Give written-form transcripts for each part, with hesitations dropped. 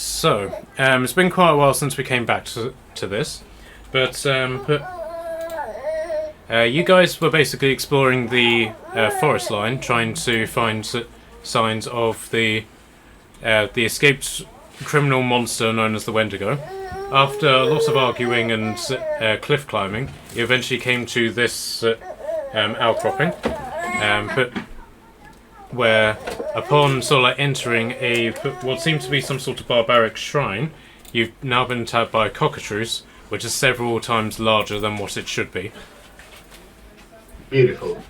So, it's been quite a while since we came back to this, but you guys were basically exploring the forest line, trying to find signs of the escaped criminal monster known as the Wendigo. After a lot of arguing and cliff climbing, you eventually came to this outcropping, where, upon sort of like entering what seemed to be some sort of barbaric shrine, you've now been attacked by a cockatrice, which is several times larger than what it should be. Beautiful.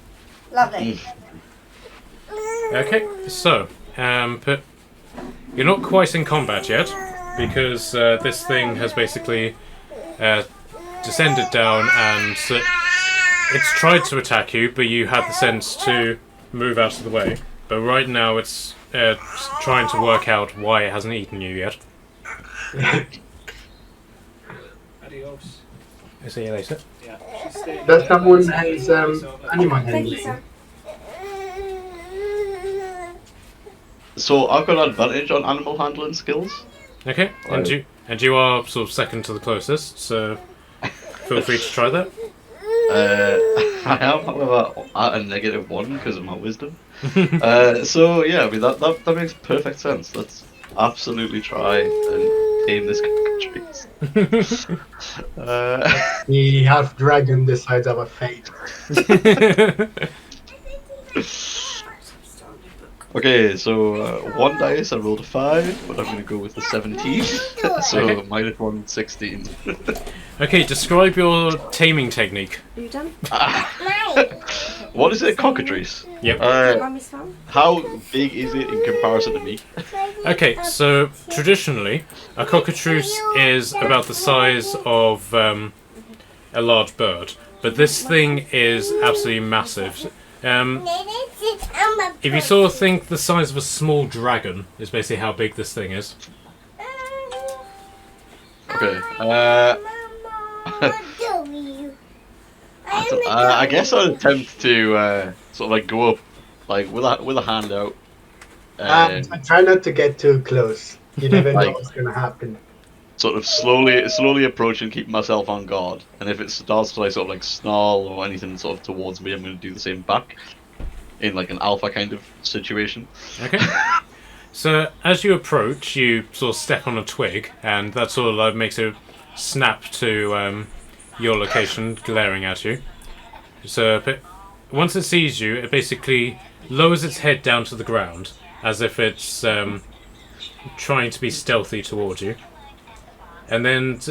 Lovely. Okay, so, but you're not quite in combat yet, because this thing has basically descended down and it's tried to attack you, but you had the sense to move out of the way. But right now it's trying to work out why it hasn't eaten you yet. Adios. I'll see you later. Yeah. Does someone has animal Thank you, handling? sir. So I've got advantage on animal handling skills. Okay, and you are sort of second to the closest, so feel free to try that. I am, however, at a -1 because of my wisdom. So yeah, I mean that makes perfect sense. Let's absolutely try and tame this cockatrice. The half dragon decides our fate. Okay, so 1 dice, I rolled a 5, but I'm going to go with the 17. So Okay. -1, 16. Okay, describe your taming technique. Are you done? What is it, cockatrice? Yep. Mummy's phone? How big is it in comparison to me? Okay, so traditionally, a cockatrice is about the size of a large bird, but this thing is absolutely massive. If you sort of think the size of a small dragon is basically how big this thing is. Okay. I guess I'd attempt to sort of like go up, like with a hand out. I try not to get too close. You never know Like- what's gonna happen. Sort of slowly approach and keep myself on guard. And if it starts to like sort of like snarl or anything sort of towards me, I'm going to do the same back. In like an alpha kind of situation. Okay. So as you approach, you sort of step on a twig, and that sort of like makes it snap to your location, glaring at you. So but once it sees you, it basically lowers its head down to the ground, as if it's trying to be stealthy towards you. And it's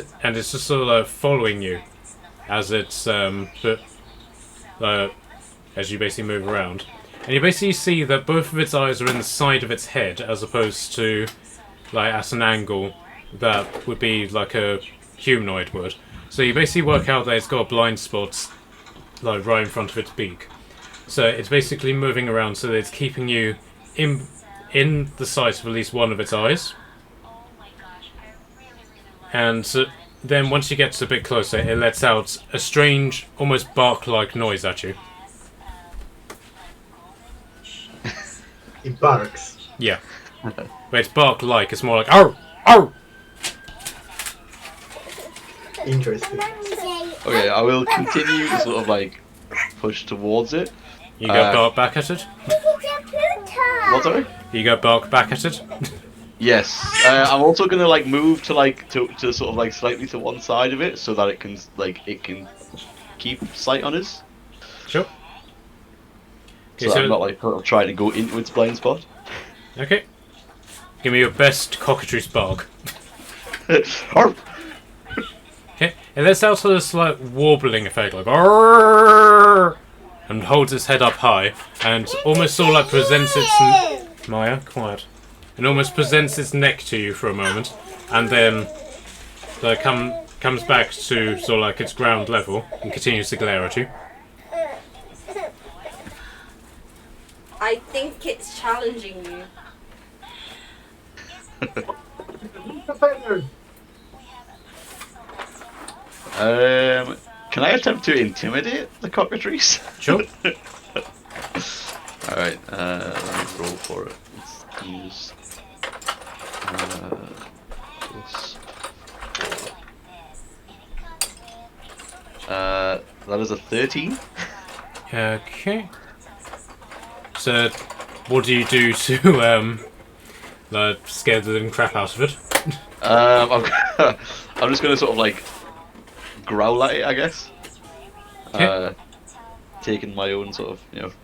just sort of like following you as it's as you basically move around. And you basically see that both of its eyes are in the side of its head, as opposed to like at an angle that would be like a humanoid would. So you basically work out that it's got blind spots like right in front of its beak. So it's basically moving around so that it's keeping you in the sight of at least one of its eyes. And then once you get a bit closer, it lets out a strange, almost bark-like noise at you. It barks. Yeah. But it's bark-like, it's more like "Arr! Arr!" Interesting. Okay, I will continue to sort of like push towards it. You go bark back at it? What, sorry? You go bark back at it? Yes. I'm also gonna like move to sort of like slightly to one side of it so that it can keep sight on us. Sure. So, Okay, I'm not like sort of trying to go into its blind spot. Okay. Give me your best cockatrice bark. Arr! Okay. It lets out a slight warbling effect, like "Arr!" and holds its head up high, and almost sort of like presents its Maya, quiet. And almost presents its neck to you for a moment, and then comes back to sort of like its ground level and continues to glare at you. I think it's challenging you. Can I attempt to intimidate the cockatrice? Sure. Alright, let me roll for it. Let's use plus 4. That is a 13. Okay. So, what do you do to like scare the living crap out of it? I'm just gonna sort of like growl at it, I guess. Okay. Taking my own sort of,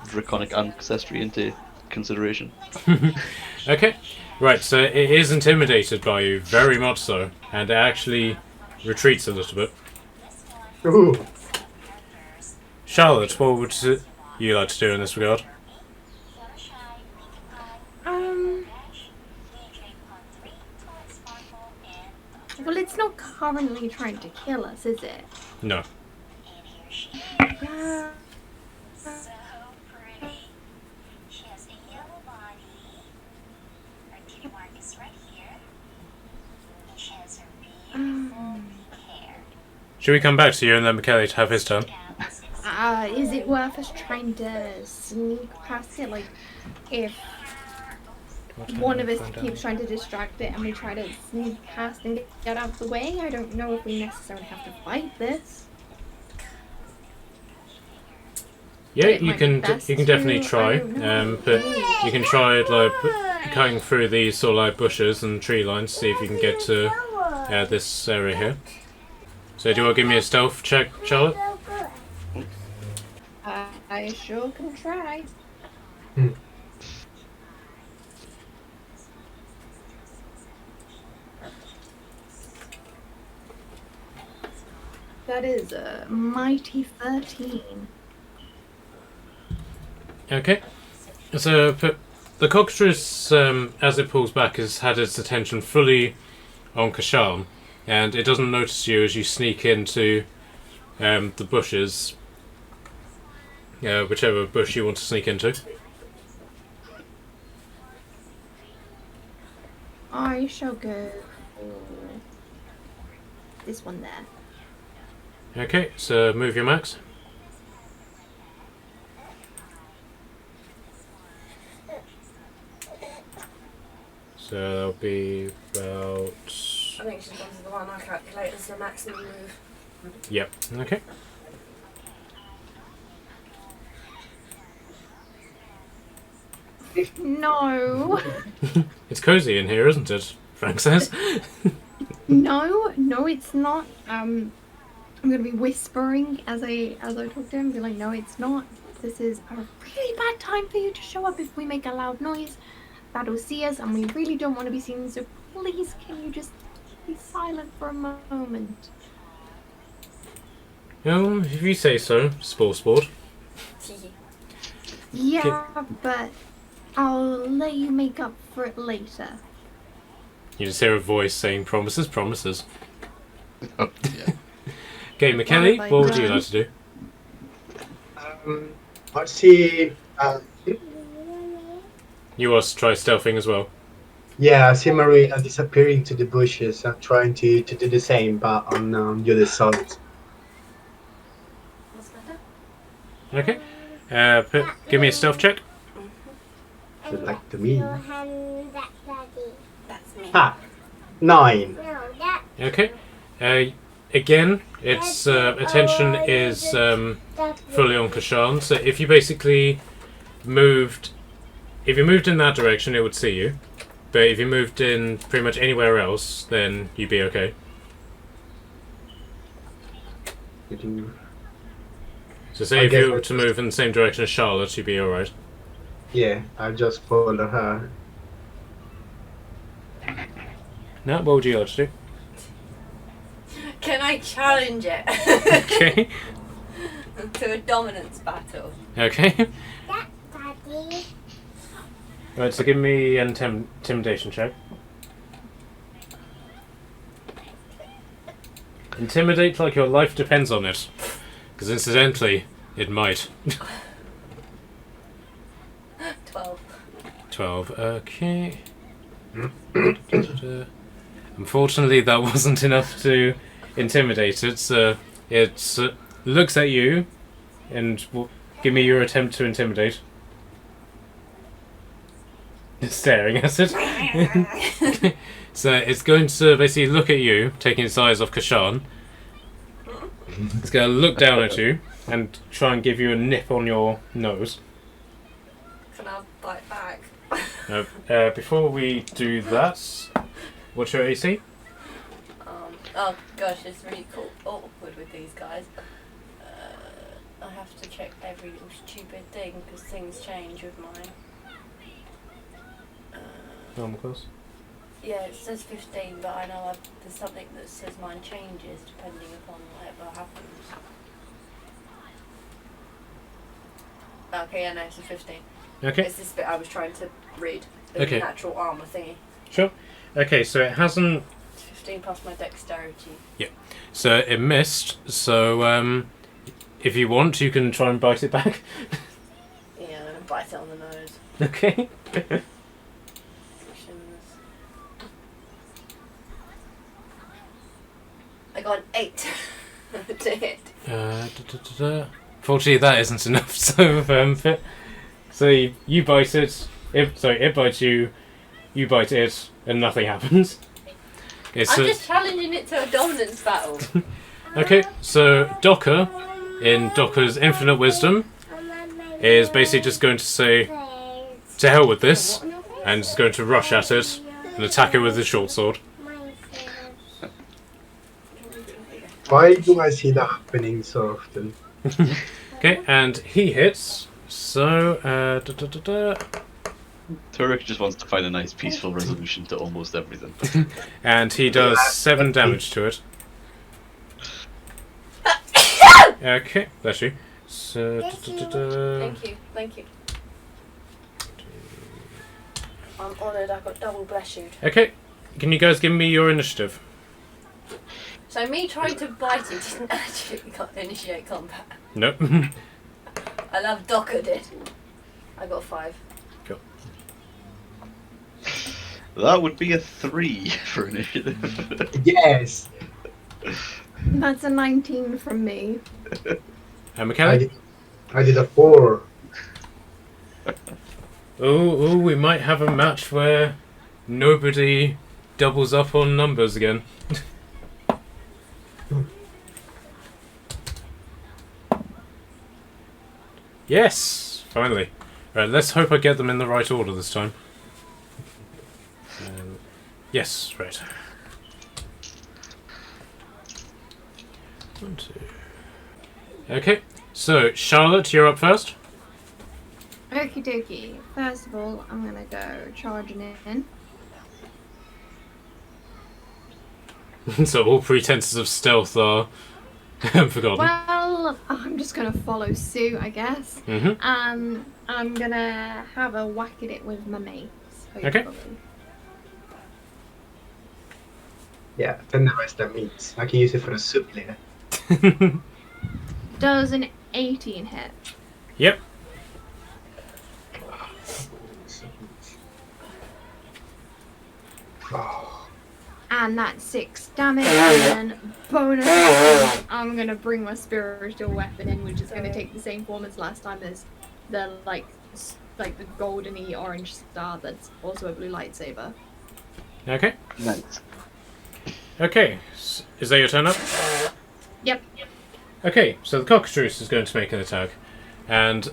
draconic ancestry into consideration. Okay. Right. So it is intimidated by you, very much so, and it actually retreats a little bit. Ooh. Charlotte, what would you like to do in this regard? Well, it's not currently trying to kill us, is it? No. Yeah. Should we come back to you and then McKelly to have his turn? Is it worth us trying to sneak past it? Like, if one of us keeps trying to distract it and we try to sneak past and get out of the way, I don't know if we necessarily have to fight this. Yeah, It you might can be best definitely to- try, I don't know. but you can try like cutting through these sort of like bushes and tree lines, see if you can get to this area here. So do you want to give me a stealth check, Charlotte? I sure can try. That is a mighty 13. Okay. So the cockatrice, as it pulls back, has had its attention fully on Kashan, and it doesn't notice you as you sneak into the bushes, whichever bush you want to sneak into. I shall go for this one there. Okay, so move your max. So that'll be about... I think she's gone to the one I calculate as the maximum move. Yep, okay. No. It's cozy in here, isn't it? Frank says. No, it's not. I'm gonna be whispering as I talk to him, be like, no, it's not. This is a really bad time for you to show up if we make a loud noise. That'll see us, and we really don't want to be seen. So please, can you just be silent for a moment? Oh, if you say so, sport. Yeah, but I'll let you make up for it later. You just hear a voice saying promises. Oh, yeah. Okay, McKelly, What have I what would you done? like to do? I see. You want to try stealthing as well? Yeah, I see Marie disappearing to the bushes. I'm trying to do the same, but on the other side. What's better? Okay. Give me a stealth check. Would like to me. That's me. Ha! 9. Okay. Again, its attention is fully on Kashan. So if you basically moved in that direction, it would see you. But if you moved in pretty much anywhere else, then you'd be okay. So say I if you guess were to move in the same direction as Charlotte, you'd be alright. Yeah, I just follow her. Now, what would you like to do? Can I challenge it Okay. to a dominance battle? Okay. Right, so give me an intimidation check. Intimidate like your life depends on it. Because incidentally, it might. 12. 12, okay. Unfortunately, that wasn't enough to intimidate it, so it looks at you and give me your attempt to intimidate. staring at it. So it's going to basically look at you, taking its eyes off Kashan. It's going to look down at you and try and give you a nip on your nose. Can I bite back? Before we do that, what's your AC? Oh gosh, it's really awkward with these guys. I have to check every little stupid thing because things change with mine. Normal class. Yeah, it says 15, but I know there's something that says mine changes depending upon whatever happens. Okay, yeah, no, it's a 15. Okay. It's this bit I was trying to read. The Okay. natural armour thingy. Sure. Okay, so it hasn't. 15 plus my dexterity. So it missed. So if you want, you can try and bite it back. Yeah, I'm gonna bite it on the nose. Okay. I got an 8 to hit. Fortunately, that isn't enough. So you bite it. It bites you. You bite it, and nothing happens. I'm just challenging it to a dominance battle. Okay, so Docker, in Docker's infinite wisdom, is basically just going to say, "To hell with this," and is going to rush at it and attack it with his short sword. Why do I see that happening so often? Okay, and he hits. So, Turek just wants to find a nice peaceful resolution to almost everything. and he does 7 damage to it. Okay, bless you. So, Thank you. I'm honoured I got double bless you. okay, can you guys give me your initiative? So me trying to bite it didn't actually initiate combat. Nope. I love Docker did. I got 5. That would be a 3 for initiative. Yes! That's a 19 from me. And I McKellar? did a 4. Oh, we might have a match where nobody doubles up on numbers again. Yes! Finally. Right, let's hope I get them in the right order this time. Yes, right. 1, 2. Okay, so Charlotte, you're up first. Okie dokie. First of all, I'm gonna go charging in. So all pretenses of stealth are forgotten. Well, I'm just gonna follow suit, I guess. Mm-hmm. And I'm gonna have a whack at it with my mates. Okay. hopefully. Yeah, then the rest that means. I can use it for a soup later. Does an 18 hit? Yep. Oh, And that's 6 damage. And then bonus action, I'm gonna bring my spiritual weapon in, which is gonna take the same form as last time as the like the goldeny orange star that's also a blue lightsaber. Okay. Nice. Okay. Is that your turn up? Yep. Okay, so the cockatrice is going to make an attack. And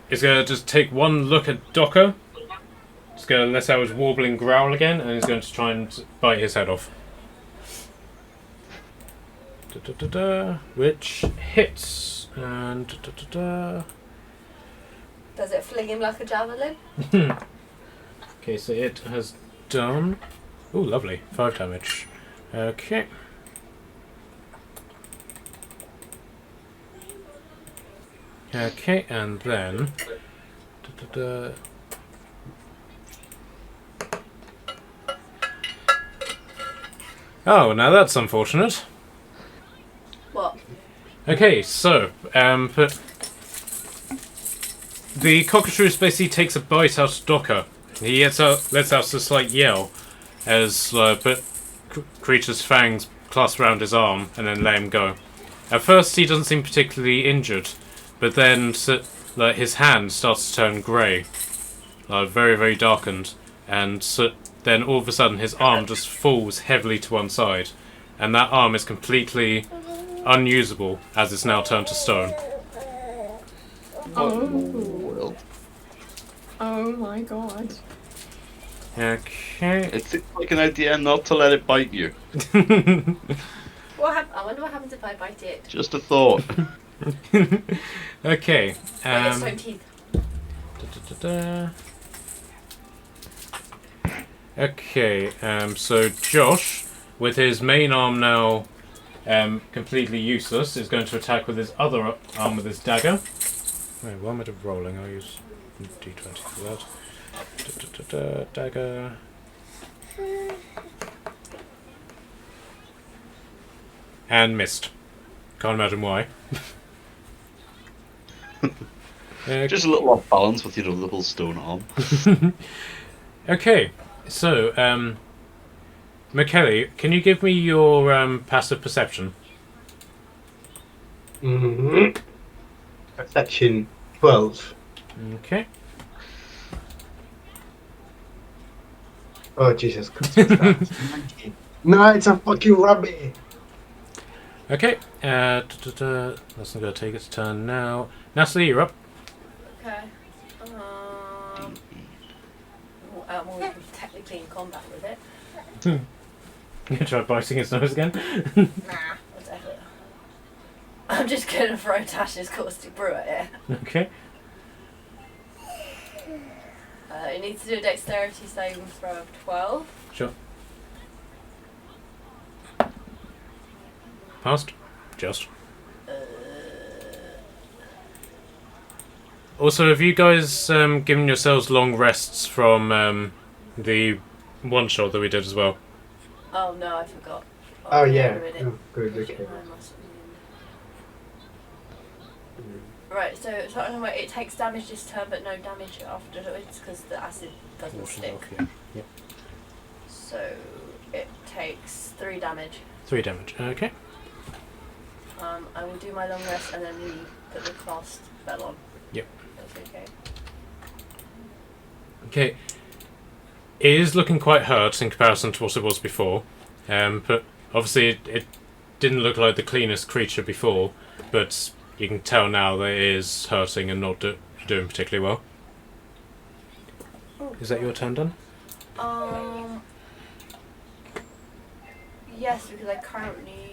it's going to just take one look at Docker. It's going to let out his warbling growl again, and he's going to try and bite his head off. Which hits. And Does it fling him like a javelin? Okay, so it has done... Oh, lovely. 5 damage. Okay. Okay, and then... Oh, now that's unfortunate. What? Okay, so, but the cockatrice basically takes a bite out of Docker. He lets out a slight yell as creature's fangs clasp around his arm and then let him go. At first, he doesn't seem particularly injured, but then his hand starts to turn grey, very, very darkened, and so then all of a sudden his arm just falls heavily to one side, and that arm is completely unusable as it's now turned to stone. What in the world? Oh my god. Okay. It seems like an idea not to let it bite you. I wonder what happens if I bite it. Just a thought. Okay. When it's stone teeth. Okay. So Josh, with his main arm now completely useless, is going to attack with his other arm with his dagger. Wait, what am I rolling? I'll use D20 for that. Dagger. And missed. Can't imagine why. Just a little off balance with your little stone arm. Okay, so, McKelly, can you give me your passive perception? Mm-hmm. Perception 12. Okay. Oh, Jesus Christ. 19. No, it's a fucking rabbit. Okay, that's not going to take its turn now. Natalie, you're up. Okay. I'm always technically in combat with it. You gonna try biting its nose again? Nah, whatever. I'm just gonna throw Tasha's caustic brew at it. Okay. It needs to do a dexterity saving throw of 12. Sure. Passed? Just. Also, have you guys given yourselves long rests from the one shot that we did as well? Oh no, I forgot. Oh, yeah. wait a minute. Oh, good, okay. I must Right, so it takes damage this turn, but no damage afterwards because the acid doesn't stick. Yeah. Yep. So it takes 3 damage. 3 damage. Okay. I will do my long rest and then put the cast spell on. Yep. That's okay. Okay. It is looking quite hurt in comparison to what it was before. But obviously it didn't look like the cleanest creature before, but you can tell now that it is hurting and not doing particularly well. Oh, Is that your turn done? Yes, because I currently.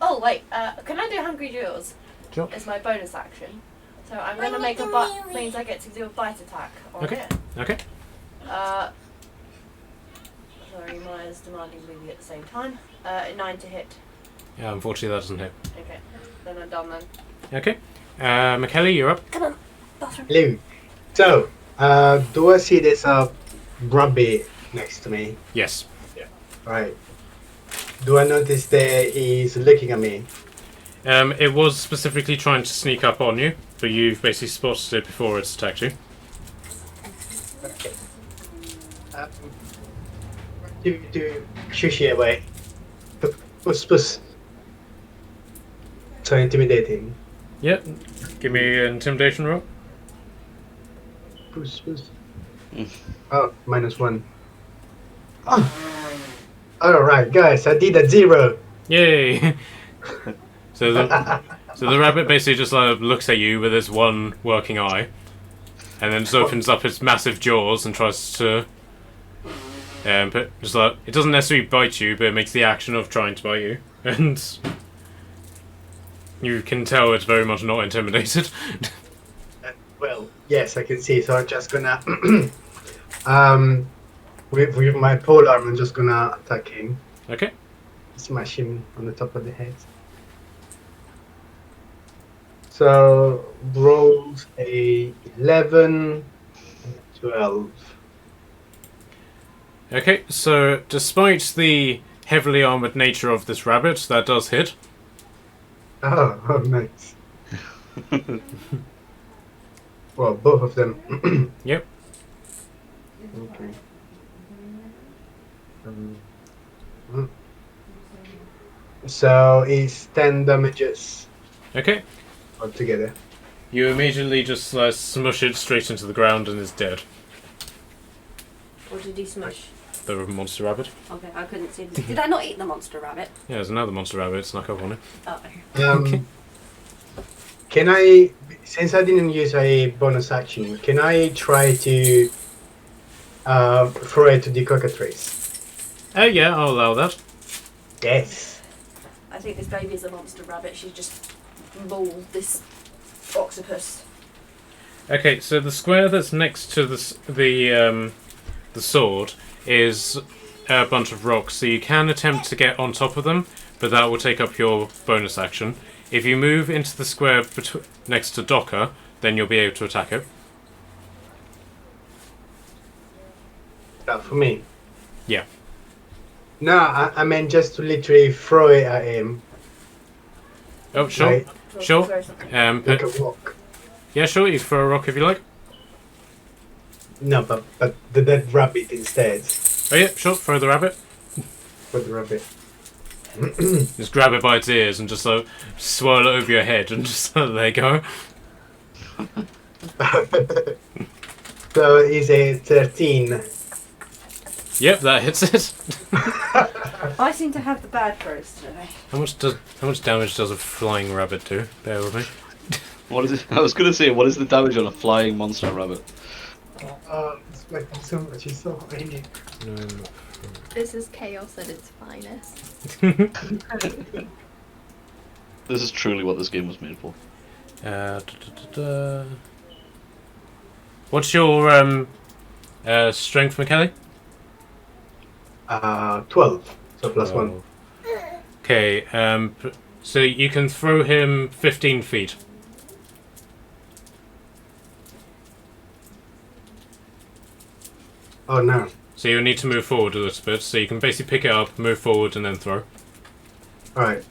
Oh wait, can I do Hungry Jaws? Sure. It's my bonus action. So I'm gonna make a bite. Means I get to do a bite attack on Okay. it. Okay. Sorry, Maya's demanding movie at the same time. 9 to hit. Yeah, unfortunately that doesn't hit. Okay, then I'm done then. Okay. McKelly, you're up. Come on, bathroom. Hello. So, do I see there's a rabbit next to me? Yes. Right. Do I notice that he's looking at me? It was specifically trying to sneak up on you, but you've basically spotted it before it's attacked you. Okay. To shush it away. Puss. So intimidating. Yep. Give me an intimidation roll. Puss. Oh, -1. Oh. Alright, guys, I did a 0. Yay! So the rabbit basically just looks at you with its one working eye, and then just opens up its massive jaws and tries to. But just it doesn't necessarily bite you, but it makes the action of trying to bite you, and you can tell it's very much not intimidated. Well, yes, I can see. So I'm just gonna, with my pole arm, I'm just gonna attack him. Okay. Smash him on the top of the head. So rolls a 11, 12. Okay, so despite the heavily armored nature of this rabbit, that does hit. Oh, nice. Well, both of them. Yep. Okay. So it's 10 damages Okay. altogether. You immediately just smush it straight into the ground and it's dead. What did he smush? The monster rabbit. Okay, I couldn't see this. Did I not eat the monster rabbit? Yeah, there's another monster rabbit snuck up on it. Oh, okay. Can I, since I didn't use a bonus action, can I try to throw it to the cockatrice? Oh yeah, I'll allow that. Yes. I think this baby is a monster rabbit. She just mauled this octopus. Okay, so the square that's next to the sword is a bunch of rocks, so you can attempt to get on top of them, but that will take up your bonus action. If you move into the square next to Docker, then you'll be able to attack it. That for me? Yeah. No, I meant just to literally throw it at him. Oh, sure. Right. Sure. Throw something. Like a rock. Yeah, sure, you can throw a rock if you like. No, but the dead rabbit instead. Oh yeah, sure, throw the rabbit. For the rabbit. Just grab it by its ears and just swirl it over your head and just there you go. So is a 13. Yep, that hits it. I seem to have the bad throws today. How much damage does a flying rabbit do? Bear with me. What is it? I was gonna say, what is the damage on a flying monster rabbit? It's making so much, it's so hanging. This is chaos at its finest. This is truly what this game was made for. What's your strength, McKelly? 12. So plus 1. Okay, so you can throw him 15 feet. Oh no. So you'll need to move forward a little bit. So you can basically pick it up, move forward, and then throw. Alright.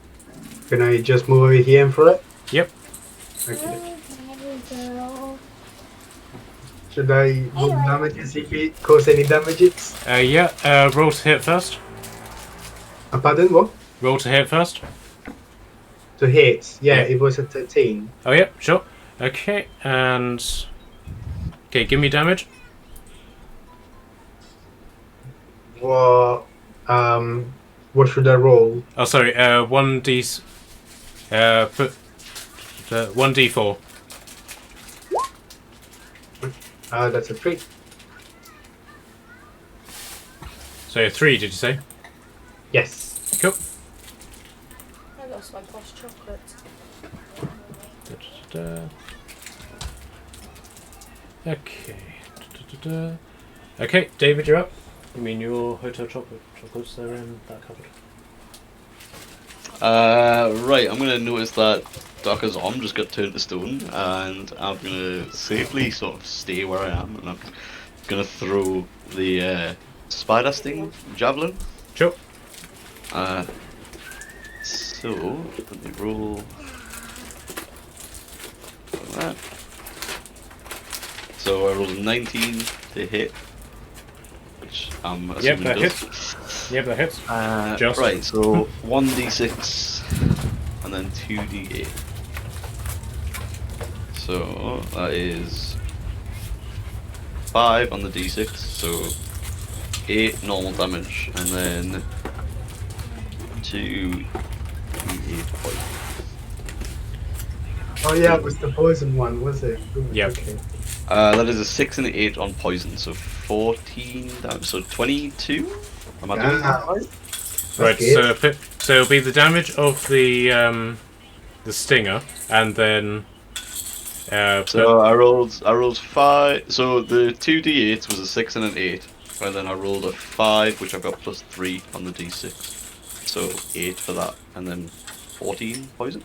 Can I just move over here and throw it? Yep. Okay. Should I roll damages if it cause any damages? Yeah, roll to hit first. Pardon, what? Roll to hit first. To hit. Yeah, Yeah. it was a 13. Oh, yeah, sure. Okay, and... Okay, give me damage. What should I roll? Oh, sorry, 1d... put... 1d4. That's a 3. So 3, did you say? Yes. Cool. I lost my posh chocolate. Okay. Okay, David, you're up. You mean your hotel chocolates? They're in that cupboard. Right, I'm gonna notice that Docker's arm just got turned to stone, and I'm gonna safely sort of stay where I am, and I'm gonna throw the spider sting javelin. Sure. So let me roll like that. So I rolled a 19 to hit, which I'm assuming Yep, that does. hits. Yep, that hits. Just. Right, so 1d6 and then 2d8. So that is 5 on the d6, so 8 normal damage, and then 2d8 poison. Oh yeah, it was the poison one, was it? Ooh, Yep. Okay. That is a 6 and an 8 on poison, so 14 damage, so 22? Am I doing that right? Right, good. so it'll be the damage of the stinger, and then So I rolled 5. So the 2d8 was a 6 and an 8, and then I rolled a 5, which I got plus 3 on the d6. So 8 for that, and then 14 poison.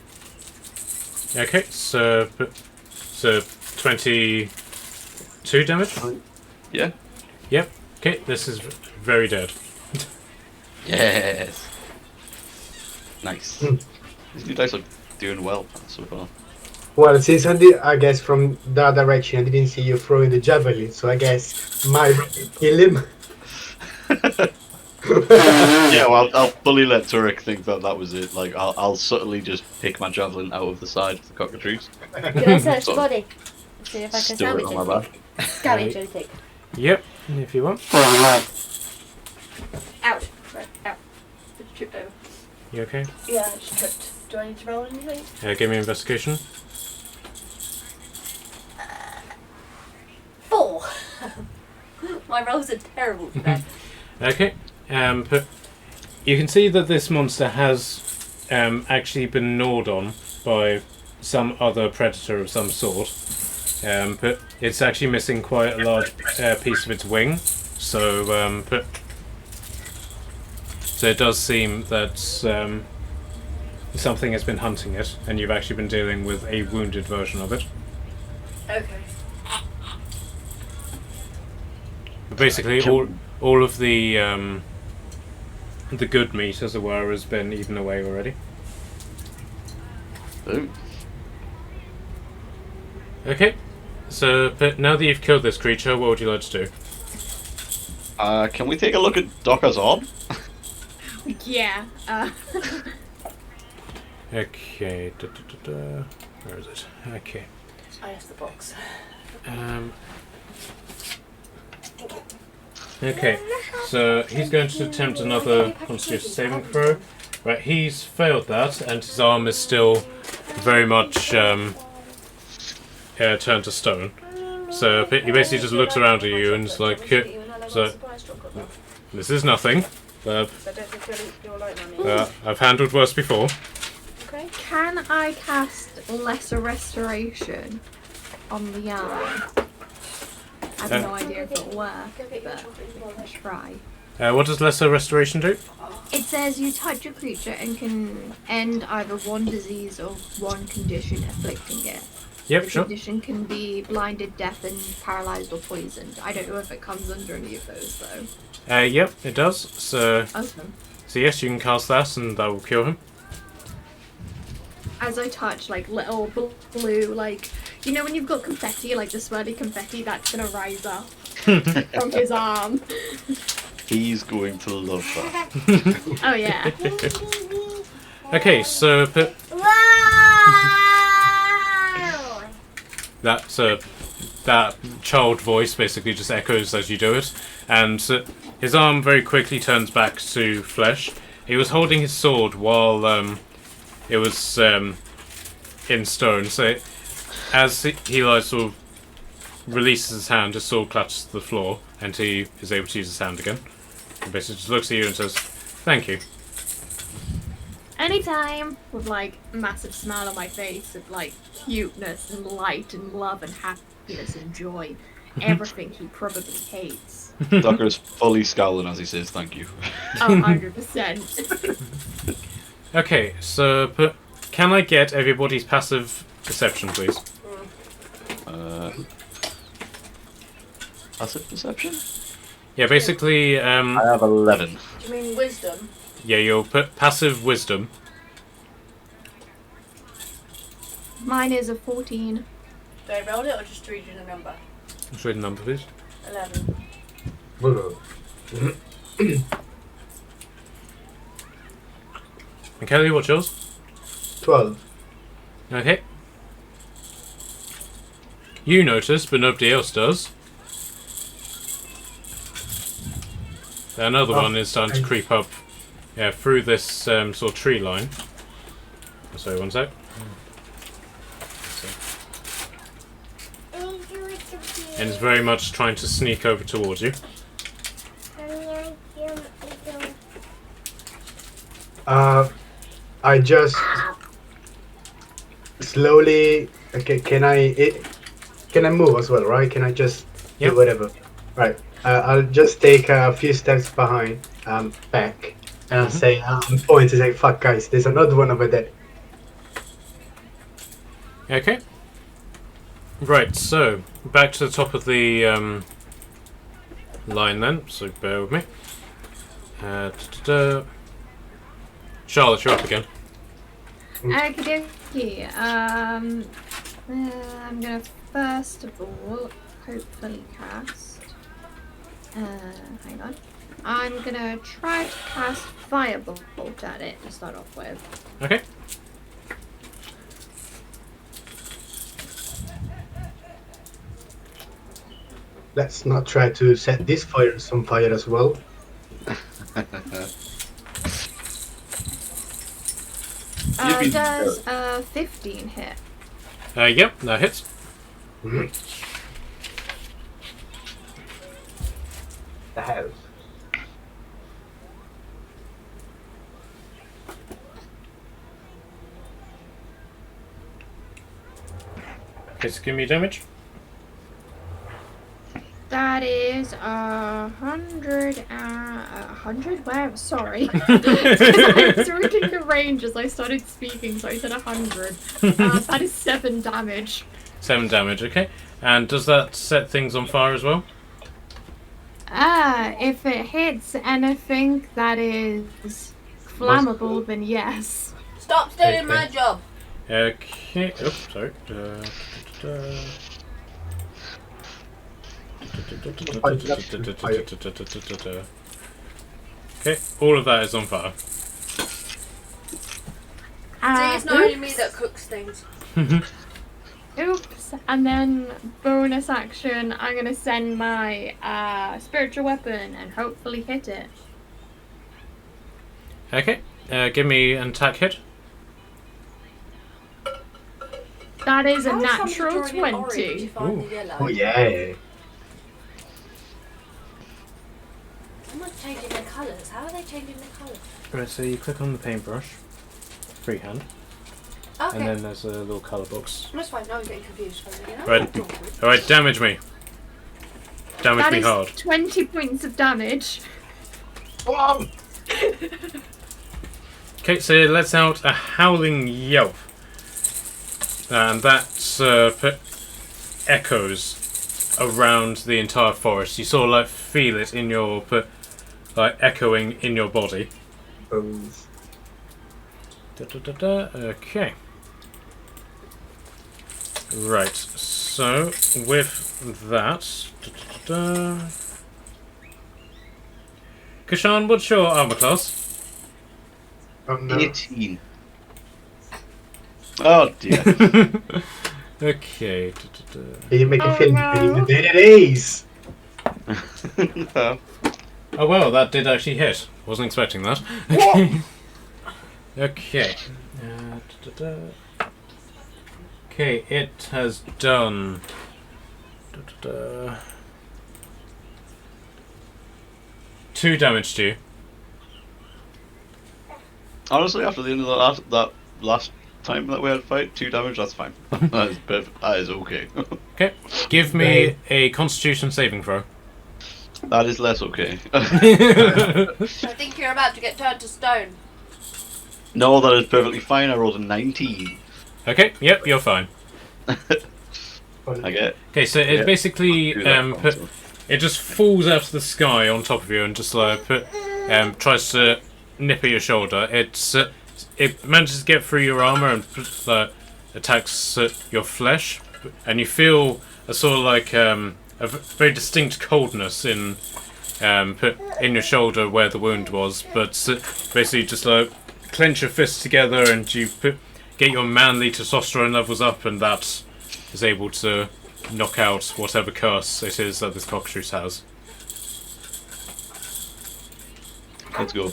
okay, so 22 damage. Yeah. Yep. Okay, this is very dead. Yes. Nice. Hmm. These new dice are doing well so far. Well, since I guess from that direction I didn't see you throwing the javelin, so I guess my kill him. Yeah, well, I'll fully let Turek think that was it. Like, I'll subtly just pick my javelin out of the side of the cockatrice. Can I search the Sort of body? See if I can stow it salvage on my anything. Scavenge anything. Yep, if you want. Ouch. Right, ow. Just tripped over. You okay? Yeah, I just tripped. Do I need to roll anything? Give me investigation. 4. My rolls are terrible today. Okay. But you can see that this monster has actually been gnawed on by some other predator of some sort. But it's actually missing quite a large piece of its wing. So it does seem that something has been hunting it, and you've actually been dealing with a wounded version of it. Okay. But basically, all of the good meat, as it were, has been eaten away already. Boom. Okay, so but now that you've killed this creature, what would you like to do? Can we take a look at Docker's arm? Yeah. Okay, where is it? Okay. I have the box. Okay, so he's going to attempt another Constitution saving throw. Right, he's failed that, and his arm is still very much turned to stone. So he basically just looks around at you and is like, so this is nothing. I've handled worse before. Okay. Can I cast Lesser Restoration on the arm? I have no idea if it'll work, but I can try. What does Lesser Restoration do? It says you touch a creature and can end either one disease or one condition afflicting it. Yep, The sure. condition can be blinded, deafened, paralyzed, or poisoned. I don't know if it comes under any of those though. Yep, it does. So Awesome. yes, you can cast that, and that will cure him. As I touch, like little blue, like you know when you've got confetti, like the swirly confetti, that's gonna rise up from his arm. He's going to love that. Oh yeah. Okay, so but that child voice basically just echoes as you do it, and his arm very quickly turns back to flesh. He was holding his sword while it was in stone, so as he like sort of releases his hand, his sword clutches the floor, and he is able to use his hand again. And basically just looks at you and says, "Thank you." Anytime, with like a massive smile on my face of like cuteness and light and love and happiness and joy. Everything he probably hates. Docker's fully scowling as he says thank you. 100%. Okay, so but can I get everybody's passive perception, please? Passive perception? Yeah, basically, I have 11. Do you mean wisdom? yeah, your passive wisdom. Mine is a 14. Do I roll it or just read you the number? Let's read the number, please. 11. And Kelly, what's yours? 12. Okay. You notice, but nobody else does. Another one is starting to creep up through this sort of tree line. Sorry, one sec. And it's very much trying to sneak over towards you. I just slowly. Okay, can I move as well, right? Can I just Yep. do whatever? Right. I'll just take a few steps behind, back, and I'll say, point to say, "Fuck, guys, there's another one over there." Okay. Right, so back to the top of the line then. So bear with me. Charlotte, you're up again. Okie dokie. I'm gonna first of all hopefully cast Hang on. I'm gonna try to cast Firebolt at it to start off with. Okay. Let's not try to set this fire on fire as well. Does 15 hit? Yep, that hits. The house. Okay, so give me damage. That is 100. 100? Where? Sorry. I was reading the range as I started speaking, so I said 100. That is 7 damage. 7 damage, okay. And does that set things on fire as well? If it hits anything that is flammable, then yes. Stop stealing Okay. my job. Okay. Oh, sorry. Okay, all of that is on fire. See, it's not only me that cooks things. Oops. And then bonus action, I'm gonna send my spiritual weapon and hopefully hit it. Okay, give me an attack hit. That is a How is somebody natural drawing an orange 20. if I'm the Ooh. yellow? Oh yeah. Someone's changing their colours. How are they changing their colours? Right, so you click on the paintbrush, freehand, Okay. and then there's a little colour box. That's fine. Now I'm getting confused. You know? Right. Alright, damage me. Damage That me is hard. 20 points of damage. Oh! Okay, so it lets out a howling yelp. And that echoes around the entire forest. You sort of like feel it in your, like echoing in your body. Bones. Okay. Right, so with that... Kashan, what's your armor class? Oh no. 18. Oh dear. Okay. You make Oh, a film no. there it is. No. Oh well, that did actually hit. Wasn't expecting that. Okay. Okay. Okay, it has done. 2 damage to you. Honestly, after the end of that last time that we had a fight, 2 damage, that's fine. That is perfect. That is okay. Okay. Give me a Constitution saving throw. That is less okay. I think you're about to get turned to stone. No, that is perfectly fine. I rolled a 19. Okay. Yep, you're fine. I get Okay, so it Yeah. basically do that one, so. it just falls out of the sky on top of you and just like tries to nip at your shoulder. It manages to get through your armor and attacks your flesh, and you feel a sort of like a very distinct coldness in your shoulder where the wound was. But basically, just like clench your fists together and you get your manly testosterone levels up, and that is able to knock out whatever curse it is that this cockatrice has. Let's go.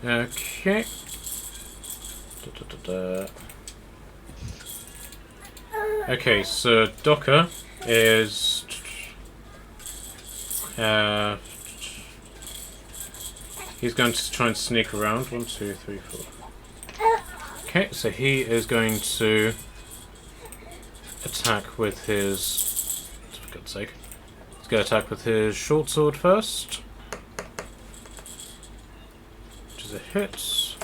Okay. Okay, so Docker is he's going to try and sneak around. 1, 2, 3, 4. Okay, so he is going to attack with his. For God's sake, he's going to attack with his short sword first, which is a hit.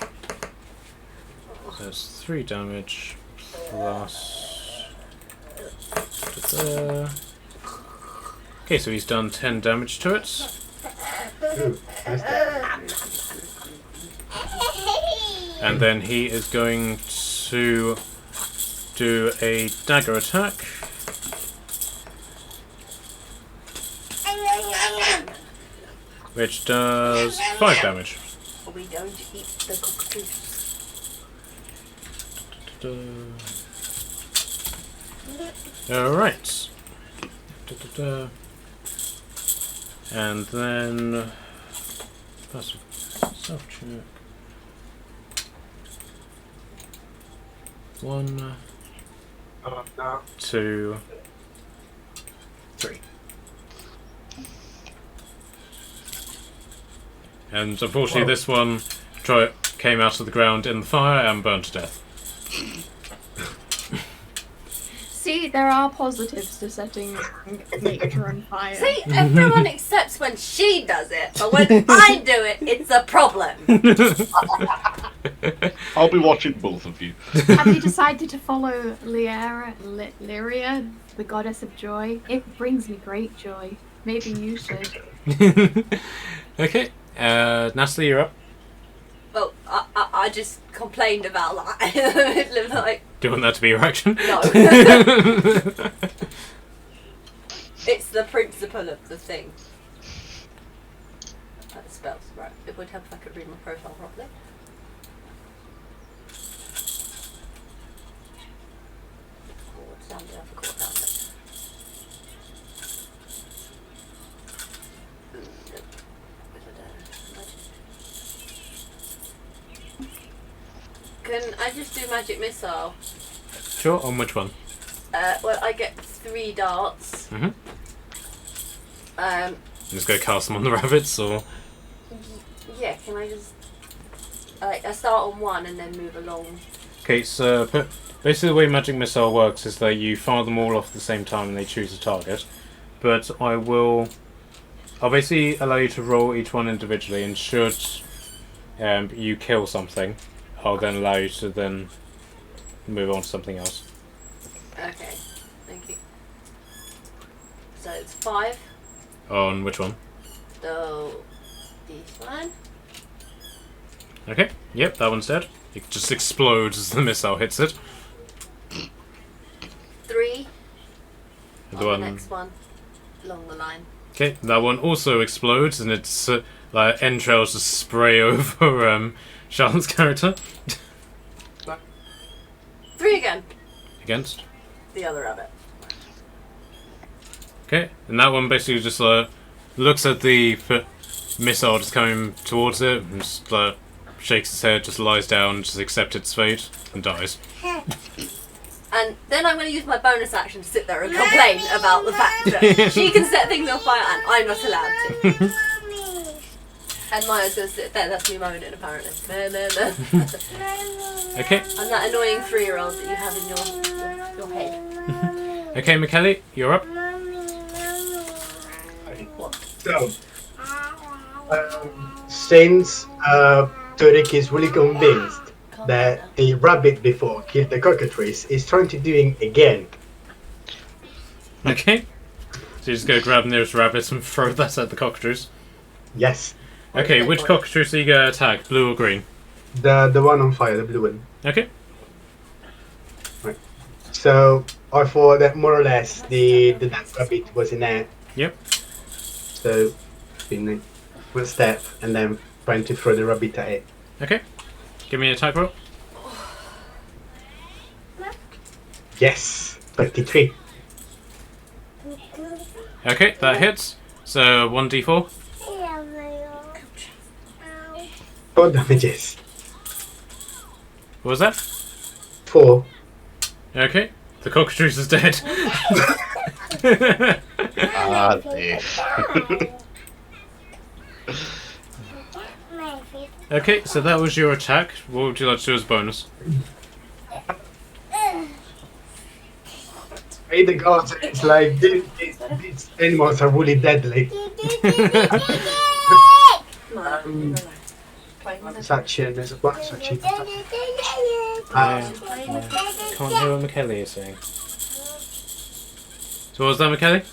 There's 3 damage plus. Okay, so he's done 10 damage to it. Ooh, nice. And then he is going to do a dagger attack. which does 5 damage. We don't eat the cockatoos. Alright. And then that's self check. 1, No. 2, 3. And unfortunately, Whoa. this one came out of the ground in the fire and burned to death. See, there are positives to setting nature on fire. See, everyone accepts when she does it, but when I do it, it's a problem. I'll be watching both of you. Have you decided to follow Lyria, the goddess of joy? It brings me great joy. Maybe you should. Okay, Natalie, you're up. Well, I just complained about that in the middle of like, Do you want that to be your action? no. It's the principle of the thing. That spells, right. It would help if I could read my profile properly. Chords down there, the chord down there. Can I just do magic missile? Sure, on which one? Well, I get 3 darts. Mm-hmm. Um, Just go cast them on the rabbits, or... yeah, can I just... I start on 1 and then move along. Okay, so basically the way Magic Missile works is that you fire them all off at the same time and they choose a target. But I'll basically allow you to roll each one individually, and should you kill something, I'll then allow you to then move on to something else. Okay, thank you. So it's 5. On which one? So, this one. Okay, yep, that one's dead. It just explodes as the missile hits it. 3. The on one... the next one. Along the line. Okay, that one also explodes, and its like entrails just spray over Charlotte's character. 3 again. Against. The other rabbit. Okay, and that one basically just looks at the missile just coming towards it, and just shakes its head, just lies down, just accepts its fate, and dies. And then I'm going to use my bonus action to sit there and complain about the fact that she can set things on fire and I'm not allowed to. And Maya's going to sit there, that's me moaning apparently. Okay. I'm that annoying 3-year-old that you have in your head. Okay, McKelly, you're up. So, since Turek is really convinced that the rabbit before killed the cockatrice, is trying to doing again. Okay. So you just go grab the nearest rabbit and throw that at the cockatrice. Yes, Okay, which cockatrice are you going to attack? Blue or green? the one on fire, the blue one. Okay. So I thought that more or less the that rabbit was in there. Yep. So, in one step and then trying to throw the rabbit at it. Okay. Give me an attack roll. Yes, 23. Okay, that hits. So 1d4. 4 damages. What was that? 4. Okay. The cockatrice is dead. Ah, Dave. Okay, so that was your attack. What would you like to do as a bonus? Hey, the gods, it's like these animals are really deadly. Bonus action, there's a bonus action. Can't hear what McKelly is saying. So what was that, McKelly?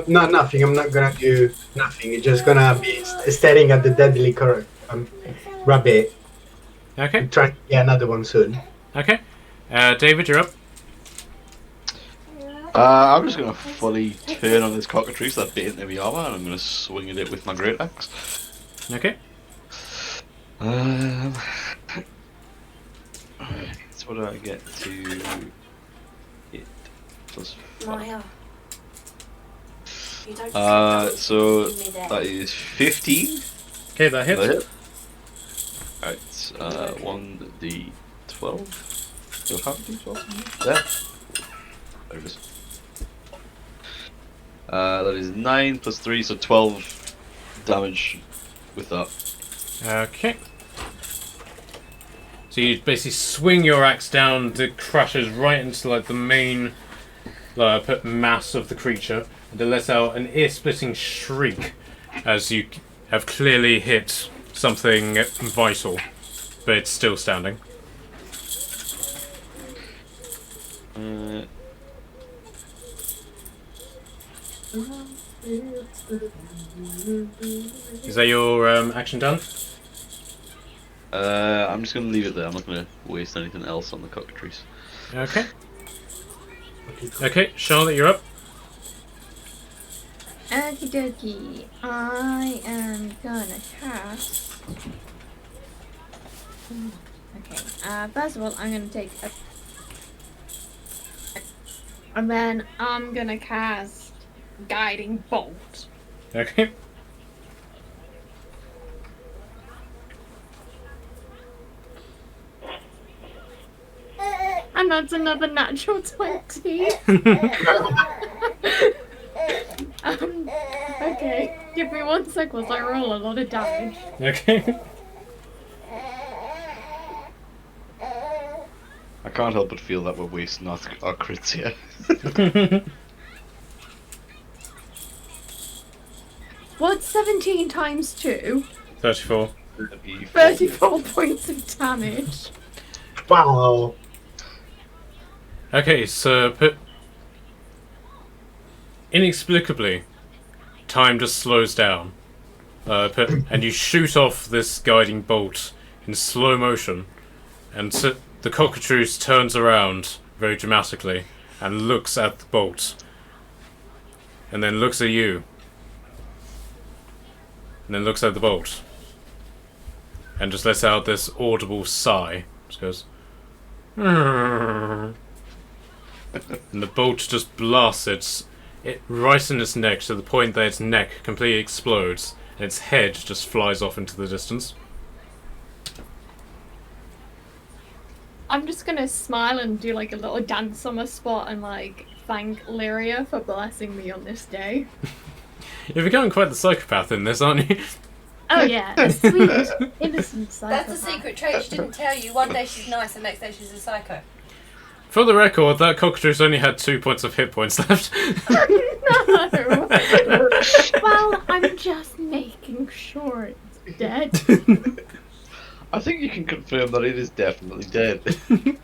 No, nothing. I'm not gonna do nothing. It's just gonna be staring at the deadly rabbit. Okay. I'm trying to get another one soon. Okay. David, you're up. I'm just gonna fully turn on this cockatrice that bit into my armor, and I'm gonna swing at it with my great axe. Okay. So what do I get to hit? Plus 5. Maya. You don't So give me that. that is 15. Okay, that hits. Right, 1d12. Do I have d12? There. There it is. That is 9 plus 3, so 12 damage with that. Okay. So you basically swing your axe down, it crashes right into like the main mass of the creature, and it lets out an ear-splitting shriek as you have clearly hit something vital, but it's still standing. Is that your action done? I'm just gonna leave it there. I'm not gonna waste anything else on the cockatrice. Okay. Okay, Charlotte, you're up. Okie dokie. I am gonna cast. Okay. First of all, I'm gonna take a. And then I'm gonna cast Guiding Bolt. Okay. And that's another natural 20. Okay, give me 1 sec whilst I roll a lot of damage. Okay. I can't help but feel that we're wasting our crits here. What's 17 times 2? 34. 34 points of damage. Wow. Okay, so inexplicably, time just slows down, and you shoot off this guiding bolt in slow motion, and so the cockatrice turns around very dramatically and looks at the bolt, and then looks at you, and then looks at the bolt, and just lets out this audible sigh. Just goes. And the bolt just blasts it right in its neck to the point that its neck completely explodes and its head just flies off into the distance. I'm just gonna smile and do like a little dance on my spot and like thank Lyria for blessing me on this day. You're becoming quite the psychopath in this, aren't you? Oh yeah, a sweet, innocent psychopath. That's the secret trait she didn't tell you. One day she's nice and next day she's a psycho. For the record, that cockatrice only had 2 points of hit points left. No! Well, I'm just making sure it's dead. I think you can confirm that it is definitely dead.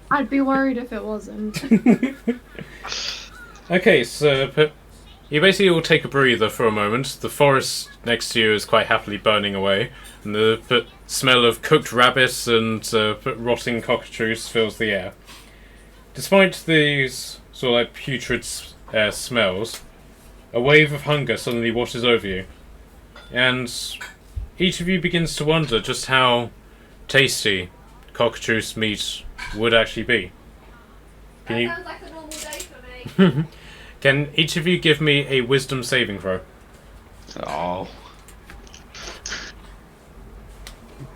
I'd be worried if it wasn't. Okay, so you basically all take a breather for a moment. The forest next to you is quite happily burning away, and the smell of cooked rabbits and rotting cockatrice fills the air. Despite these sort of like putrid smells, a wave of hunger suddenly washes over you, and each of you begins to wonder just how tasty cockatrice meat would actually be. Can Sounds like a normal day for me. Can each of you give me a wisdom saving throw? Oh.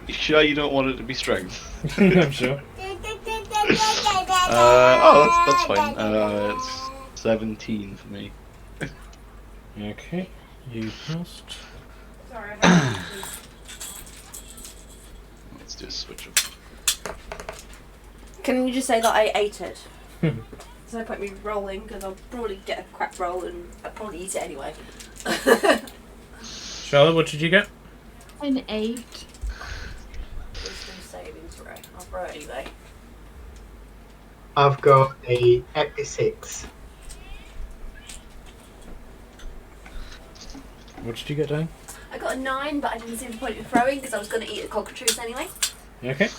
You sure you don't want it to be strength? I'm sure. That's fine. It's 17 for me. Okay, you passed. Sorry, I Let's do a switch up. Can you just say that I ate it? There's no point me rolling because I'll probably get a crap roll and I'll probably eat it anyway. Charlotte, what did you get? An 8. Wisdom saving throw. I'll throw it anyway. I've got a Ep5. What did you get, Dan? I got a 9, but I didn't see the point in throwing because I was going to eat a cockatrice anyway. Okay.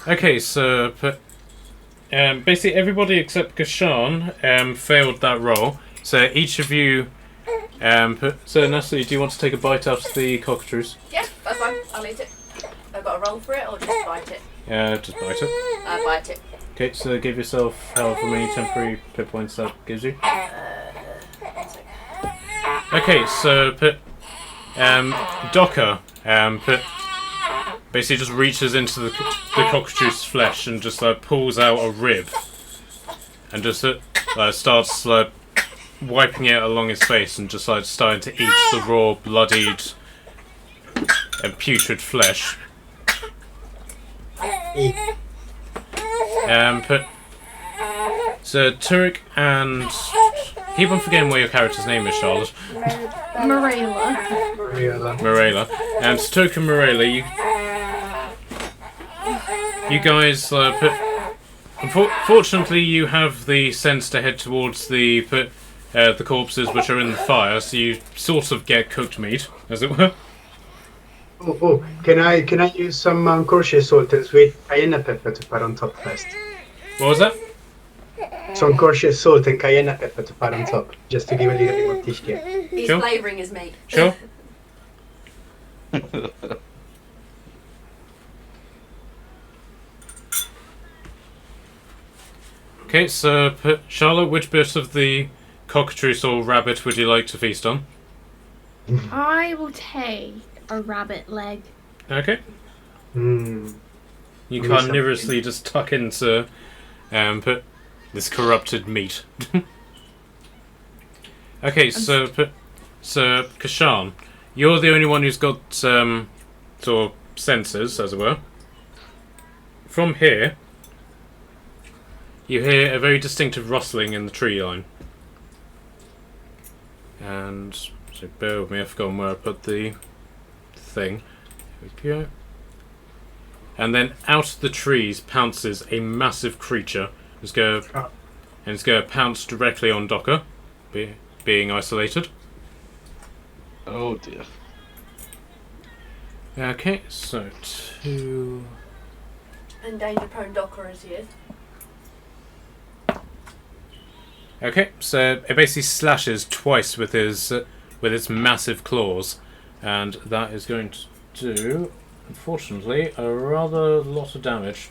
Okay, so basically everybody except Kashan failed that roll. So each of you. So Natalie, do you want to take a bite out of the cockatrice? Yeah, that's fine. I'll eat it. I've got to roll for it or just bite it? Just bite it. I bite it. Okay, so give yourself however many temporary hit points that gives you. 1 sec. Okay, so Docker basically just reaches into the cockatrice's flesh and just pulls out a rib and just starts wiping it along his face and just starting to eat the raw, bloodied and putrid flesh. So Turek and keep on forgetting what your character's name is, Charlotte. Marilla. Really. Morella. So Turek and Morella, you guys fortunately you have the sense to head towards the corpses which are in the fire, so you sort of get cooked meat, as it were. Oh, can I use some kosher salt and sweet cayenne pepper to put on top first? What was that? Some kosher salt and cayenne pepper to put on top, just to give a little bit more texture. His Sure. flavouring is me. Sure. Okay, so Charlotte, which bit of the cockatrice or rabbit would you like to feast on? I will take a rabbit leg. Okay. Mm. You Give me carnivorously just tuck into this corrupted meat. Okay, so Kashan, you're the only one who's got sort of senses, as it were. From here, you hear a very distinctive rustling in the tree line. And so bear with me, I've forgotten where I put the thing. Here we go. And then out of the trees pounces a massive creature. It's going to pounce directly on Docker, being isolated. Oh dear. Okay, so 2. And danger prone Docker as he is. Okay, so it basically slashes twice with its massive claws, and that is going to do, unfortunately, a rather lot of damage.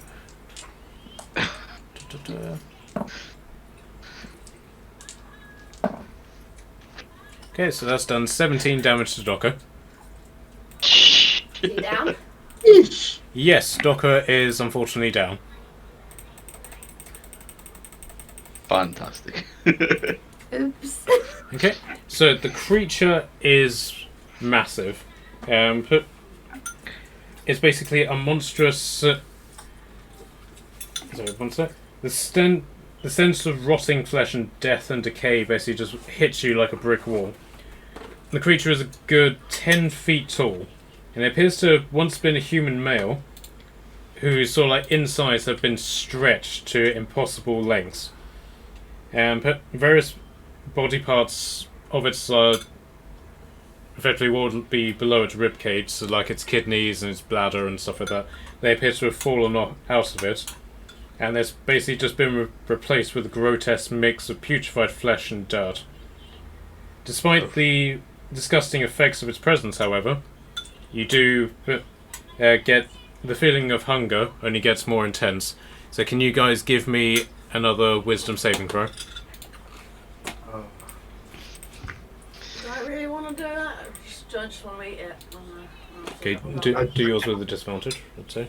Okay, so that's done 17 damage to Docker. Is he down? Yes, Docker is unfortunately down. Fantastic. Oops. Okay, so the creature is massive. It's basically a monstrous. Sorry, one sec. The sense of rotting flesh and death and decay basically just hits you like a brick wall. The creature is a good 10 feet tall, and it appears to have once been a human male, whose sort of like insides have been stretched to impossible lengths. But various body parts of its effectively what would be below its rib cage, so like its kidneys and its bladder and stuff like that, they appear to have fallen out of it, and it's basically just been replaced with a grotesque mix of putrefied flesh and dirt. Despite the disgusting effects of its presence, however, you do get the feeling of hunger only gets more intense. So can you guys give me another wisdom saving throw? Do I really want to do that? I just want to eat it. Okay, do yours with a disadvantage, I'd say.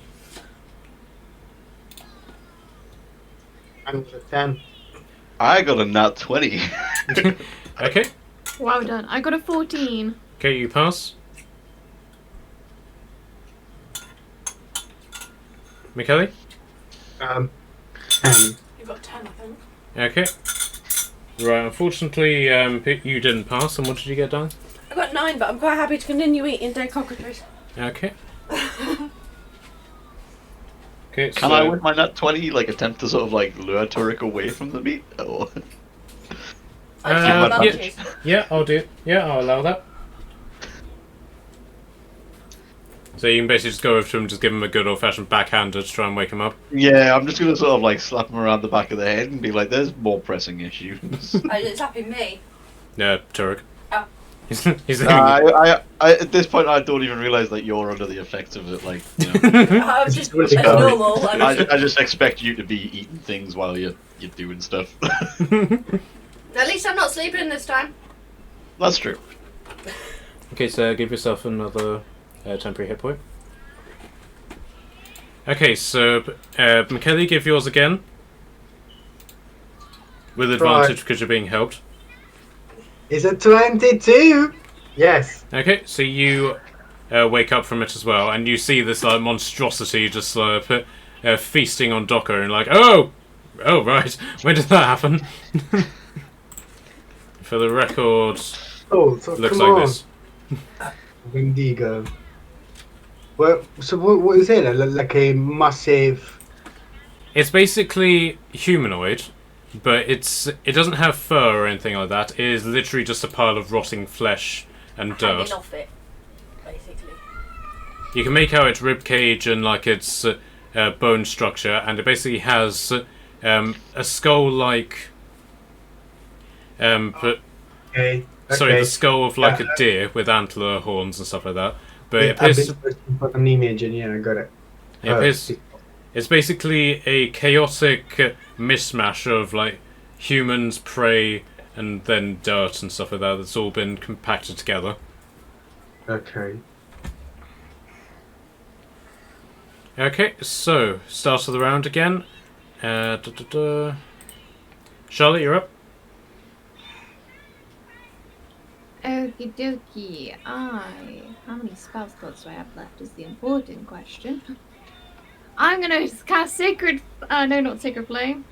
I'm a 10. I got a nat 20. Okay. Well done. I got a 14. Okay, you pass. Michele? 10. You've got 10, I think. Okay. Right, unfortunately, you didn't pass, and what did you get done? I got 9, but I'm quite happy to continue eating dead cockatrice. Okay. Okay, Can I, with my nat 20, like attempt to sort of like lure Turek away from the meat? Or... yeah, I'll do it. Yeah, I'll allow that. So you can basically just go over to him, just give him a good old-fashioned backhander to try and wake him up. Yeah, I'm just gonna sort of like slap him around the back of the head and be like, "There's more pressing issues." Oh, you're tapping me. Yeah, Turek. Oh. He's aiming At this point, I don't even realize that you're under the effects of it. Like, you know, I was just Where's it as going? normal. I just expect you to be eating things while you're doing stuff. At least I'm not sleeping this time. That's true. Okay, so give yourself another temporary hit point. Okay, so McKelly, give yours again. With advantage because you're being helped. Is it 22? Yes. Okay, so you wake up from it as well, and you see this like monstrosity just feasting on Docker, and like, oh, right, when did that happen? For the record, Oh, so looks come like on. this. Wendigo. Well, so what is it? Like a massive... It's basically humanoid, but it doesn't have fur or anything like that. It is literally just a pile of rotting flesh and dirt. Hanging off it, basically. You can make out its rib cage and like its bone structure, and it basically has a skull-like. Okay. Sorry, the skull of like Yeah. a deer with antler horns and stuff like that. But Yeah, it appears. I've been put an image and yeah, I got it. It appears. It's basically a chaotic mishmash of like humans, prey, and then dirt and stuff like that. That's all been compacted together. Okay. Okay, so start of the round again. Charlotte, you're up. Okie dokie. How many spell slots do I have left is the important question. I'm gonna cast Sacred. No, not Sacred Flame.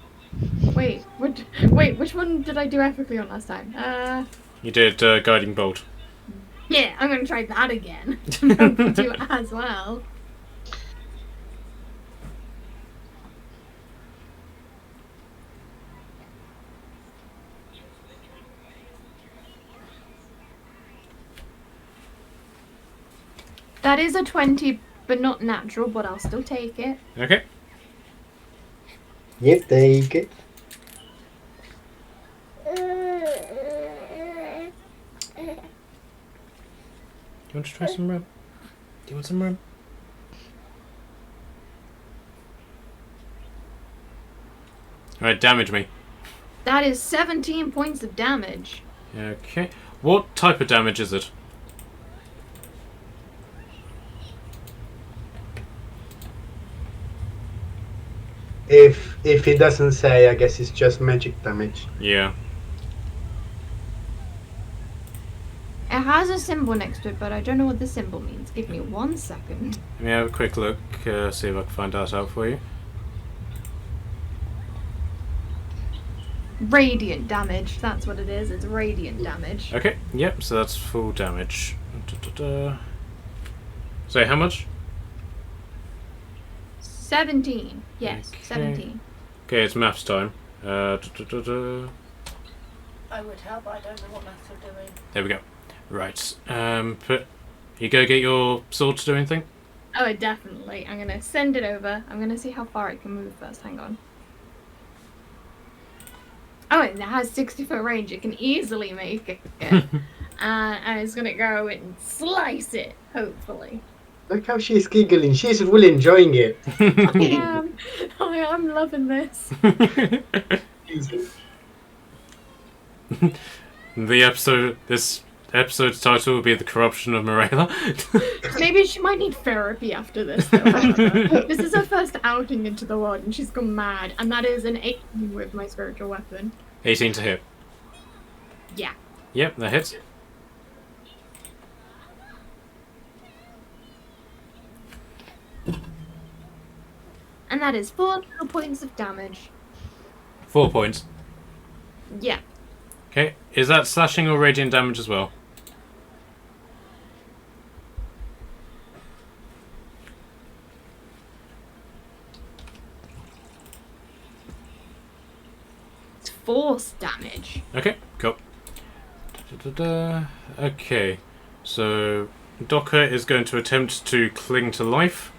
Wait, which one did I do ethically on last time? You did Guiding Bolt. Yeah, I'm gonna try that again. Do as well. That is a 20, but not natural, but I'll still take it. Okay. Yep, take it. Do you want to try some rum? Do you want some rum? Alright, damage me. That is 17 points of damage. Okay. What type of damage is it? If it doesn't say, I guess it's just magic damage. Yeah. It has a symbol next to it, but I don't know what the symbol means. Give me 1 second. Let me have a quick look, see if I can find that out for you. Radiant damage. That's what it is. It's radiant damage. Okay, yep, so that's full damage. So how much? 17. Yes, Okay. 17. Okay, it's maths time. I would help, but I don't know what maths are doing. There we go. Right. But you go get your sword to do anything? Oh, definitely. I'm gonna send it over. I'm gonna see how far it can move first. Hang on. Oh, it has 60-foot range. It can easily make it. And it's gonna go and slice it, hopefully. Look how she's giggling. She's really enjoying it. I am loving this. This episode's title will be The Corruption of Morella. Maybe she might need therapy after this, though. However. This is her first outing into the world, and she's gone mad. And that is an 18 with my spiritual weapon. 18 to hit. Yeah. Yep, that hits. And that is 4 little points of damage. 4 points. Yeah. Okay, is that slashing or radiant damage as well? It's force damage. Okay, cool. Okay, so Docker is going to attempt to cling to life.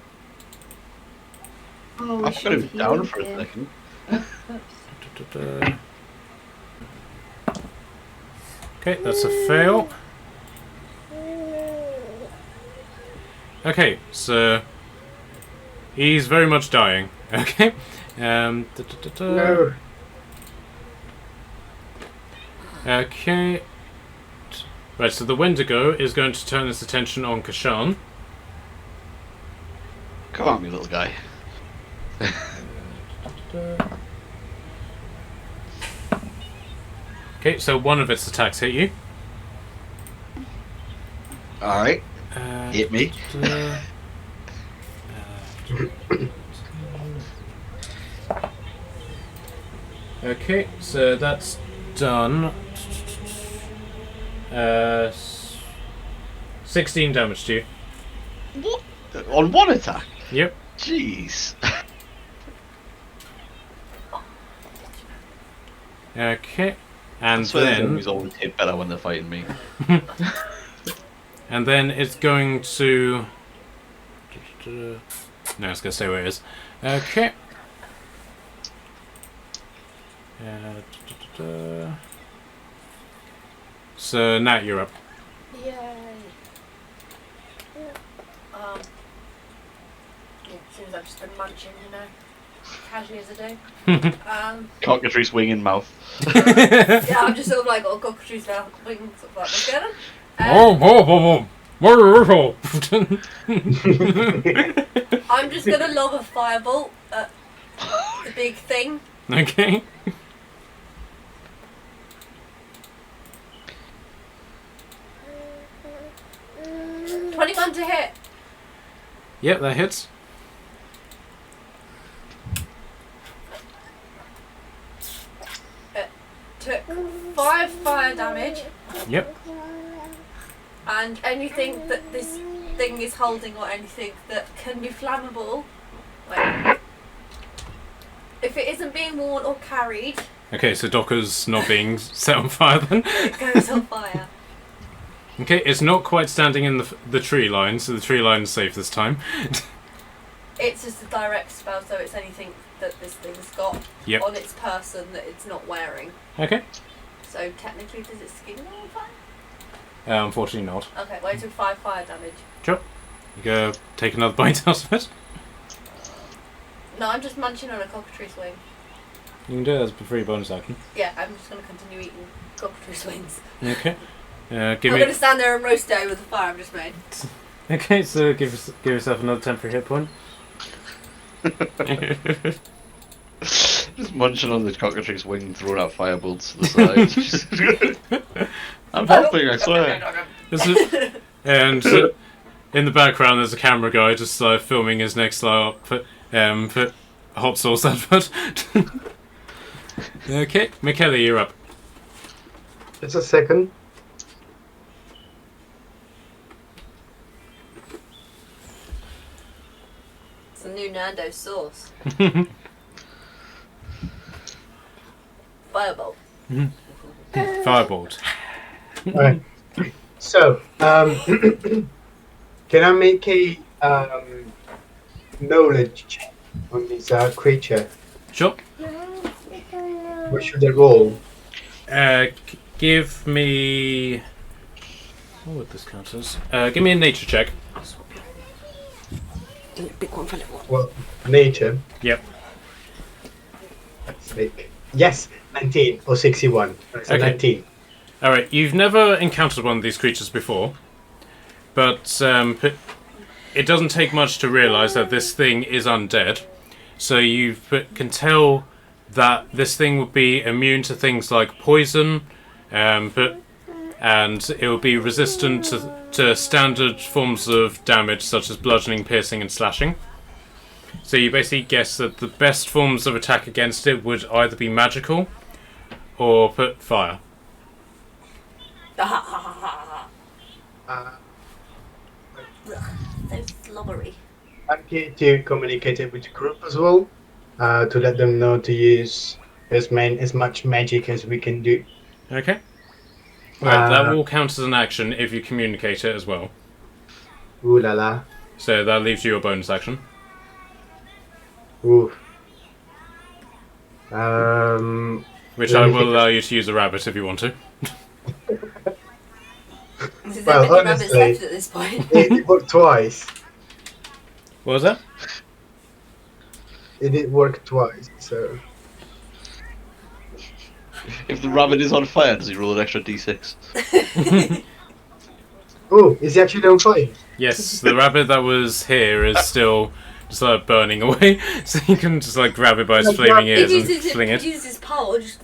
Oh, we I've got should him down heal for a him. second. Da-da-da. Okay, that's a fail. Okay, so he's very much dying. Okay. Da-da-da-da. No. Okay. Right, so the Wendigo is going to turn its attention on Kashan. Come on, you little guy. Okay, so one of its attacks hit you. Alright, hit me. Okay, so that's done. 16 damage to you. What? On one attack? Yep. Jeez. Okay. And I swear these then enemies always hit better when they're fighting me. and then it's going to no, it's going to stay where it is. Okay. So now you're up. Yay. Yeah, seems I've just been munching, you know, casually as I do. Cockatrice wing in mouth. Yeah, I'm just sort of like got a cockatrice now, wings, sort of like, what's going on? I'm just gonna lob a firebolt at the big thing. Okay. 21 to hit. Yep, that hits. Took 5 fire damage, Yep. and anything that this thing is holding or anything that can be flammable, like, if it isn't being worn or carried, Okay, so Docker's not being set on fire then. it goes on fire. Okay, it's not quite standing in the tree line, so the tree line's safe this time. It's just a direct spell, so it's anything that this thing's got Yep. on its person that it's not wearing. Okay. So technically, does its skin go on fire? Unfortunately not. Okay, well, it took 5 fire damage. Sure. You go take another bite out of it. No, I'm just munching on a cockatrice wing. You can do it as a free bonus action. Yeah, I'm just going to continue eating cockatrice wings. Okay. Give I'm me. going to stand there and roast it with the fire I've just made. Okay, so give yourself another temporary hit point. Just munching on the cockatrice wing, throwing out firebolts to the side. I'm helping, I swear. This is, and in the background, there's a camera guy just filming his next put hot sauce advert. Okay, Michele, you're up. Just a second. It's a new Nando sauce. Firebolt. Firebolt. Alright. So, can I make a knowledge check on this creature? Sure. What should I roll? Give me. What would this count as? Give me a nature check. Big one for little one. Well, nature. Yep. That's like, yes, 19 or 61. So Okay. 19. Alright, you've never encountered one of these creatures before, but it doesn't take much to realise that this thing is undead. So you can tell that this thing would be immune to things like poison, and it will be resistant to standard forms of damage such as bludgeoning, piercing, and slashing. So you basically guess that the best forms of attack against it would either be magical or fire. So slobbery. I'm here to communicate it with the group as well, to let them know to use as much magic as we can do. Okay. Right, that will count as an action if you communicate it as well. Ooh la la. So that leaves you a bonus action. Ooh. Which Let I me will think. allow you to use a rabbit if you want to. Is there Well, many rabbits honestly, left at this point? it worked twice. What was that? It did work twice, so. If the rabbit is on fire, does he roll an extra d6? Oh, is he actually on fire? Yes, the rabbit that was here is still just like burning away, so you can just like grab it by its flaming He ears and uses fling it. his pole. Just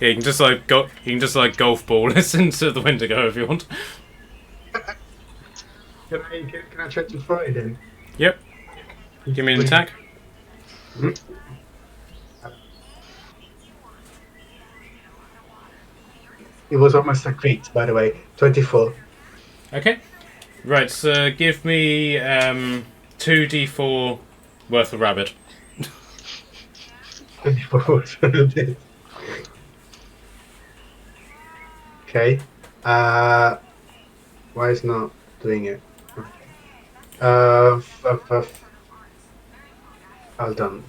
Yeah, you can just like golf ball it into the Wendigo if you want. Can I try to fry it then? Yep. Give me an attack. It was almost a crit, by the way. 24. Okay. Right. So give me 2d4 worth of rabbit. 24. Okay. Why is not doing it? All done.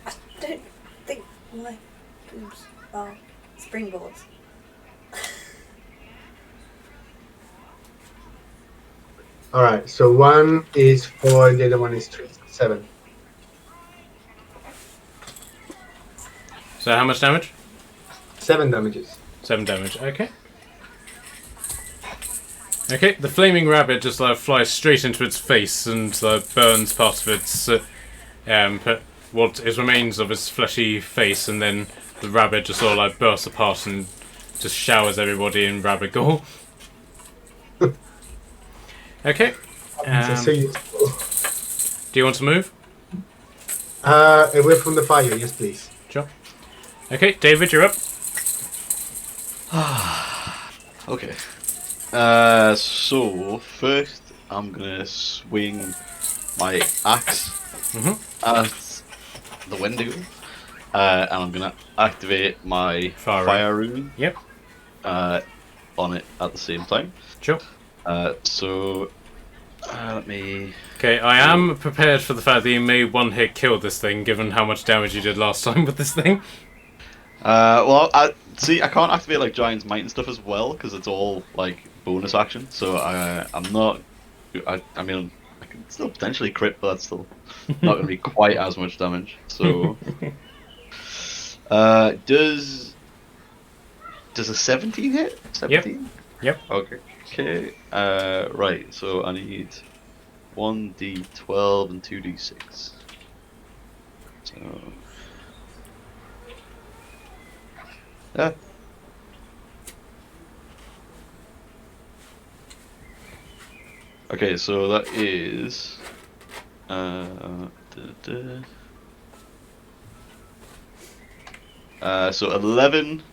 I don't think my boobs are springboards. Alright, so 1 is 4, the other one is 3. 7. So how much damage? 7 damages. 7 damage. Okay. Okay. The flaming rabbit just like flies straight into its face and burns part of its what is remains of its fleshy face, and then the rabbit just sort of like bursts apart and just showers everybody in rabbit gore. Okay. So you, Do you want to move? away from the fire, yes please. Sure. Okay, David, you're up. Okay. So first I'm gonna swing my axe at the Wendigo, and I'm gonna activate my fire rune. Yep. On it at the same time. Sure. So let me. Okay, I am prepared for the fact that you may one hit kill this thing, given how much damage you did last time with this thing. Well, I can't activate like Giant's Might and stuff as well because it's all like bonus action. So I'm not. I mean, I can still potentially crit, but that's still not going to be quite as much damage. So, does a 17 hit? 17. Yep. Okay. Okay. Right. So I need 1d12 and 2d6. So. Yeah. Okay, so that is so 11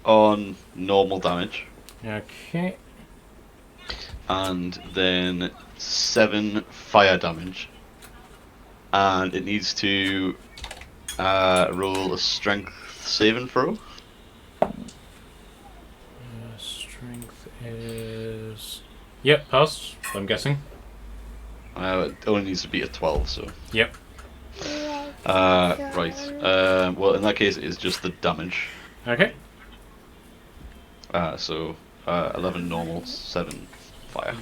on normal damage, Okay. and then 7 fire damage, and it needs to roll a strength saving throw. Strength is. Yep, pass. I'm guessing. It only needs to be a 12, so. Yep. Right. Well, in that case, it is just the damage. Okay. So 11 normal, 7 fire.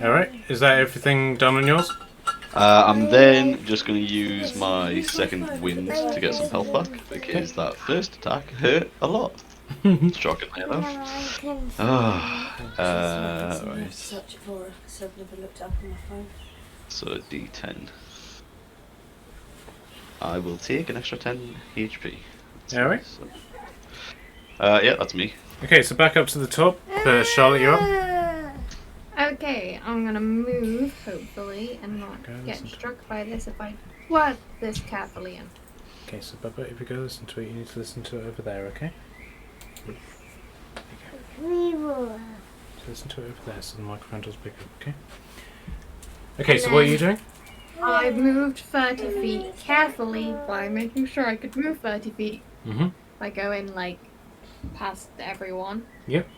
Alright, is that everything done on yours? I'm then just going to use my second wind to get some health back, because that first attack hurt a lot. Shockingly enough. Right. Search it for it, because I've never looked up on my phone. So D10. I will take an extra 10 HP. Alright. So, yeah, that's me. Okay, so back up to the top. Charlotte, you're up. Okay, I'm gonna move, hopefully, and not get struck by this if I work this carefully in. Okay, so Bubba, if you go listen to it, you need to listen to it over there, okay? So listen to it over there so the microphone does pick up, okay? Okay, so what are you doing? I moved 30 feet carefully by making sure I could move 30 feet Mm-hmm. by going, like, past everyone. Yep.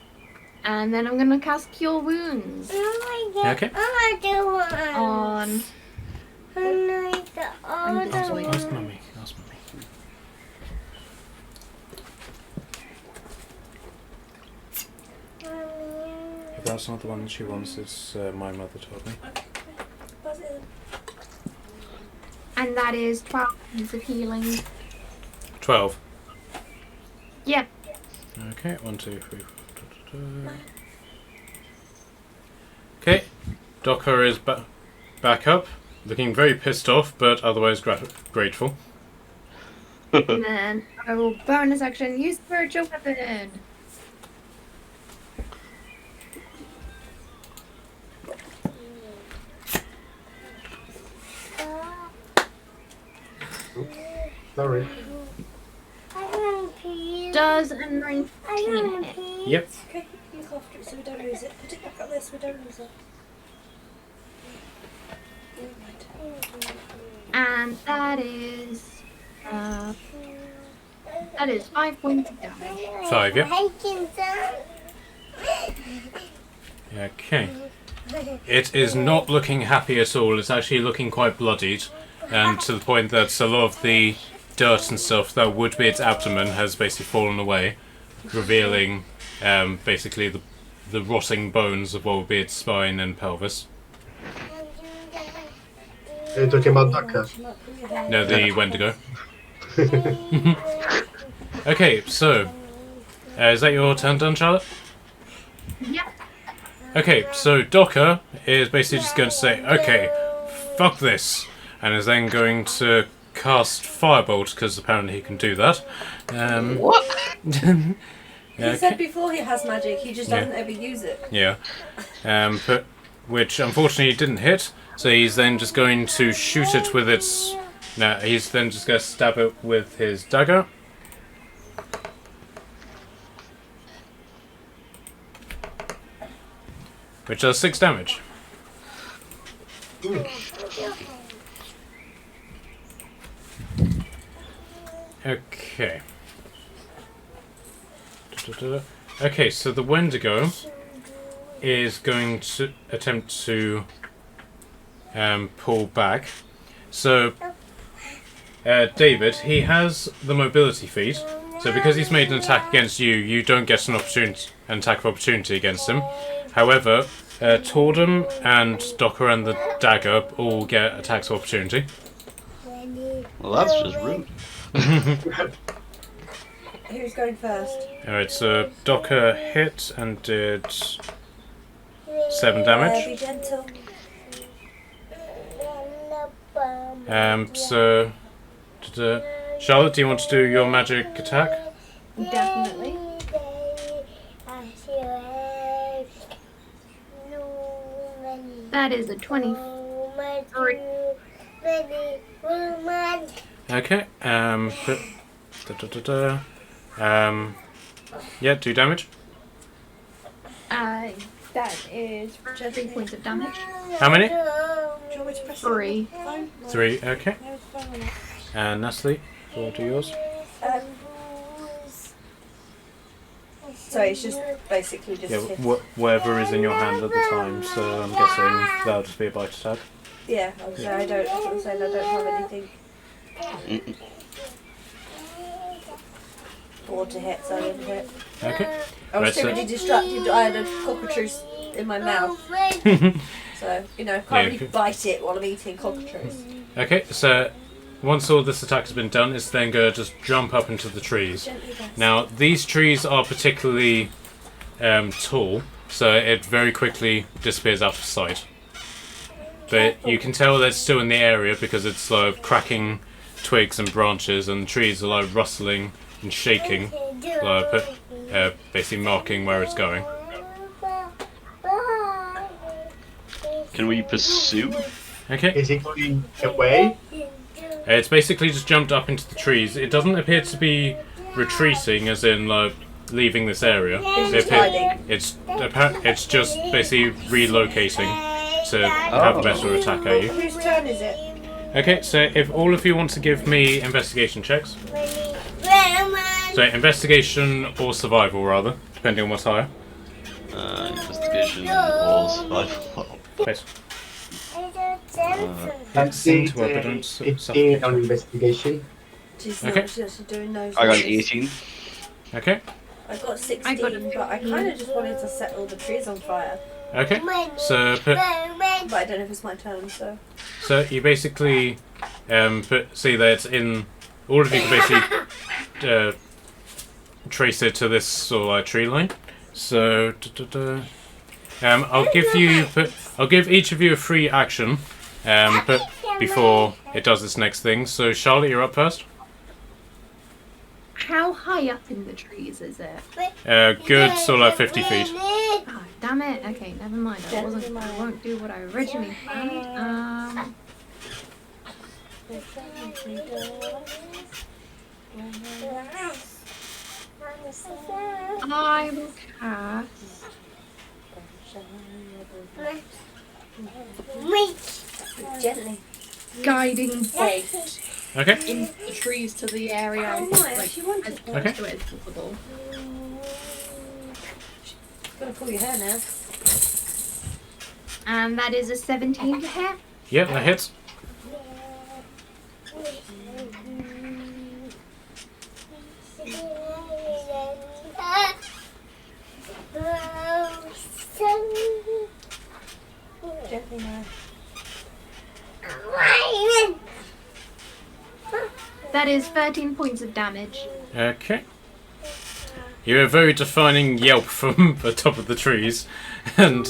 And then I'm gonna cast Cure Wounds Okay. on. Ask mummy. Ask mummy. If that's not the one she wants, it's my mother told me. And that is 12 points of healing. 12. Yep. Okay, 1, 2, 3, 4. Okay, Docker is back up, looking very pissed off, but otherwise grateful. And then I will bonus action use spiritual weapon. Sorry. Does a 19 hit? Yep. Okay, you look after it so we don't lose it. Put it back up there so we don't lose it. And that is 5 points of damage. 5, yep. Okay. It is not looking happy at all. It's actually looking quite bloodied, and to the point that a lot of the dirt and stuff that would be its abdomen has basically fallen away, revealing basically the rotting bones of what would be its spine and pelvis. Are you talking about Docker? No, the Wendigo. Okay, so is that your turn done, Charlotte? Yep. Okay, so Docker is basically just going to say, okay, fuck this, and is then going to cast Firebolt, because apparently he can do that. What? He said before he has magic, he just doesn't ever use it. Yeah. Which unfortunately didn't hit, so he's then just going to shoot it with its... No, he's then just going to stab it with his dagger. Which does 6 damage. Okay. Okay, so the Wendigo is going to attempt to pull back. So, David, he has the mobility feat. So because he's made an attack against you, you don't get an attack of opportunity against him. However, Tordum and Docker and the dagger all get attacks of opportunity. Well, that's just rude. Who's going first? Alright, so Docker hit and did 7 damage. Be gentle. So, Charlotte, do you want to do your magic attack? Definitely. That is a 23. Okay, yeah, 2 damage. That is 3 points of damage. How many? Do you want me to press 3. Fine. 3, okay. No, it's fine on that. And Natalie, what do yours? So it's just basically just Yeah, hit. whatever is in your hand at the time, so I'm guessing that'll just be a bite attack. Yeah, I was saying I don't. That's what I'm saying. I don't have anything. Bored to hit, so I didn't hit. Okay. I was Right, too so- really distracted. I had a cockatrice in my mouth, so you know, can't Yeah, really okay. bite it while I'm eating cockatrice. Okay, so once all this attack has been done, it's then going to just jump up into the trees. Gently press. Now, these trees are particularly tall, so it very quickly disappears out of sight. But you can tell that it's still in the area because it's like cracking twigs and branches, and the trees are like rustling and shaking, basically marking where it's going. Can we pursue? Okay, Is he going away? it's basically just jumped up into the trees. It doesn't appear to be retreating, as in like leaving this area. It's just hiding. It's just basically relocating to have a better attack at you. Whose turn is it? Okay, so if all of you want to give me investigation checks, so investigation or survival rather, depending on what's higher. Investigation or survival. Base. That's Sing to her, but don't 18 suffocate on her. investigation. She's Okay. not. She's actually doing no. I got an things. 18. Okay. I got 16, I got a but I kind of just wanted to set all the trees on fire. Okay. So But I don't know if it's my turn, so. you basically see that it's in. All of you can basically trace it to this sort of like tree line. So I'll give each of you a free action, but before it does its next thing. So Charlotte, you're up first. How high up in the trees is it? Good, sort of like 50 feet. Oh, damn it. Okay, never mind. I Gently, wasn't. I won't do what I originally planned. I will cast Gently. guiding bolt Okay. into the trees to the area Oh, my, like she wanted- as close Okay. to it as possible. Gonna pull your hair now. And that is a 17 to hit. Yep, that hits. Gently now. That is 13 points of damage. Okay. You hear a very defining yelp from the top of the trees, and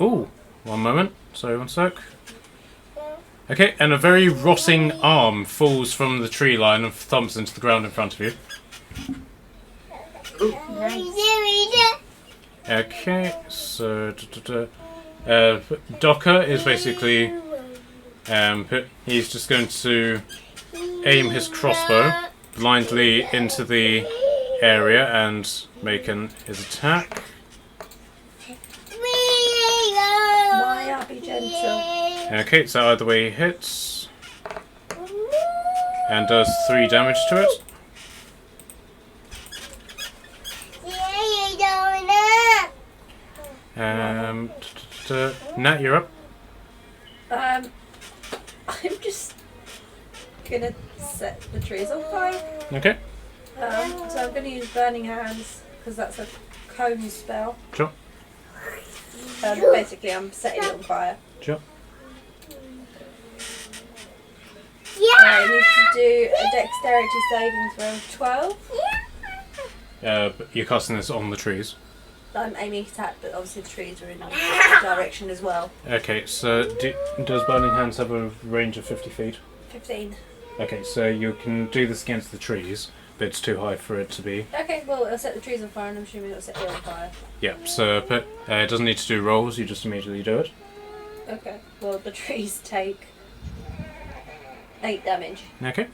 ooh, one moment. Sorry, one sec. Okay, and a very rotting arm falls from the tree line and thumps into the ground in front of you. Okay, so Docker is basically he's just going to aim his crossbow blindly into the area and make his attack. Maya, be gentle. Okay, so either way he hits and does 3 damage to it. Nat, you're up. I'm just gonna set the trees on fire. Okay, So I'm gonna use Burning Hands because that's a cone spell. sure, Basically, I'm setting it on fire. sure. I need to do a dexterity saving throw of 12. But you're casting this on the trees. I'm aiming attack, but obviously the trees are in the direction as well. Okay, so does Burning Hands have a range of 50 feet? 15. Okay, so you can do this against the trees, but it's too high for it to be. Okay, well, I'll set the trees on fire and I'm assuming it'll set you on fire. Yeah, so but it doesn't need to do rolls, you just immediately do it. Okay, well, the trees take 8 damage. Okay.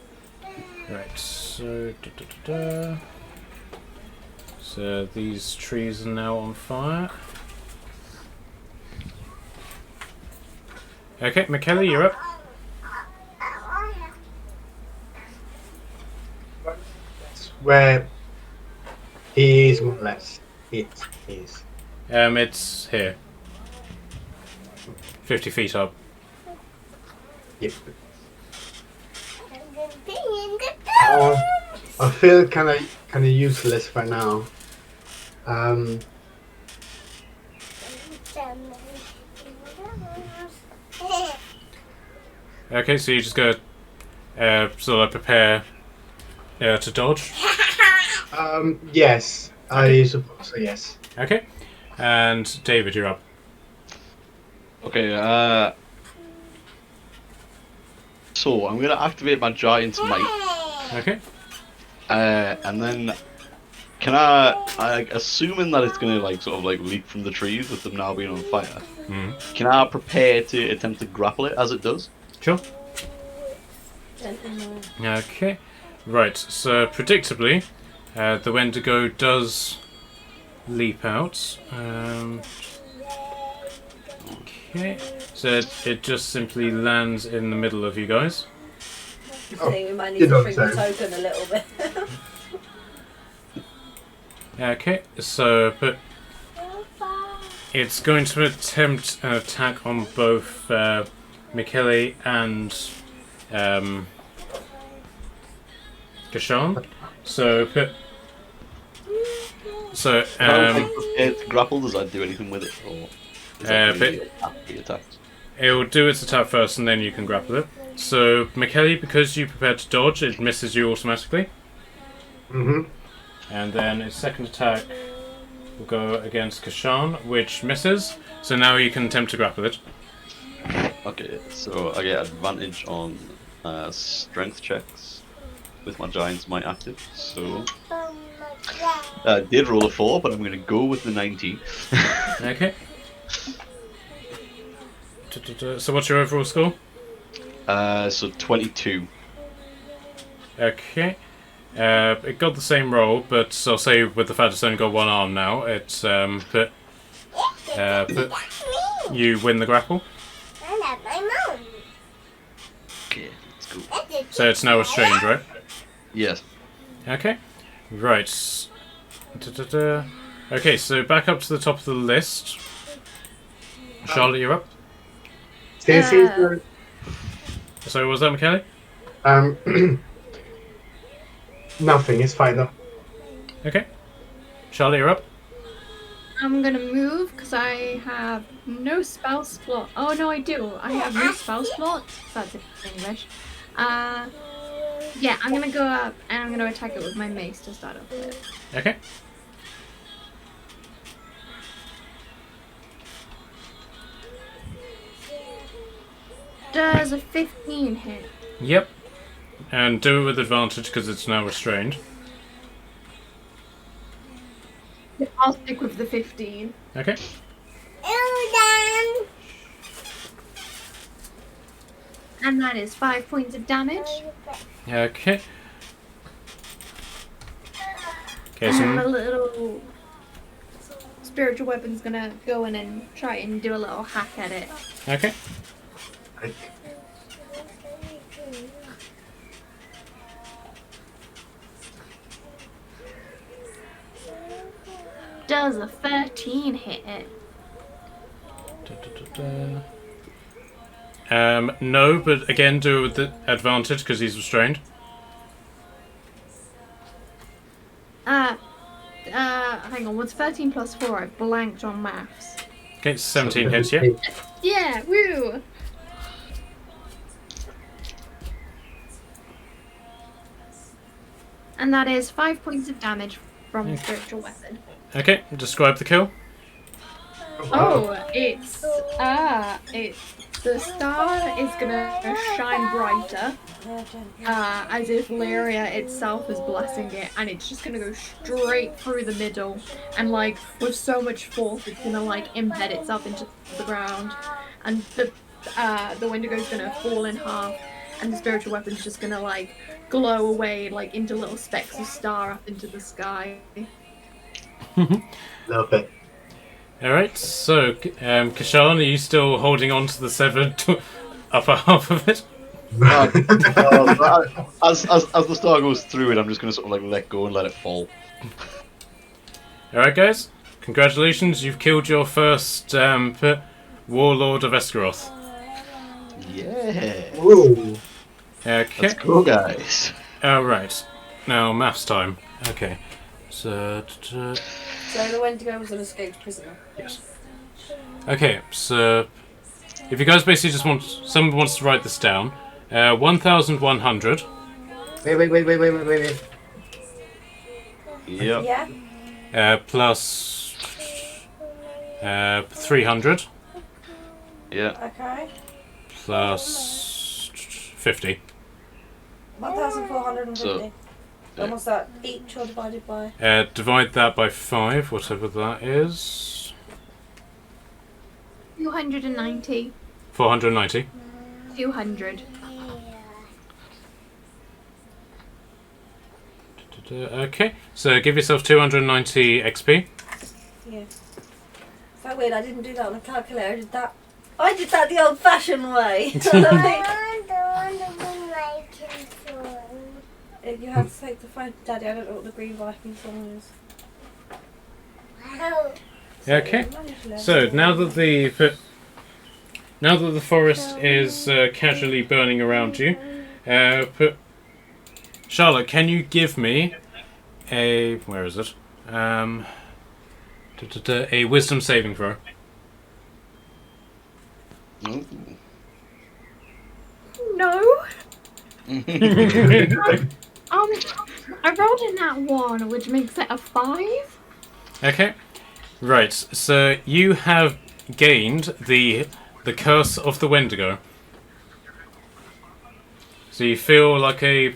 Right, so so these trees are now on fire. Okay, McKellar, you're up. Where he is more or less. It is. It's here. 50 feet up. Yep. I feel kind of useless right now. Okay, so you just go sort of prepare to dodge. Yes, I suppose so. Yes. Okay, and David, you're up. Okay, so I'm gonna activate my giant might, Okay. and then can I assuming that it's gonna like sort of like leap from the trees with them now being on fire, can I prepare to attempt to grapple it as it does? Sure. Gently. Okay. Right, so predictably, the Wendigo does leap out. Okay. So it just simply lands in the middle of you guys. I think we might need you to don't shrink the say. token a little bit. Okay, so but it's going to attempt an attack on both Michele and Gashan. So It's grapple, does that do anything with it? Or is that the attack? it will do its attack first and then you can grapple it. So Michele, because you prepared to dodge, it misses you automatically. Mm-hmm. And then its second attack will go against Kashan, which misses. So now you can attempt to grapple it. Okay, so I get advantage on strength checks with my Giant's Might active. So I did roll a 4, but I'm going to go with the 19. Okay. So what's your overall score? So 22. Okay. It got the same roll, but I'll say with the fact it's only got one arm now, it's but you win the grapple. Okay, let's go. So it's now restrained, right? Yes. Okay. Right. Okay, so back up to the top of the list. Charlotte, you're up. Since Sorry, what was that, Michele? nothing, it's fine though. Okay. Charlotte, you're up. I'm gonna move because I have no spell slot. Oh no, I do. I have no spell slot. That's in English. Yeah, I'm gonna go up and I'm gonna attack it with my mace to start off with. Okay. Does a 15 hit? Yep. And do it with advantage because it's now restrained. I'll stick with the 15. Okay. And that is 5 points of damage. Okay. Okay, And so my little spiritual weapon's gonna go in and try and do a little hack at it. okay. Does a 13 hit it? No, but again, do it with the advantage because he's restrained. Hang on, what's 13 plus 4? I blanked on maths. Okay, 17 hits, yeah. Yeah, woo! And that is 5 points of damage from the spiritual weapon. Okay, describe the kill. Oh, it's the star is gonna shine brighter, as if Lyria itself is blessing it, and it's just gonna go straight through the middle, and like with so much force, it's gonna like embed itself into the ground, and the Wendigo's gonna fall in half, and the spiritual weapon's just gonna like glow away like into little specks of star up into the sky. Love it. Alright, so, Kashan, are you still holding on to the severed upper half of it? As the star goes through it, I'm just going to sort of like let go and let it fall. Alright, guys. Congratulations, you've killed your first warlord of Esgaroth. Yeah. Ooh. Okay. Let's go, guys. Alright. Now, maths time. Okay. So, So the Wendigo was an escaped prisoner. yes. Okay, so if you guys basically just want, someone wants to write this down, 1,100. Wait. Yep. Yeah. Plus 300 Yeah. Okay. plus 50. 1,450. So- And what's that? Each or divided by? Divide that by 5, whatever that is. 290. 490. 200. Okay, so give yourself 290 XP. Yeah. So weird. I didn't do that on a calculator. I did that the old-fashioned way. You have to take the phone, Daddy. I don't know what the Green Viking song is. Okay. So now that the forest is casually burning around you, Charlotte, can you give me a where is it? A wisdom saving throw. Ooh. No. I rolled in that 1, which makes it a 5. Okay. Right. So you have gained the curse of the Wendigo. So you feel like a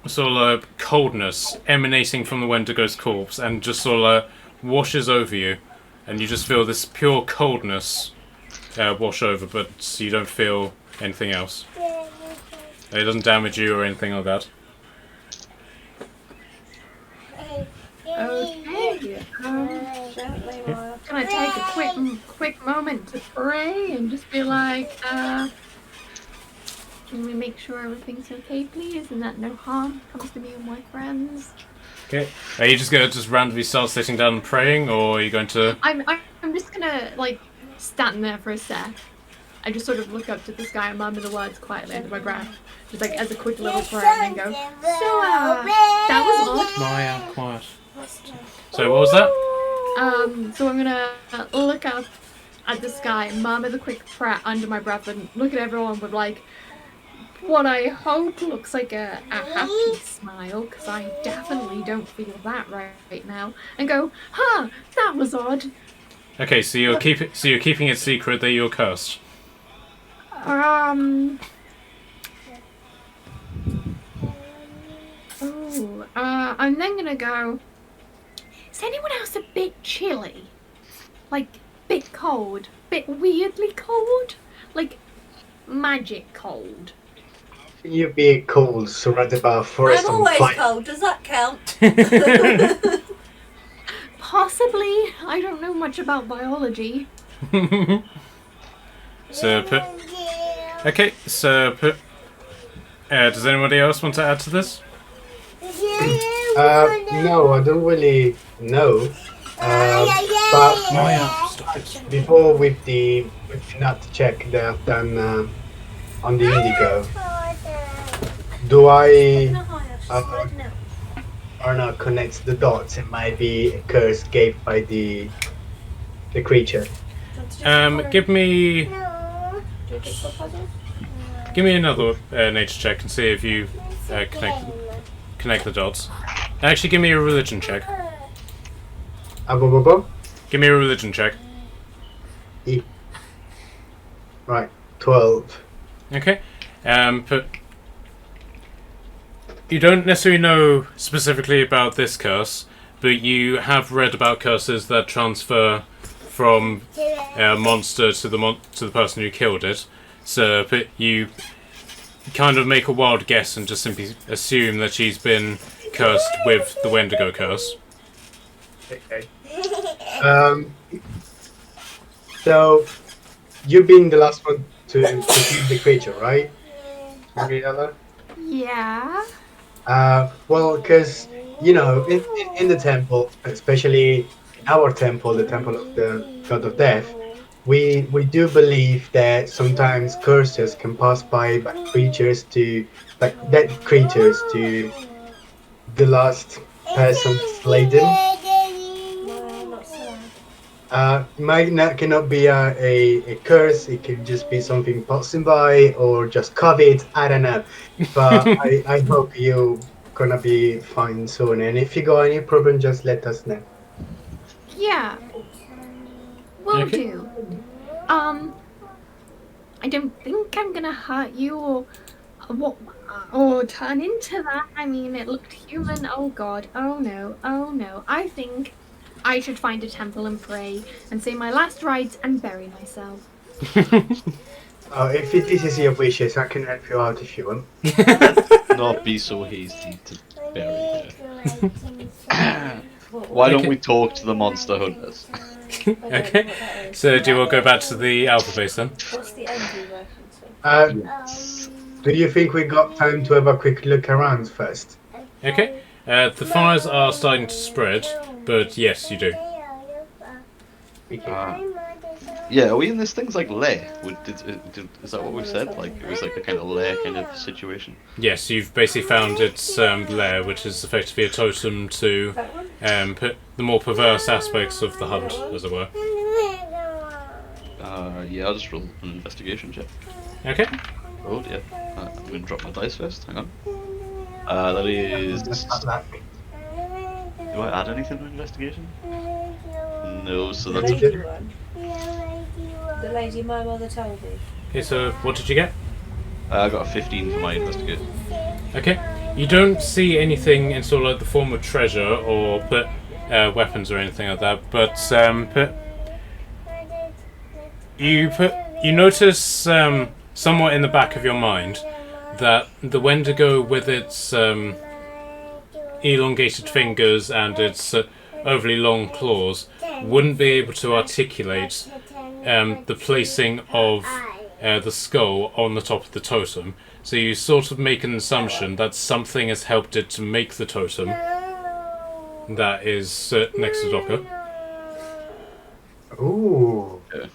sort of coldness emanating from the Wendigo's corpse, and just sort of washes over you, and you just feel this pure coldness wash over, but you don't feel anything else. It doesn't damage you or anything like that. Okay. Can I take a quick moment to pray and just be like, can we make sure everything's okay, please, and that no harm comes to me and my friends? Okay. Are you just going to randomly start sitting down and praying, or are you going to... I'm just gonna, like, stand there for a sec. I just sort of look up to the sky and murmur the words quietly under my breath. Just like as a quick little prayer, and then go, so, that was odd. Maya, quiet. So what was that? So I'm gonna look up at the sky, murmur the quick prayer under my breath, and look at everyone with, like, what I hope looks like a happy smile, because I definitely don't feel that right now, and go, huh, that was odd. Okay, so you're keeping it secret that you're cursed. I'm then gonna go, is anyone else a bit chilly? Like, bit cold? Bit weirdly cold? Like, magic cold? You be cold, surrounded by a forest I'm on always fire. cold. Does that count? Possibly. I don't know much about biology. So okay, so does anybody else want to add to this? No, I don't really know. But Stop it. before with the nut check that I've done on the Indigo, do I or not connect the dots? It might be a curse gave by the creature. Give me another nature check and see if you connect the dots. Actually, give me a religion check. Give me a religion check. Right, 12. Okay. But you don't necessarily know specifically about this curse, but you have read about curses that transfer from a monster to the person who killed it. So, but you kind of make a wild guess and just simply assume that she's been cursed with the Wendigo curse. Okay. So, you being the last one to kill the creature, right, Mariella? Yeah. Well, because, you know, in the temple, especially in our temple, the temple of the god of death, we do believe that sometimes curses can pass by creatures to, like, dead creatures to the last person slayed them. Cannot be a curse. It could just be something passing by or just COVID. I don't know, but I hope you gonna be fine soon. And if you got any problem, just let us know. Yeah. Will Okay. do. I don't think I'm gonna hurt you or turn into that. I mean, it looked human. Oh god. Oh no. Oh no. I think I should find a temple and pray and say my last rites and bury myself. If this is your wishes, I can help you out if you want. Not be so hasty to bury her. Why don't we talk to the monster hunters? Okay. So do you want to go back to the alpha base then? What's the NG version? Do you think we got time to have a quick look around first? Okay. The fires are starting to spread, but yes, you do. Yeah, are we in this thing's like lair? Is that what we said? Like it was like a kind of lair kind of situation. Yes, you've basically found its lair, which is effectively a totem to put the more perverse aspects of the hunt, as it were. Yeah, I'll just roll an investigation check. Okay. Oh yeah. I'm gonna drop my dice first. Hang on. That is. Do I add anything to investigation? No, so that's. The lady my mother told me. Okay, so what did you get? I got a 15 for my investigation. Okay. You don't see anything in sort of like the form of treasure or weapons or anything like that, but you notice somewhat in the back of your mind that the Wendigo, with its elongated fingers and its overly long claws, wouldn't be able to articulate the placing of the skull on the top of the totem. So you sort of make an assumption that something has helped it to make the totem that is next to Docker. Ooh. Okay.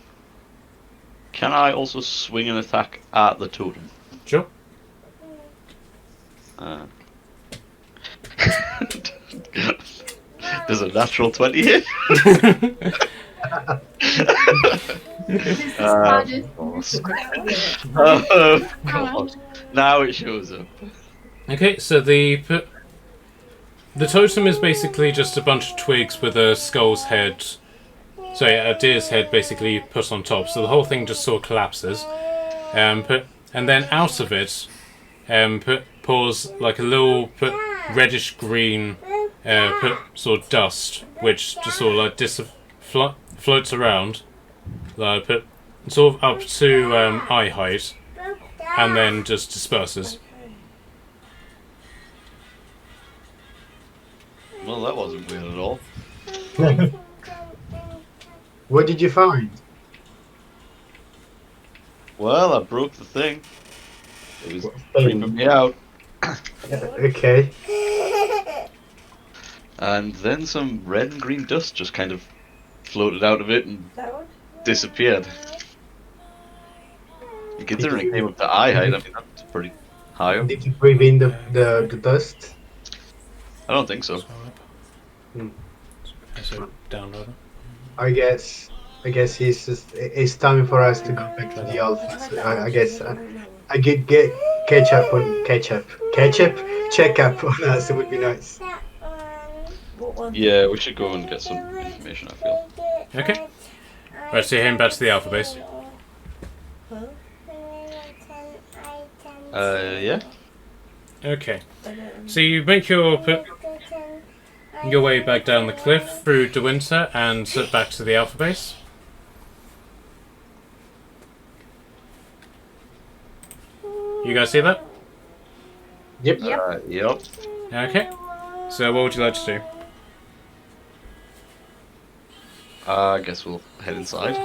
Can I also swing an attack at the totem? Sure. There's a natural 20 hit. Oh, God. Now it shows up. Okay, so the totem is basically just a bunch of twigs with a skull's head, sorry, a deer's head basically put on top. So the whole thing just sort of collapses, and then out of it pours like a little reddish green sort of dust, which just sort of like floats around, sort of up to eye height, and then just disperses. Well, that wasn't weird at all. What did you find? Well, I broke the thing. It was creeping me out. Okay. And then some red and green dust just kind of floated out of it and disappeared. Considering it came up to eye height, I mean, that's pretty high up. Did you breathe in the dust? I don't think so. So download it. I guess it's time for us to go back to the alpha. So I guess I get ketchup check up on us. It would be nice. Yeah, we should go and get some information, I feel. Okay. Right, so you're heading back to the alpha base. Yeah. Okay. So you make your way back down the cliff through De Winter and back to the alpha base. You guys see that? Yep. Yep. Okay. So what would you like to do? I guess we'll head inside.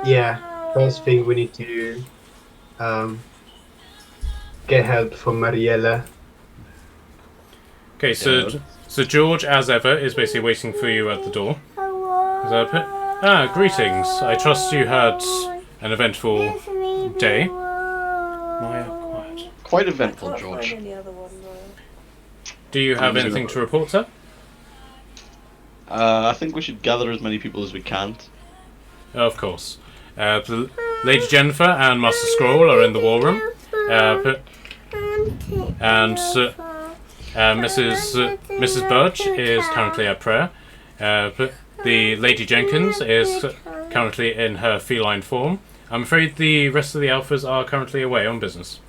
Yeah. First thing we need to get help from Mariella. Okay, so George, as ever, is basically waiting for you at the door. Is that it? Ah, greetings. I trust you had an eventful day. Maya, quiet. Quite eventful, George. Do you have anything to report, sir? I think we should gather as many people as we can. Of course. Lady Jennifer and Master Scroll are in the war room. And Mrs. Birch is currently at prayer. The Lady Jenkins is currently in her feline form. I'm afraid the rest of the alphas are currently away on business.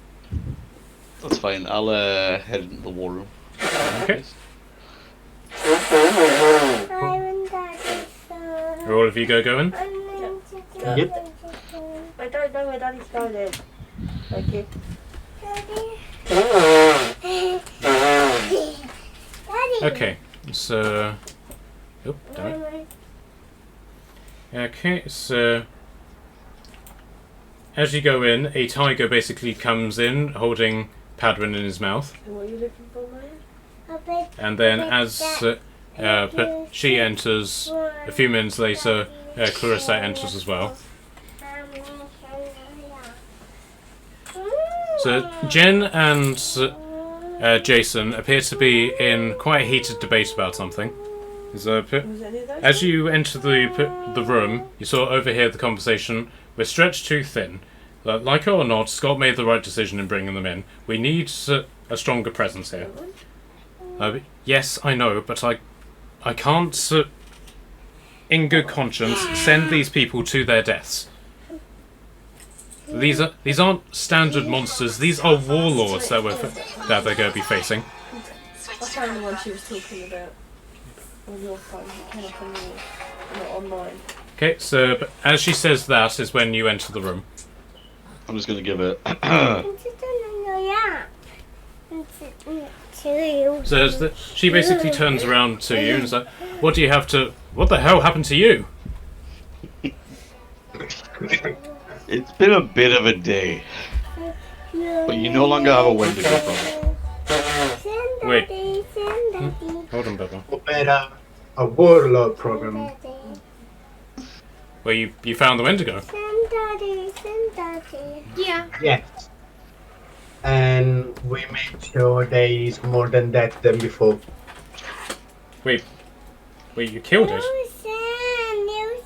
That's fine. I'll head into the war room. Okay. Are all of you going? Yep. I don't know where Daddy's going. Thank you. Okay, so... Oh, damn it. Okay, so... As you go in, a tiger basically comes in, holding Padwin in his mouth. What are you looking for, And then as she enters, a few minutes later, Clarissa enters as well. So Jen and Jason appear to be in quite a heated debate about something. So, as you enter the room, you sort of overhear the conversation. We're stretched too thin. Like it or not, Scott made the right decision in bringing them in. We need a stronger presence here. Yes, I know, but I can't, in good conscience, send these people to their deaths. These aren't standard monsters. These are warlords that they're going to be facing. I found the one she was talking about on your phone. It came up on yours, not on mine. Okay, so but as she says that is when you enter the room. I'm just gonna give it. So she basically turns around to you and is like, "What do you have to? What the hell happened to you?" It's been a bit of a day, but you no longer have a Wendigo problem. Wait. Hold on, Bubba. Or better, a warlord program. Well, you found the Wendigo. Yeah. Yes. And we made sure there is more than that than before. Wait, you killed it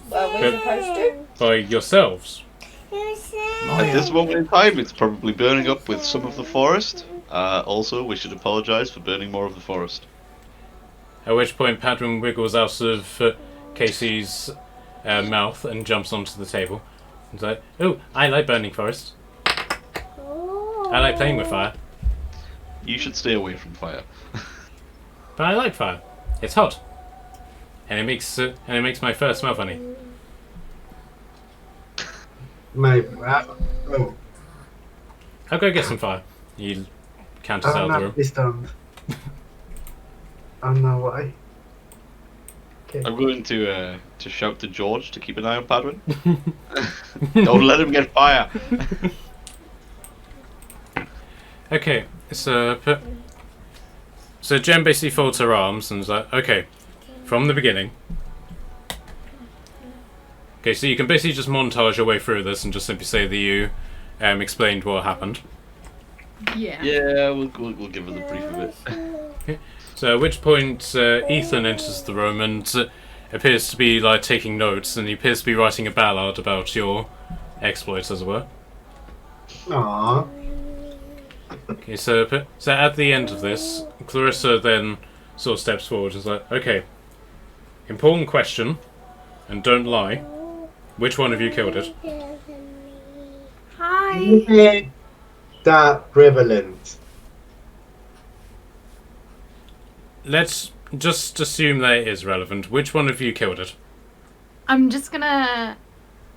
Well, we're supposed to. by yourselves. At this moment in time, it's probably burning up with some of the forest. Also, we should apologise for burning more of the forest. At which point, Padwin wiggles out of Casey's mouth and jumps onto the table. He's like, "Oh, I like burning forest. I like playing with fire, You should stay away from fire. but I like fire. It's hot, and it makes my fur smell funny." Oh, I'll go get some fire. He canters out I'm of the not room. disturbed. I don't know why. Okay. I'm going to shout to George to keep an eye on Padwin. Don't let him get fire. Okay, so Jen basically folds her arms and is like, "Okay, from the beginning." Okay, so you can basically just montage your way through this and just simply say that you explained what happened. Yeah. Yeah, we'll give her the brief of it. So at which point Ethan enters the room and appears to be like taking notes, and he appears to be writing a ballad about your exploits, as it were. Aww. Okay, so at the end of this, Clarissa then sort of steps forward and is like, "Okay, important question, and don't lie. Which one of you killed it?" Hi. Isn't that prevalent? Let's just assume that it is relevant. Which one of you killed it? I'm just gonna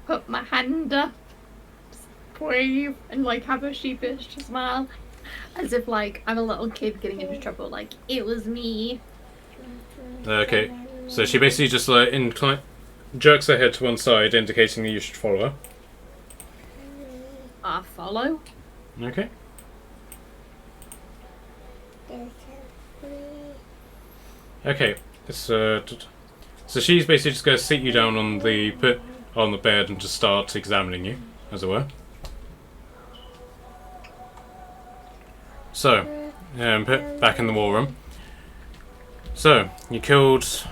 put my hand up, just wave, and like have a sheepish smile, as if like I'm a little kid getting into trouble. Like it was me. Okay, so she basically just like jerks her head to one side, indicating that you should follow her. I follow. Okay. Okay, so she's basically just going to sit you down on the bed and just start examining you, as it were. So, back in the war room. So, you killed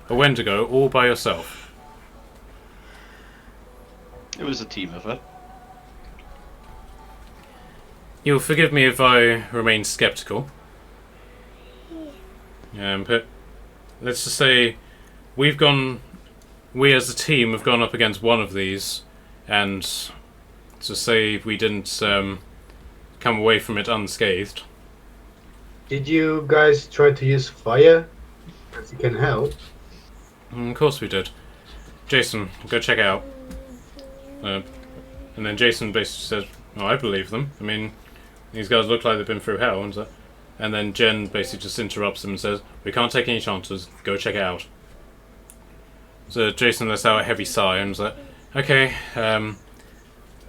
a Wendigo all by yourself. It was a team effort. You'll forgive me if I remain skeptical. But let's just say we as a team have gone up against one of these, and to say we didn't come away from it unscathed. Did you guys try to use fire? If you can help. Of course we did. Jason, go check it out. And then Jason basically said, "Oh, I believe them. I mean, these guys look like they've been through hell." And then Jen basically just interrupts him and says, "We can't take any chances. Go check it out." So Jason lets out a heavy sigh and was like, "Okay,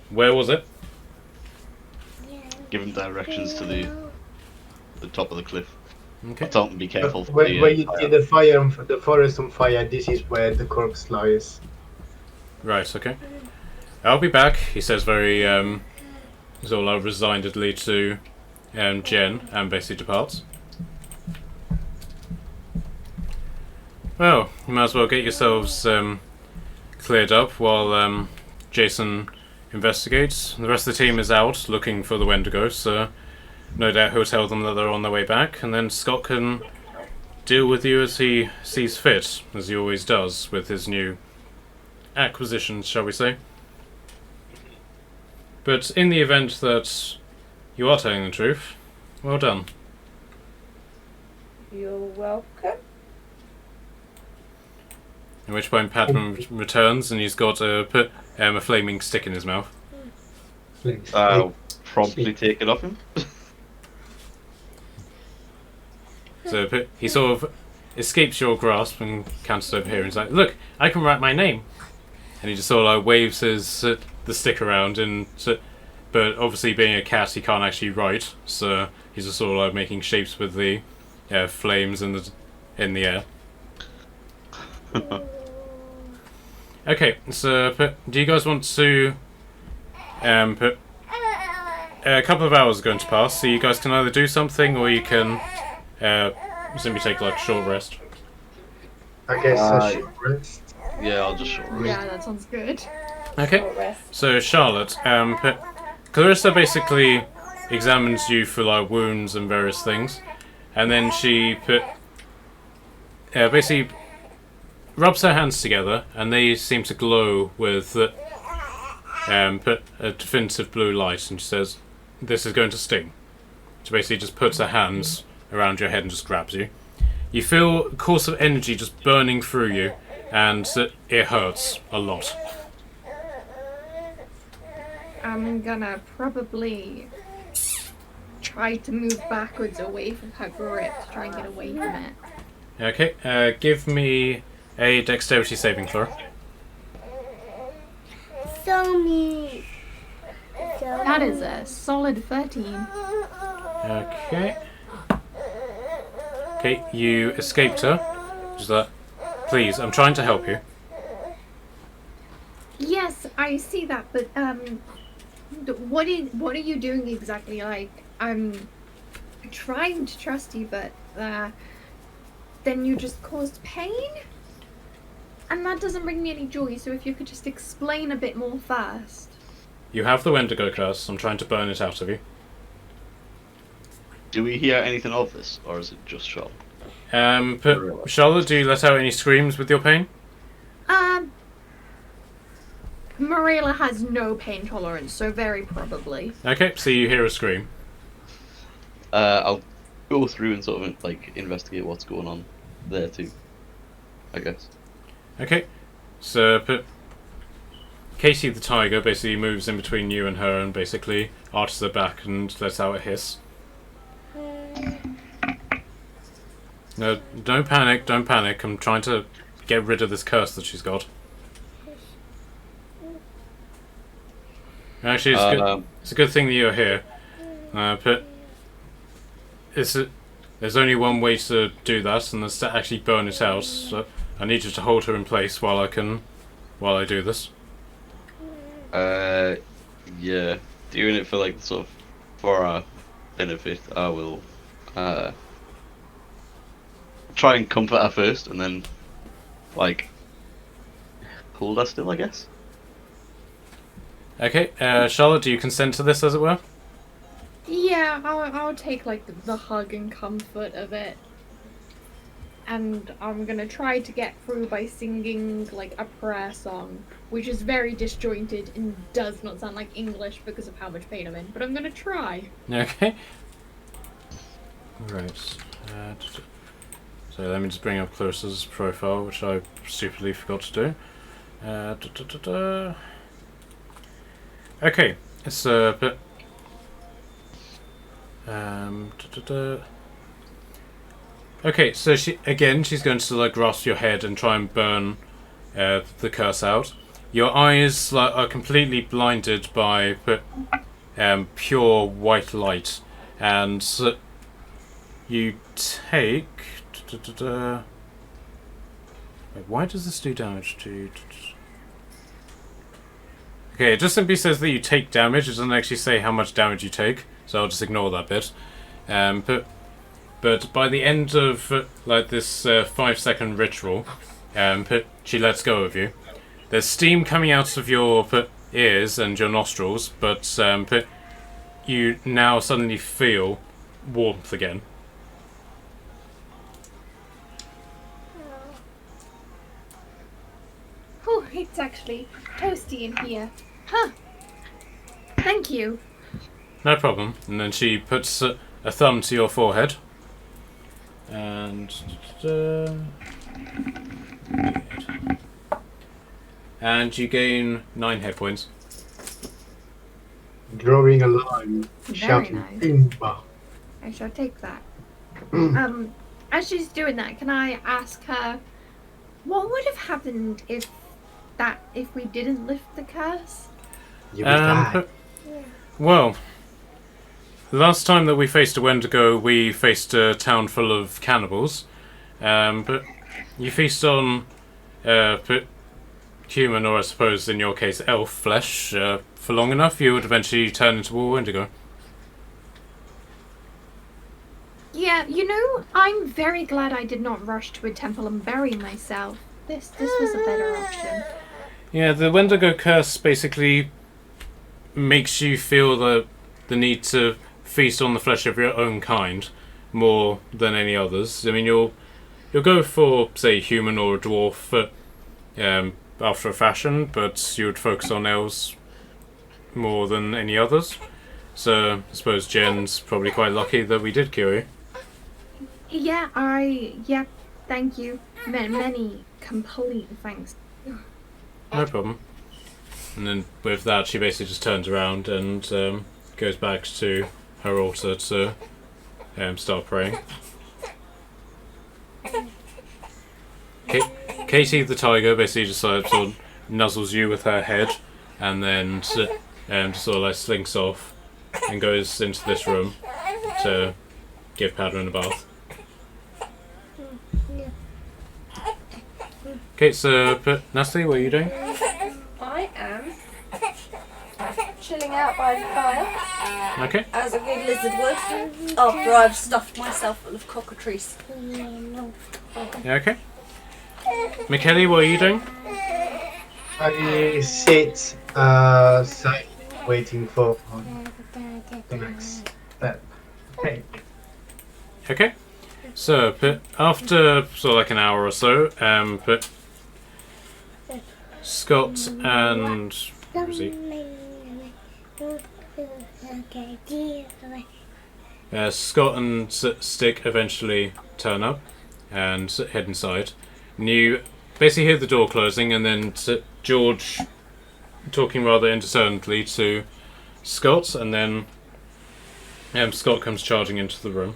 where was it?" Give him directions to the top of the cliff. Okay. Tell them to be careful. For Where you fire. see the fire, the forest on fire, this is where the corpse lies. Right. Okay. I'll be back. He says very sort of resignedly to Jen, and basically departs. Well, you might as well get yourselves cleared up while Jason investigates. The rest of the team is out looking for the Wendigo, so no doubt he'll tell them that they're on their way back, and then Scott can deal with you as he sees fit, as he always does with his new acquisitions, shall we say. But in the event that you are telling the truth, well done. You're welcome. At which point Padman returns and he's got a flaming stick in his mouth. I'll promptly take it off him. So he sort of escapes your grasp and canters over here and he's like, "Look, I can write my name." And he just sort of like waves his the stick around, and but obviously being a cat, he can't actually write, so he's just sort of like making shapes with the flames in the air. Okay, so do you guys want to put a couple of hours are going to pass, so you guys can either do something or you can simply take like a short rest. I guess a short rest. Yeah, I'll just short rest. Yeah, that sounds good. Okay, Short rest. so Charlotte, Clarissa basically examines you for like wounds and various things, and then she basically rubs her hands together, and they seem to glow with a definitive blue light, and she says, "This is going to sting." She basically just puts her hands around your head and just grabs you. You feel a course of energy just burning through you, and it hurts a lot. I'm gonna probably try to move backwards away from her grip to try and get away from it. Okay, give me a dexterity saving throw. Show me. That is a solid 13. Okay. Okay, you escaped her. Just that. Please, I'm trying to help you. Yes, I see that, but what are you doing exactly? Like, I'm trying to trust you, but then you just caused pain, and that doesn't bring me any joy. So if you could just explain a bit more first. You have the Wendigo curse. I'm trying to burn it out of you. Do we hear anything of this, or is it just Charlotte? Charlotte, do you let out any screams with your pain? Marilla has no pain tolerance, so very probably. Okay, so you hear a scream. I'll go through and sort of like investigate what's going on there too, I guess. Okay, so Casey the tiger basically moves in between you and her and basically arches her back and lets out a hiss. No, don't panic, don't panic. I'm trying to get rid of this curse that she's got. Actually, it's a good thing that you're here. But there's only one way to do that, and that's to actually burn it out. So I need you to hold her in place while I do this. Yeah, doing it for like sort of for our benefit. I will try and comfort her first, and then like hold her still, I guess. Okay, Charlotte, do you consent to this, as it were? Yeah, I'll take like the hug and comfort of it. And I'm gonna try to get through by singing like a prayer song, which is very disjointed and does not sound like English because of how much pain I'm in, but I'm gonna try. Okay. Right. So let me just bring up Clarissa's profile, which I stupidly forgot to do. Okay, it's a bit. Okay, so she's going to like grasp your head and try and burn the curse out. Your eyes are completely blinded by pure white light, and you take. Wait, why does this do damage to? Okay, it just simply says that you take damage. It doesn't actually say how much damage you take, so I'll just ignore that bit. But by the end of like this 5-second ritual, she lets go of you. There's steam coming out of your ears and your nostrils, but you now suddenly feel warmth again. Oh, it's actually toasty in here. Huh. Thank you. No problem. And then she puts a thumb to your forehead. And you gain 9 hit points. Drawing a line, Very shouting nice. timber. I shall take that. As she's doing that, can I ask her what would have happened if we didn't lift the curse? You will die. Well, the last time that we faced a Wendigo, we faced a town full of cannibals. But you feast on human, or I suppose in your case elf flesh, for long enough, you would eventually turn into a Wendigo. Yeah, I'm very glad I did not rush to a temple and bury myself. This was a better option. Yeah, the Wendigo curse basically makes you feel the need to feast on the flesh of your own kind more than any others. I mean, you'll go for, say, human or a dwarf after a fashion, but you would focus on elves more than any others. So I suppose Jen's probably quite lucky that we did cure you. Yeah, thank you. Many complete thanks. No problem. And then with that, she basically just turns around and goes back to her altar to start praying. Katie the tiger basically just sort of nuzzles you with her head, and then just sort of like slinks off and goes into this room to give Padron a bath. Okay, so Natalie, what are you doing? I am chilling out by the fire, Okay. as a good lizard would, after I've stuffed myself full of cockatrice. Yeah, okay. McKelly, what are you doing? I sit silently waiting for the next step. Hey. Okay. So, after sort of like an hour or so, Scott and where was he? Scott and Stick eventually turn up and head inside. And you basically hear the door closing, and then George talking rather indiscernibly to Scott, and then Scott comes charging into the room.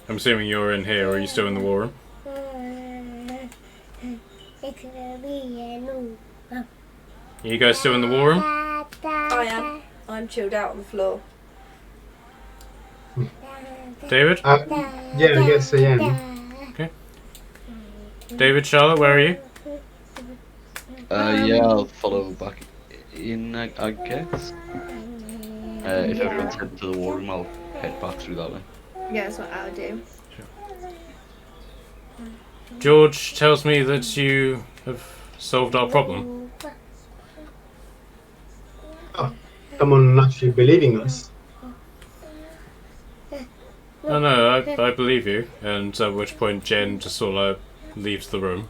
I'm assuming you're in here, or are you still in the war room? Are you guys still in the war room? I am. I'm chilled out on the floor. David? Yeah, I guess I am. Okay. David, Charlotte, where are you? Yeah, I'll follow back in, I guess. If everyone's heading to the war room, I'll head back through that way. Yeah, that's what I'll do. George tells me that you have solved our problem. Someone actually believing us. Oh no, I believe you. And at which point Jen just sort of leaves the room.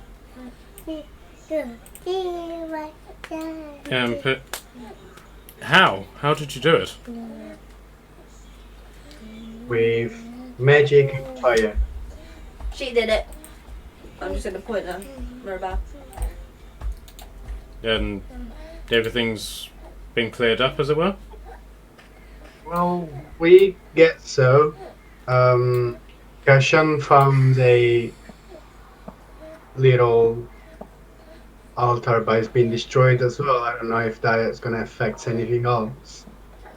How? How did you do it? With magic and fire. She did it. I'm just gonna point her about. And everything's been cleared up, as it were? Well, we get so. Kashan found a little altar, but it's been destroyed as well. I don't know if that is going to affect anything else.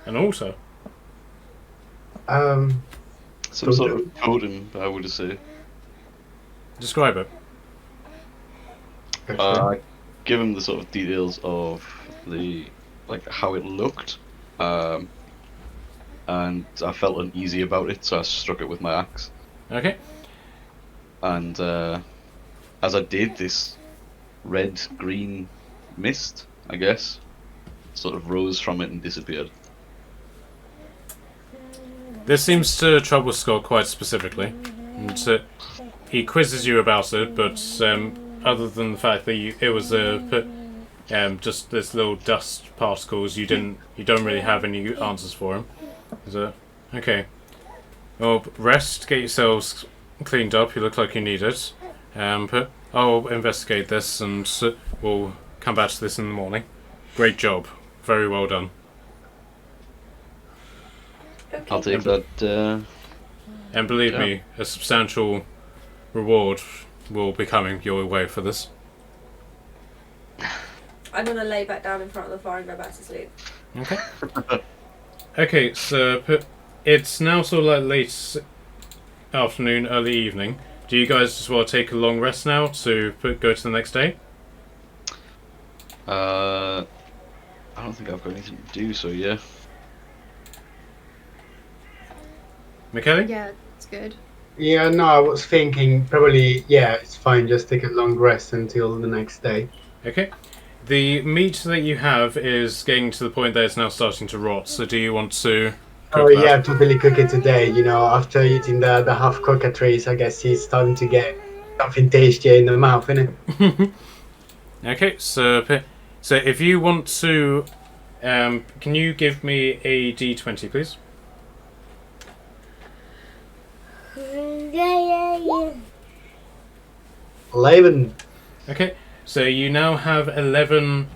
And also, Some sort of totem, I would say. Describe it. Give him the sort of details of the how it looked, and I felt uneasy about it, so I struck it with my axe. Okay. And as I did, this red-green mist, I guess, sort of rose from it and disappeared. This seems to trouble Scott quite specifically. And so he quizzes you about it, but other than the fact that it was just this little dust particles, you don't really have any answers for him. So, okay. Well, rest, get yourselves cleaned up. You look like you need it. But I'll investigate this, and we'll come back to this in the morning. Great job. Very well done. Okay. I'll take that. And believe me, a substantial reward will be coming your way for this. I'm gonna lay back down in front of the fire and go back to sleep. Okay. Okay, so it's now sort of like late afternoon, early evening. Do you guys just want to take a long rest now to go to the next day? I don't think I've got anything to do, so yeah. Michele? Yeah, it's good. Yeah, no, I was thinking probably, yeah, it's fine, just take a long rest until the next day. Okay. The meat that you have is getting to the point that it's now starting to rot, so do you want to cook Oh, that? yeah, totally cook it today. You know, after eating the half cockatrice, I guess he's starting to get something tastier in the mouth, innit? Okay, so if you want to, can you give me a d20, please? 11. Okay, so you now have 11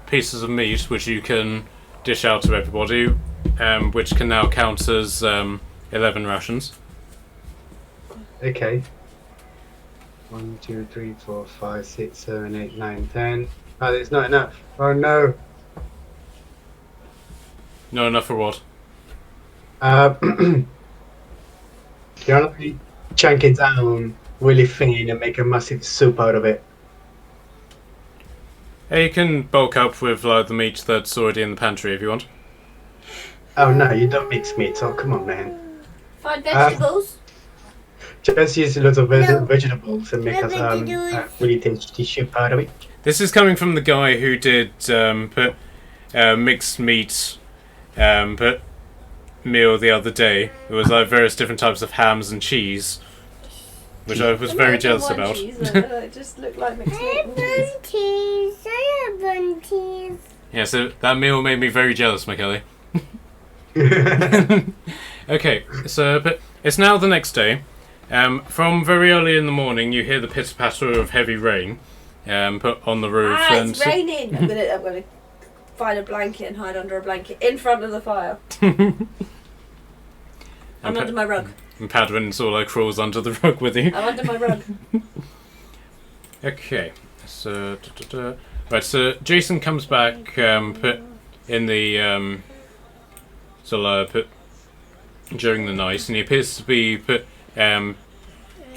pieces of meat which you can dish out to everybody, which can now count as 11 rations. Okay. 1, 2, 3, 4, 5, 6, 7, 8, 9, 10. Oh, it's not enough. Oh no. Not enough for what? You only chunk it down really thin and make a massive soup out of it. Hey, you can bulk up with the meat that's already in the pantry if you want. Oh no, you don't mix meat. Oh, come on, man. Find vegetables. Just use a lot of No. vegetables and make us a really tasty soup out of it. This is coming from the guy who did mixed meat meal the other day. It was like various different types of hams and cheese, which I was very jealous about. It just looked like mixed meat and cheese. I have bunties. Yeah, so that meal made me very jealous, Michele. Okay, so but it's now the next day. From very early in the morning, you hear the pitter patter of heavy rain put on the roof. And It's raining. I'm gonna find a blanket and hide under a blanket in front of the fire. I'm under my rug. And Padwin sort of like crawls under the rug with you. I'm under my rug. Okay, so right, so Jason comes back put in the during the night, and he appears to be he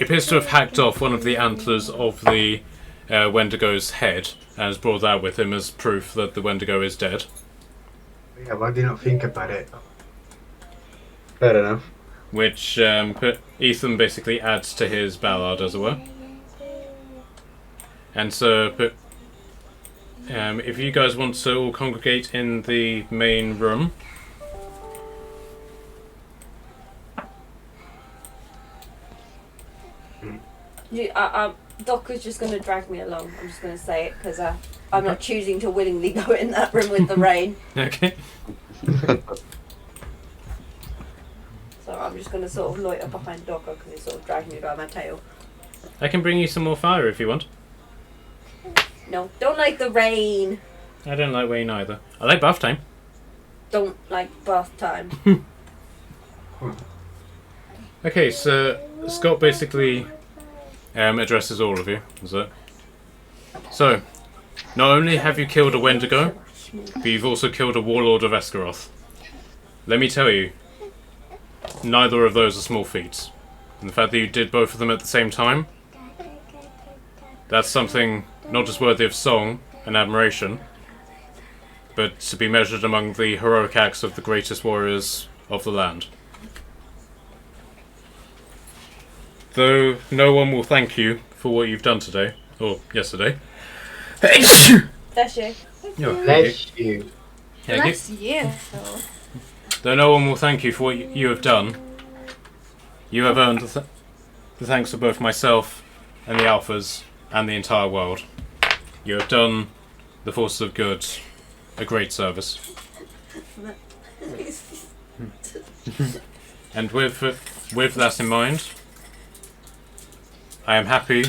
appears to have hacked off one of the antlers of the Wendigo's head and has brought that with him as proof that the Wendigo is dead. Yeah, why did I not think about it? Fair enough. Which Ethan basically adds to his ballad, as it were. And so, if you guys want to all congregate in the main room. Doc is just going to drag me along. I'm just going to say it because I'm not choosing to willingly go in that room with the rain. Okay. So I'm just going to sort of loiter behind Docker because he's sort of dragging me by my tail. I can bring you some more fire if you want. No, don't like the rain. I don't like rain either. I like bath time. Don't like bath time. Okay, so Scott basically addresses all of you. Is it? So, not only have you killed a Wendigo, but you've also killed a warlord of Esgaroth. Let me tell you, neither of those are small feats. And the fact that you did both of them at the same time, that's something not just worthy of song and admiration, but to be measured among the heroic acts of the greatest warriors of the land. Though no one will thank you for what you've done today, or yesterday. That's you. Bless you. Yeah, Bless you. though no one will thank you for what you have done, you have earned the thanks of both myself and the Alphas and the entire world. You have done the forces of good a great service. And with that in mind, I am happy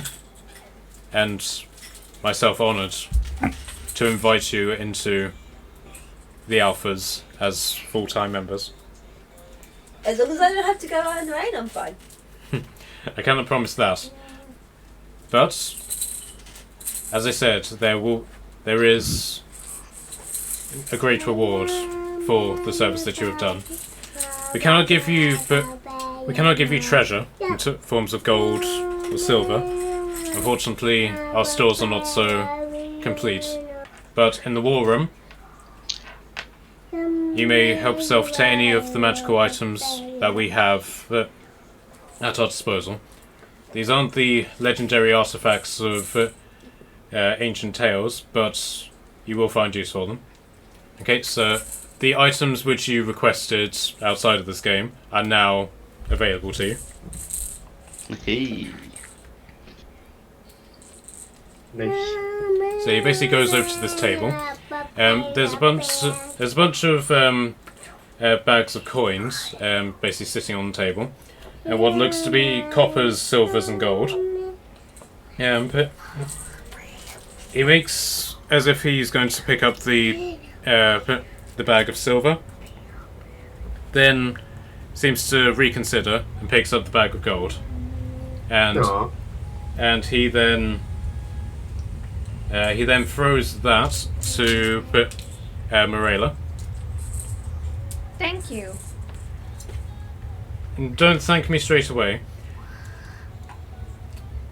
and myself honoured to invite you into the Alphas as full-time members. As long as I don't have to go out in the rain, I'm fine. I cannot promise that, but as I said, there is a great reward for the service that you have done. We cannot give you treasure in forms of gold or silver. Unfortunately, our stores are not so complete. But in the war room, you may help yourself to any of the magical items that we have at our disposal. These aren't the legendary artifacts of ancient tales, but you will find use for them. Okay, so the items which you requested outside of this game are now available to you. Hey. Nice. So he basically goes over to this table. There's a bunch of bags of coins, basically sitting on the table, and what looks to be coppers, silvers, and gold. But he makes as if he's going to pick up the bag of silver, then seems to reconsider and picks up the bag of gold, and he then throws that to Morella. Thank you. And don't thank me straight away.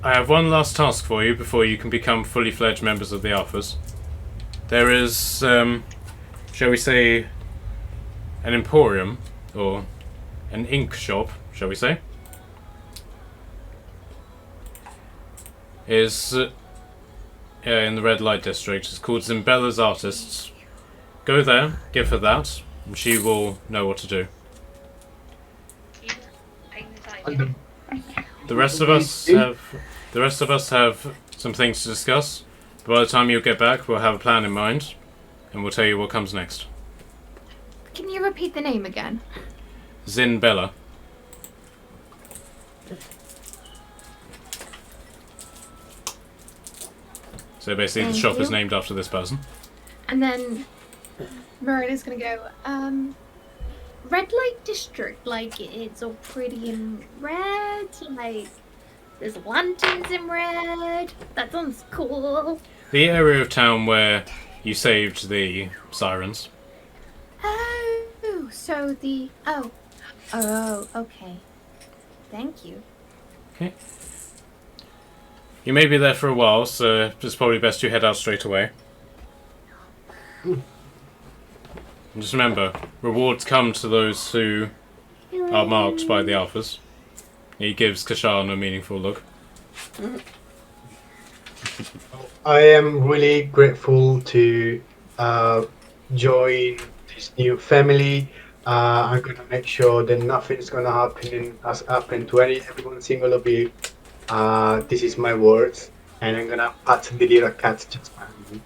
I have one last task for you before you can become fully fledged members of the Alphas. There is, shall we say, an emporium, or an ink shop, shall we say, is in the red light district. It's called Zimbella's Artists. Go there, give her that, and she will know what to do. The rest of us have some things to discuss. But by the time you get back, we'll have a plan in mind, and we'll tell you what comes next. Can you repeat the name again? Zinbella. So basically, the Thank shop is you. named after this person. And then Marilla's gonna go, red light district, like it's all pretty in red, like there's lanterns in red. That sounds cool. The area of town where you saved the sirens. Oh, so the oh, okay. Thank you. Okay. You may be there for a while, so it's probably best you head out straight away. And just remember, rewards come to those who are marked by the Alphas. He gives Kashan a meaningful look. I am really grateful to join this new family. I'm gonna make sure that nothing's gonna happen to everyone single of you. This is my words, and I'm gonna pat the little cat just behind me.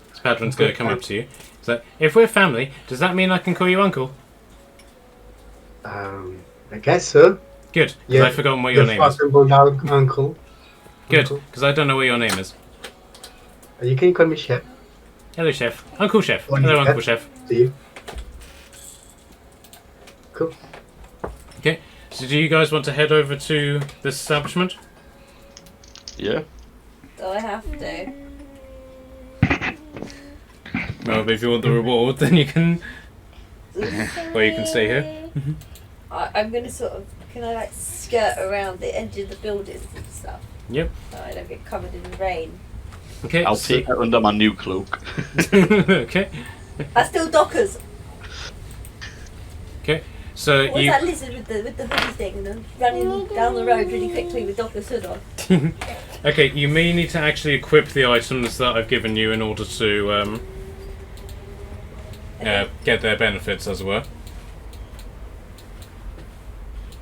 This patron's going to come up to you. So, if we're family, does that mean I can call you uncle? I guess so. Good, because I've forgotten what your name is. Uncle. Good, Uncle. because I don't know what your name is. You can call me Chef. Hello, Chef. Uncle Chef. Or Hello, Chef. Uncle Chef. To you. Cool. Okay, so do you guys want to head over to this establishment? Yeah. So I have to. Well, if you want the reward, then you can... So Or you can stay here. I'm gonna sort of, can I like skirt around the edge of the buildings and stuff Yep. so I don't get covered in the rain. Okay. I'll take it under my new cloak. Okay. I still dockers. Okay. So What's you. that lizard with the hoodie thing and then running down the road really quickly with Docker's hood on? Okay, you may need to actually equip the items that I've given you in order to get their benefits, as it were.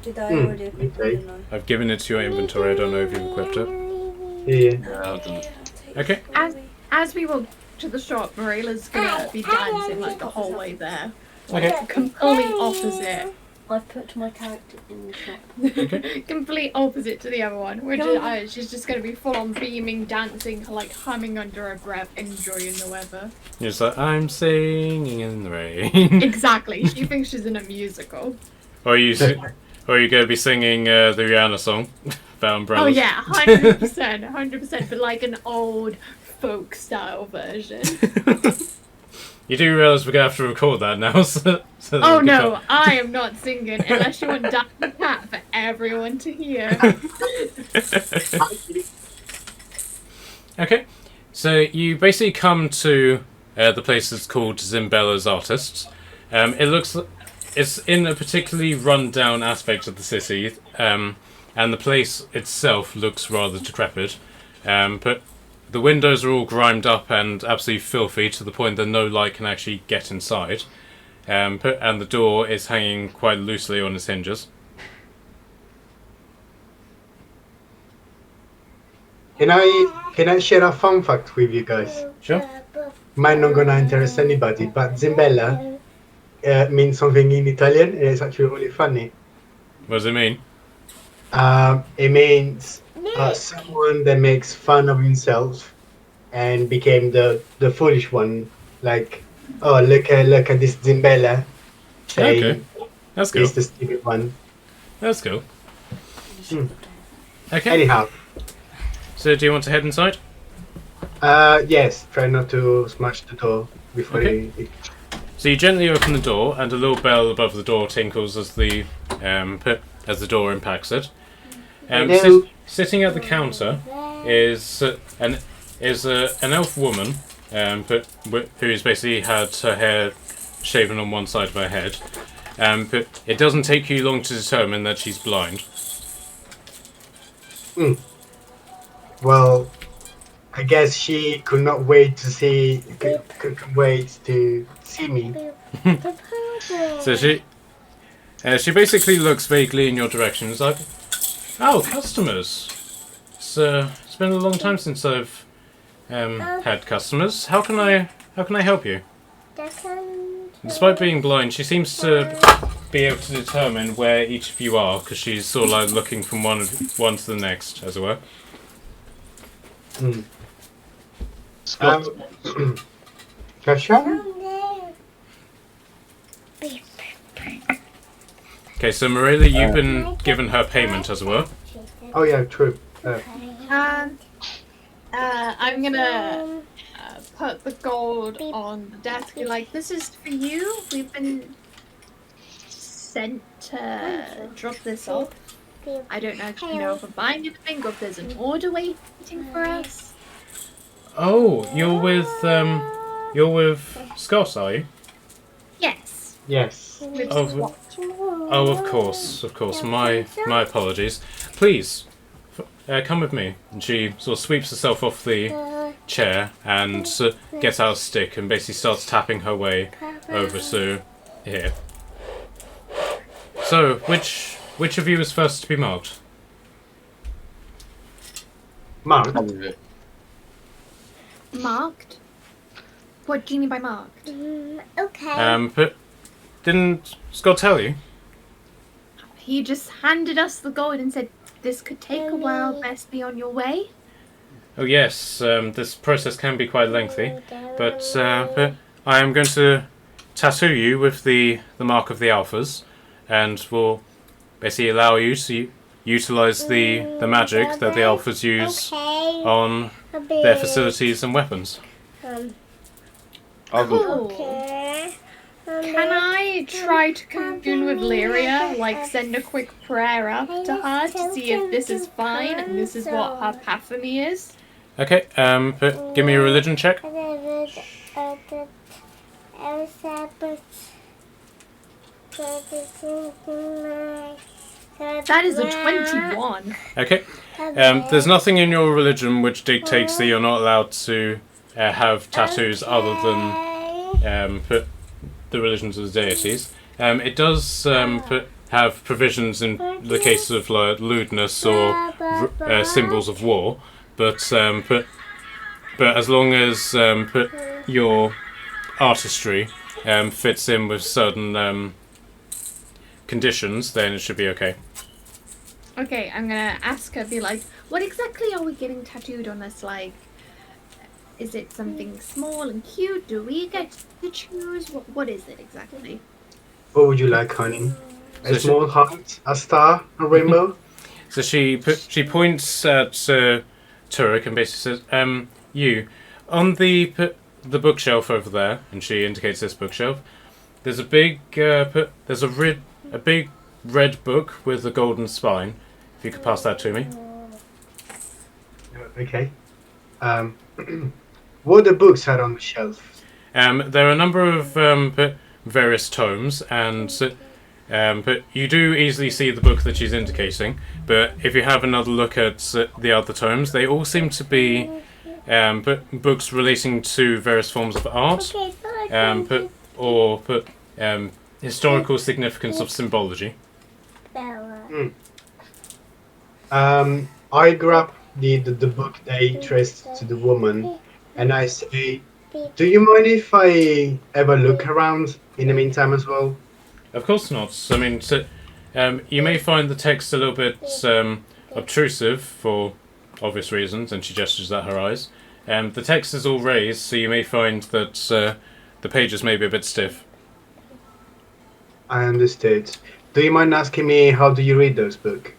Did I already equip okay. them? I've given it to your inventory. I don't know if you've equipped it. Yeah. Yeah, I've done it. Okay. As we walk to the shop, Marila's gonna be dancing like the whole way there. Okay. Complete opposite. I've put my character in the shop. Okay. Complete opposite to the other one. We're just, she's just gonna be full on beaming, dancing, like humming under her breath, enjoying the weather. You're just like, I'm singing in the rain. Exactly. She thinks she's in a musical. Or you going to be singing the Rihanna song about umbrellas. Oh yeah, 100%, 100%, but like an old folk style version. You do realise we're going to have to record that now, so that Oh we can no, I am not singing unless you want Dance Cat for everyone to hear. Okay, so you basically come to the place that's called Zimbella's Artists. It's in a particularly run-down aspect of the city, and the place itself looks rather decrepit. But the windows are all grimed up and absolutely filthy to the point that no light can actually get inside. And the door is hanging quite loosely on its hinges. Can I share a fun fact with you guys? Sure. Might not gonna interest anybody, but Zimbella means something in Italian, and it's actually really funny. What does it mean? It means someone that makes fun of himself and became the foolish one. Like, oh, look at this Zimbella. Saying Okay. That's cool. he's the stupid one. That's cool. Hmm. Okay. Anyhow, So do you want to head inside? yes, try not to smash the door before Okay. it So you gently open the door, and a little bell above the door tinkles as the door impacts it. Hello. Sitting at the counter is an elf woman, who's basically had her hair shaven on one side of her head. But it doesn't take you long to determine that she's blind. Well, I guess she could not wait to see. Could wait to see me. So she basically looks vaguely in your direction. It's like, oh, customers. It's been a long time since I've had customers. How can I help you? Despite being blind, she seems to be able to determine where each of you are, because she's sort of like looking from one to the next, as it were. Scott, Kasha? Okay, so Marilla, you've been given her payment, as it were. Oh yeah, true. I'm gonna put the gold on the desk. Be like, this is for you. We've been sent to drop this off. I don't know if you know if we're buying anything or if there's an order waiting for us. Oh, you're with Scott, are you? Yes. Yes. With Oh, of course. My apologies. Please, come with me. And she sort of sweeps herself off the chair and gets out a stick and basically starts tapping her way over to here. So, which of you is first to be marked? Mark. Marked? What do you mean by marked? Okay. But didn't Scott tell you? He just handed us the gold and said, this could take a while, best be on your way. Oh yes, this process can be quite lengthy, but I am going to tattoo you with the mark of the alphas, and will basically allow you to utilize the magic that the alphas use on their facilities and weapons. I'll go. Cool. Okay. Can I I try to commune with Lyria, like send a quick prayer up to her to see if this is fine and this is what her path for me is? Okay, give me a religion check. That is a 21. Okay. There's nothing in your religion which dictates that you're not allowed to have tattoos other than the religions of the deities. It does have provisions in the case of like lewdness or symbols of war, but as long as your artistry fits in with certain conditions, then it should be okay. Okay, I'm gonna ask her, be like, what exactly are we getting tattooed on us? Like, is it something small and cute? Do we get to choose? What is it exactly? What would you like, honey? A So small heart, a star, a rainbow? So she points at Turek and basically says, "You, on the bookshelf over there," and she indicates this bookshelf. There's a big a big red book with a golden spine. If you could pass that to me. Okay. What the books are on the shelf? There are a number of various tomes, and but you do easily see the book that she's indicating. But if you have another look at the other tomes, they all seem to be books relating to various forms of art, or historical significance of symbology. I grab the book they traced to the woman, and I say, "Do you mind if I ever look around in the meantime as well?" Of course not. I mean, you may find the text a little bit obtrusive for obvious reasons, and she gestures at her eyes. The text is all raised, so you may find that the pages may be a bit stiff. I understood. Do you mind asking me how do you read those books?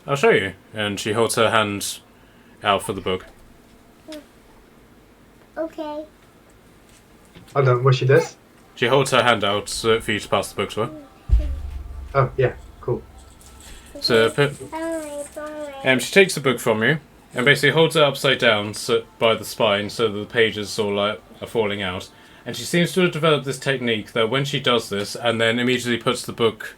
I'll show you. And she holds her hand out for the book. Okay. Hold on, what she does? She holds her hand out for you to pass the book to her. Oh, yeah, cool. So she takes the book from you and basically holds it upside down by the spine so that the pages all are falling out. And she seems to have developed this technique that when she does this and then immediately puts the book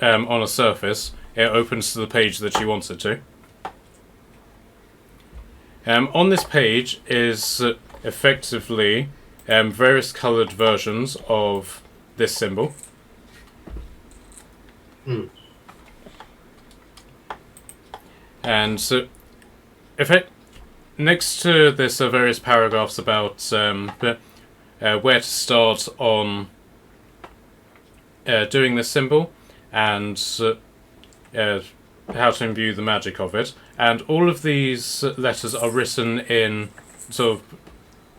on a surface, it opens to the page that she wants it to. On this page is effectively various coloured versions of this symbol. And so, next to this are various paragraphs about where to start on doing this symbol and how to imbue the magic of it. And all of these letters are written in sort of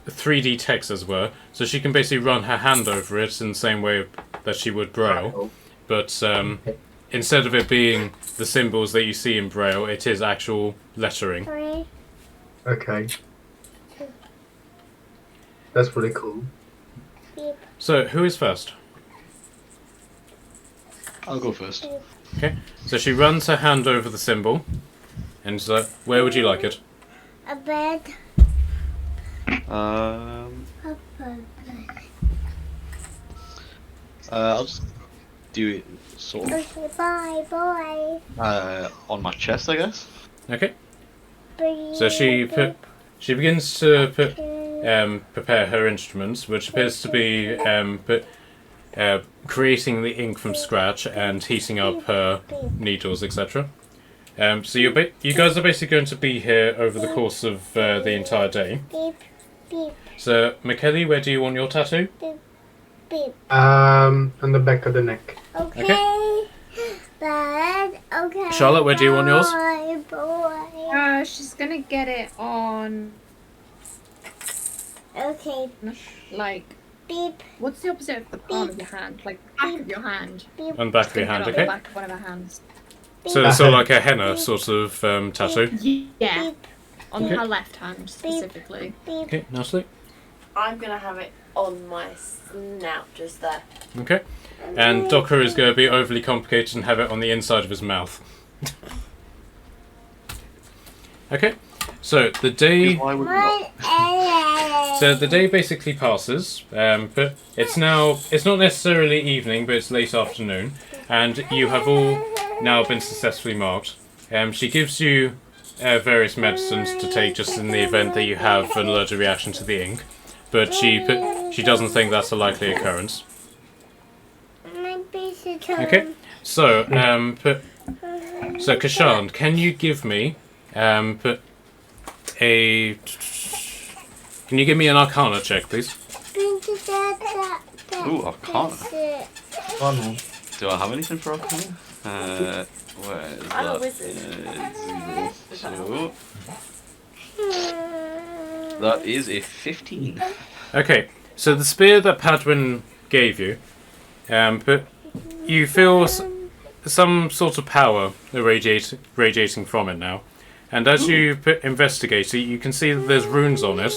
3D text, as it were, so she can basically run her hand over it in the same way that she would Braille. But instead of it being the symbols that you see in Braille, it is actual lettering. Okay. That's pretty cool. So, who is first? I'll go first. Okay, so she runs her hand over the symbol, and where would you like it? A bed. I'll just do it sort of Okay, bye, boy. on my chest, I guess. Okay, so she begins to prepare her instruments, which appears to be creating the ink from scratch and heating up her needles, etc. So you guys are basically going to be here over the course of the entire day. Beep, beep, So, McKelly, where do you want your tattoo? beep. On the back of the neck. Okay. Bed. Okay. Charlotte, where do you want yours? Bye, boy. She's gonna get it on, Okay. like, Beep, what's the opposite of the palm of your hand? Like, back of your hand. beep. On the back of your hand, Get it on the okay? back of one of her hands. So it's sort of like a henna sort of tattoo. Yeah, on Okay. her left hand specifically. Beep. Okay, nicely. I'm gonna have it on my snout just there. Okay. And Docker is going to be overly complicated and have it on the inside of his mouth. Okay. So the day. Why would not? So the day basically passes, but it's not necessarily evening, but it's late afternoon, and you have all now been successfully marked. She gives you various medicines to take just in the event that you have an allergic reaction to the ink, but she doesn't think that's a likely occurrence. Okay, so so Kashan, can you give me Can you give me an Arcana check, please? Ooh, Arcana. Oh no. Do I have anything for Arcana? Where is I'm a that? wizard. So, that is a 15. Okay, so the spear that Padwin gave you, but you feel some sort of power radiating from it now. And as you investigate it, you can see that there's runes on it,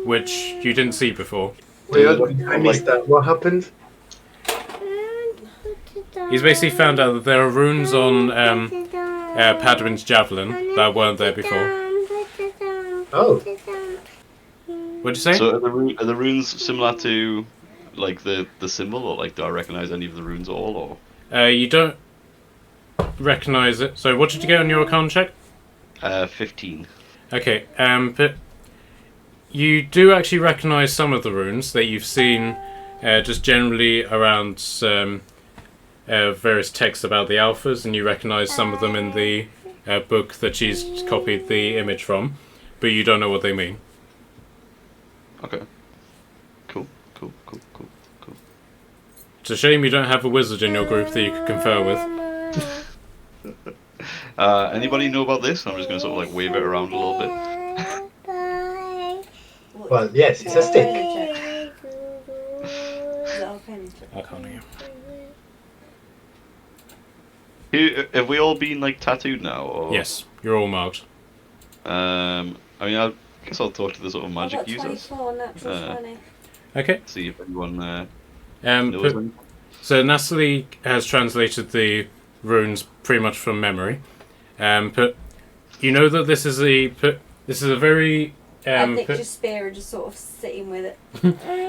which you didn't see before. Wait, I missed that. What happened? He's basically found out that there are runes on Padwin's javelin that weren't there before. Oh. What'd you say? So are the runes similar to like the symbol, or like do I recognize any of the runes at all, or? You don't recognize it. So what did you get on your Arcana check? 15. Okay, but you do actually recognize some of the runes that you've seen just generally around various texts about the alphas, and you recognize some of them in the book that she's copied the image from, but you don't know what they mean. Okay. Cool. It's a shame you don't have a wizard in your group that you could confer with. Anybody know about this? I'm just going to sort of like wave it around a little bit. Well, yes, it's a stick. Arcana, yeah. Have we all been like tattooed now? Or? Yes, you're all marked. I mean, I guess I'll talk to the sort of magic users. 24 natural 20. Okay. See if anyone knows but, anything. so Natalie has translated the runes pretty much from memory. But you know that this is a very I nicked your spear and just sort of sitting with it.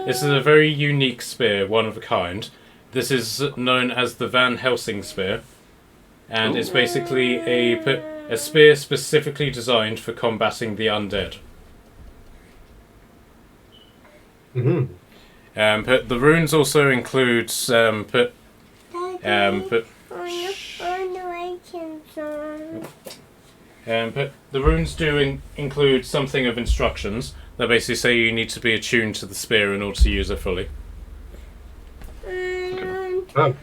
this is a very unique spear, one of a kind. This is known as the Van Helsing spear, and it's basically a spear specifically designed for combating the undead. Mm-hmm. But the runes also include but the runes do include something of instructions that basically say you need to be attuned to the spear in order to use it fully. Oh.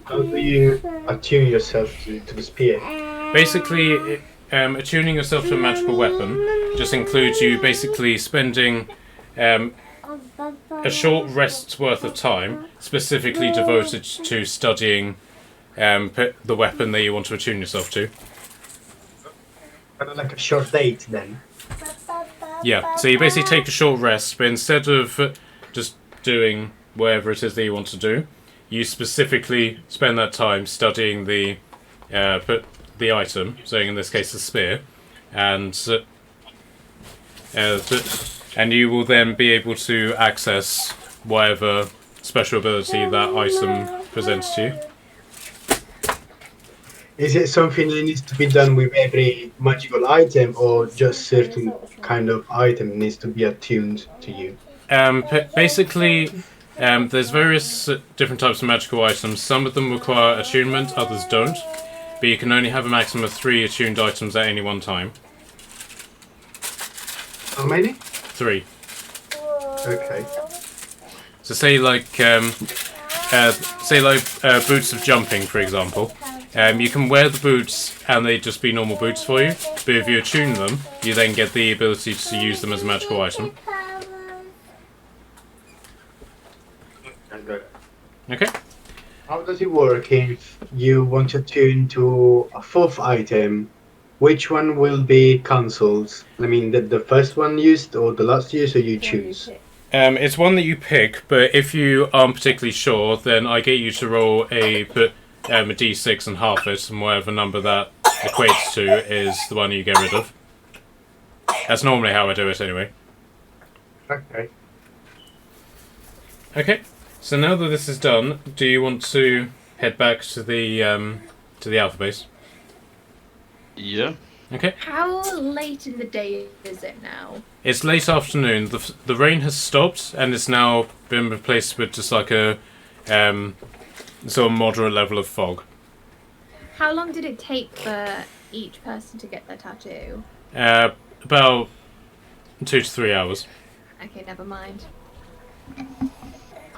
How do you attune yourself to the spear? Basically, attuning yourself to a magical weapon just includes you basically spending a short rest's worth of time specifically devoted to studying the weapon that you want to attune yourself to. Kind of like a short date, then. Yeah, so you basically take a short rest, but instead of just doing whatever it is that you want to do, you specifically spend that time studying the item, so in this case the spear, and you will then be able to access whatever special ability that item presents to you. Is it something that needs to be done with every magical item, or just certain kind of item needs to be attuned to you? Basically, there's various different types of magical items. Some of them require attunement, others don't. But you can only have a maximum of 3 attuned items at any one time. How many? 3. Okay. So say like boots of jumping, for example. You can wear the boots and they just be normal boots for you, but if you attune them, you then get the ability to use them as a magical item. Okay. How does it work if you want to tune to a 4th item? Which one will be cancelled? I mean, the first one used or the last used, or you choose? It's one that you pick, but if you aren't particularly sure, then I get you to roll a d6 and half it, and whatever number that equates to is the one you get rid of. That's normally how I do it, anyway. Okay. Okay. So now that this is done, do you want to head back to the alpha base? Yeah. Okay. How late in the day is it now? It's late afternoon. The rain has stopped, and it's now been replaced with just like a sort of moderate level of fog. How long did it take for each person to get their tattoo? About 2 to 3 hours. Okay, never mind.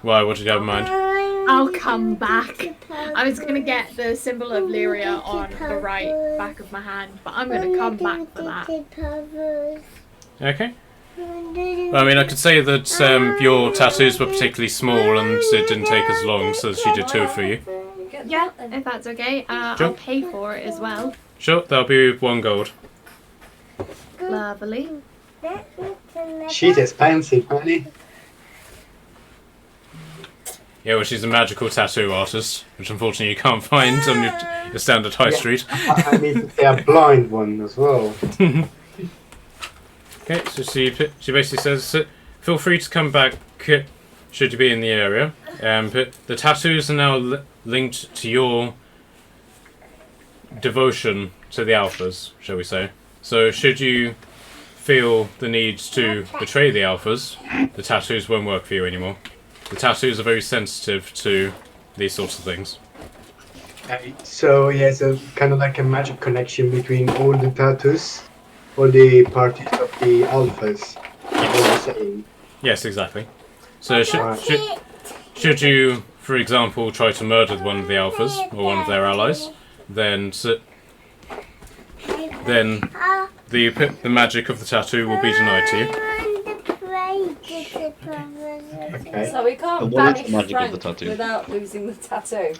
Why? What did you have in mind? I'll come back. I was going to get the symbol of Lyria on the right back of my hand, but I'm going to come back for that. Okay. Well, I mean, I could say that your tattoos were particularly small and it didn't take as long, so she did 2 for you. Yeah, if that's okay. Sure. I'll pay for it as well. Sure, that'll be 1 gold. Lovely. She's expensive, honey. Yeah, well, she's a magical tattoo artist, which unfortunately you can't find on your standard high street. I need to say a blind one as well. Okay, so she basically says, feel free to come back should you be in the area. But the tattoos are now linked to your devotion to the alphas, shall we say. So should you feel the need to betray the alphas, the tattoos won't work for you anymore. The tattoos are very sensitive to these sorts of things. So yeah, so kind of like a magic connection between all the tattoos, all the parties of the alphas. All the same. Yes, exactly. So should you, for example, try to murder one of the alphas or one of their allies, then the magic of the tattoo will be denied to you. Okay. So we can't And what is banish the magic of Frank the tattoo? without losing the tattoo.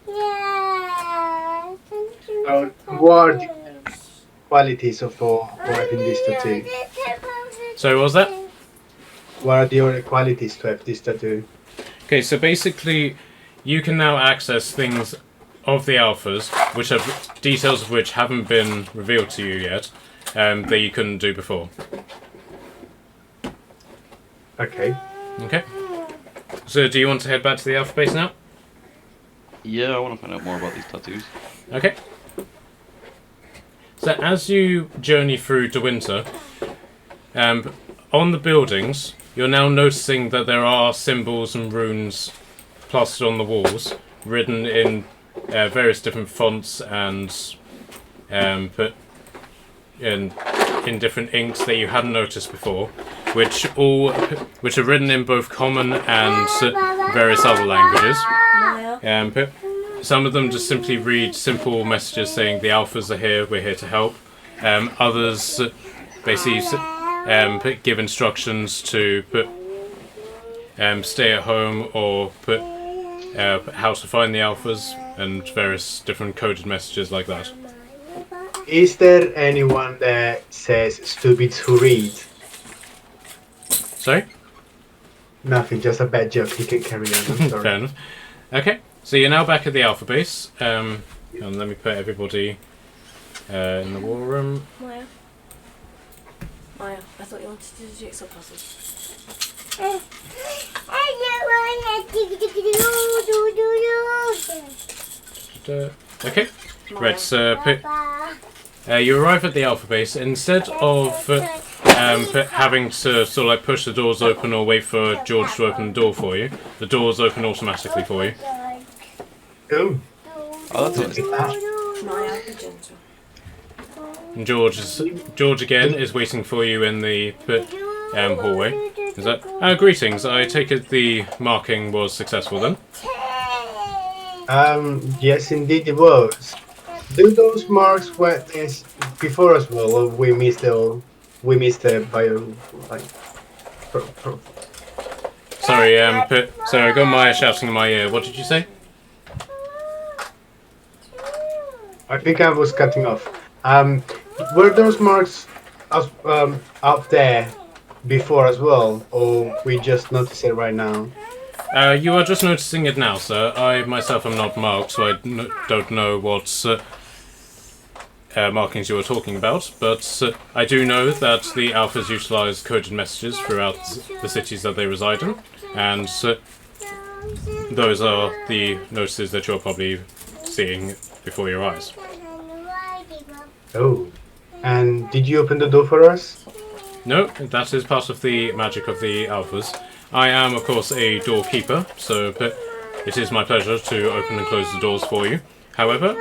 What are the qualities of having this tattoo? So what was that? What are the other qualities to have this tattoo? Okay, so basically, you can now access things of the alphas, which have details of which haven't been revealed to you yet, that you couldn't do before. Okay. Okay. So, do you want to head back to the alpha base now? Yeah, I want to find out more about these tattoos. Okay. So, as you journey through De Winter, on the buildings, you're now noticing that there are symbols and runes plastered on the walls, written in various different fonts and put in different inks that you hadn't noticed before, which are written in both common and various other languages. But some of them just simply read simple messages saying the alphas are here, we're here to help. Others basically give instructions to stay at home or how to find the alphas and various different coded messages like that. Is there anyone that says stupid who read? Sorry? Nothing, just a bad joke. You can carry on. I'm sorry. Fair enough. Okay, so you're now back at the alpha base. And let me put everybody in the war room. Maya, I thought you wanted to do jigsaw puzzles. Okay, right, so you arrive at the alpha base. Instead of having to sort of like push the doors open or wait for George to open the door for you, the doors open automatically for you. Oh. Oh, that's nice. Maya, be gentle. And George again is waiting for you in the hallway. Is that? Greetings. I take it the marking was successful then. Yes, indeed it was. Do those marks were before as well, or we missed the bio like? Sorry, sorry, I got Maya shouting in my ear. What did you say? I think I was cutting off. Were those marks out there before as well, or we just notice it right now? You are just noticing it now, sir. I myself am not marked, so I don't know what markings you are talking about, but I do know that the Alphas utilize coded messages throughout the cities that they reside in, and those are the notices that you're probably seeing before your eyes. Oh. And did you open the door for us? No, that is part of the magic of the Alphas. I am, of course, a doorkeeper, so it is my pleasure to open and close the doors for you. However,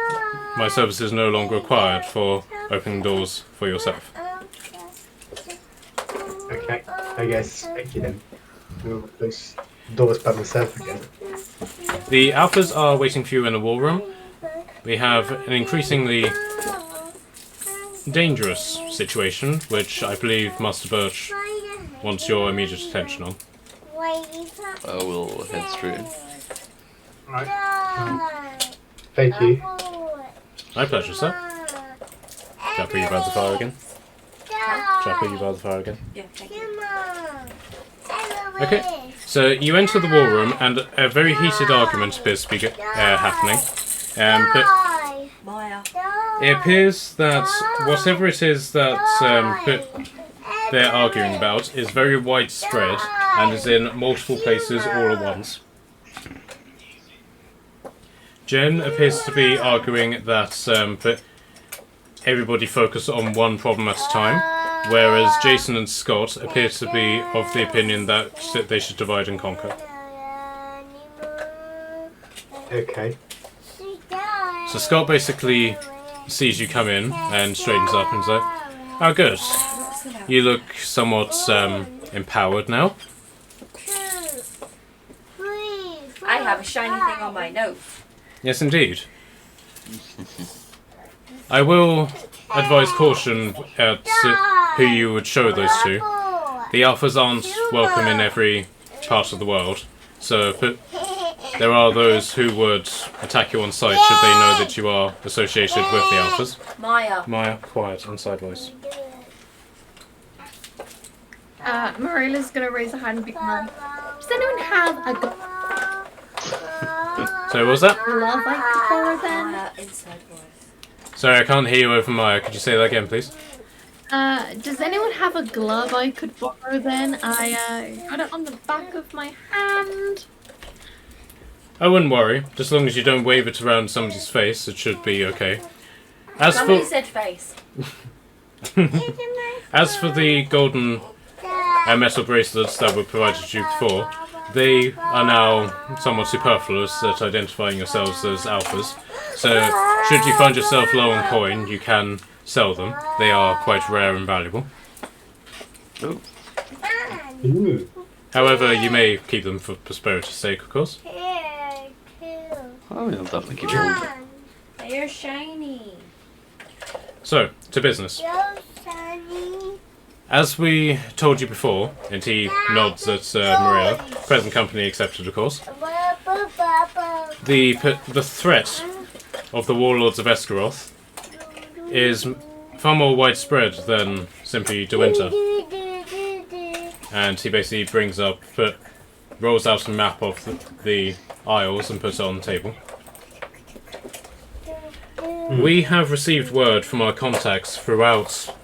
my service is no longer required for opening doors for yourself. Okay, I guess I can do those doors by myself again. The Alphas are waiting for you in the war room. We have an increasingly dangerous situation, which I believe Master Birch wants your immediate attention on. I will head straight in. Alright. Thank you. My pleasure, sir. Shall I put you by the fire again? Shall I put you by the fire again? Yeah, thank you. Okay, so you enter the war room, and a very heated argument appears to be happening. But Maya. it appears that whatever it is that they're arguing about is very widespread and is in multiple places all at once. Jen appears to be arguing that everybody focus on one problem at a time, whereas Jason and Scott appear to be of the opinion that they should divide and conquer. Okay. So Scott basically sees you come in and straightens up and says, "Oh, good. You look somewhat empowered now." I have a shiny thing on my nose. Yes, indeed. I will advise caution at who you would show those to. The Alphas aren't welcome in every part of the world, so there are those who would attack you on sight should they know that you are associated with the Alphas. Maya, quiet, inside voice. Marilla's gonna raise a hand and be like, does anyone have a So what was that? glove I could borrow then? Inside voice. Sorry, I can't hear you over Maya. Could you say that again, please? Does anyone have a glove I could borrow then? I got it on the back of my hand. I wouldn't worry. Just as long as you don't wave it around somebody's face, it should be okay. Somebody said face. As for the golden metal bracelets that were provided to you before, they are now somewhat superfluous at identifying yourselves as Alphas. So, should you find yourself low on coin, you can sell them. They are quite rare and valuable. Oh, Ooh. However, you may keep them for prosperity's sake, of course. oh yeah, I'll definitely keep it. They're shiny. So, to business. As we told you before, and he nods at Maria, present company accepted, of course, the threat of the warlords of Esgaroth is far more widespread than simply De Winter. And he basically brings up, rolls out a map of the Isles and puts it on the table. We have received word from our contacts throughout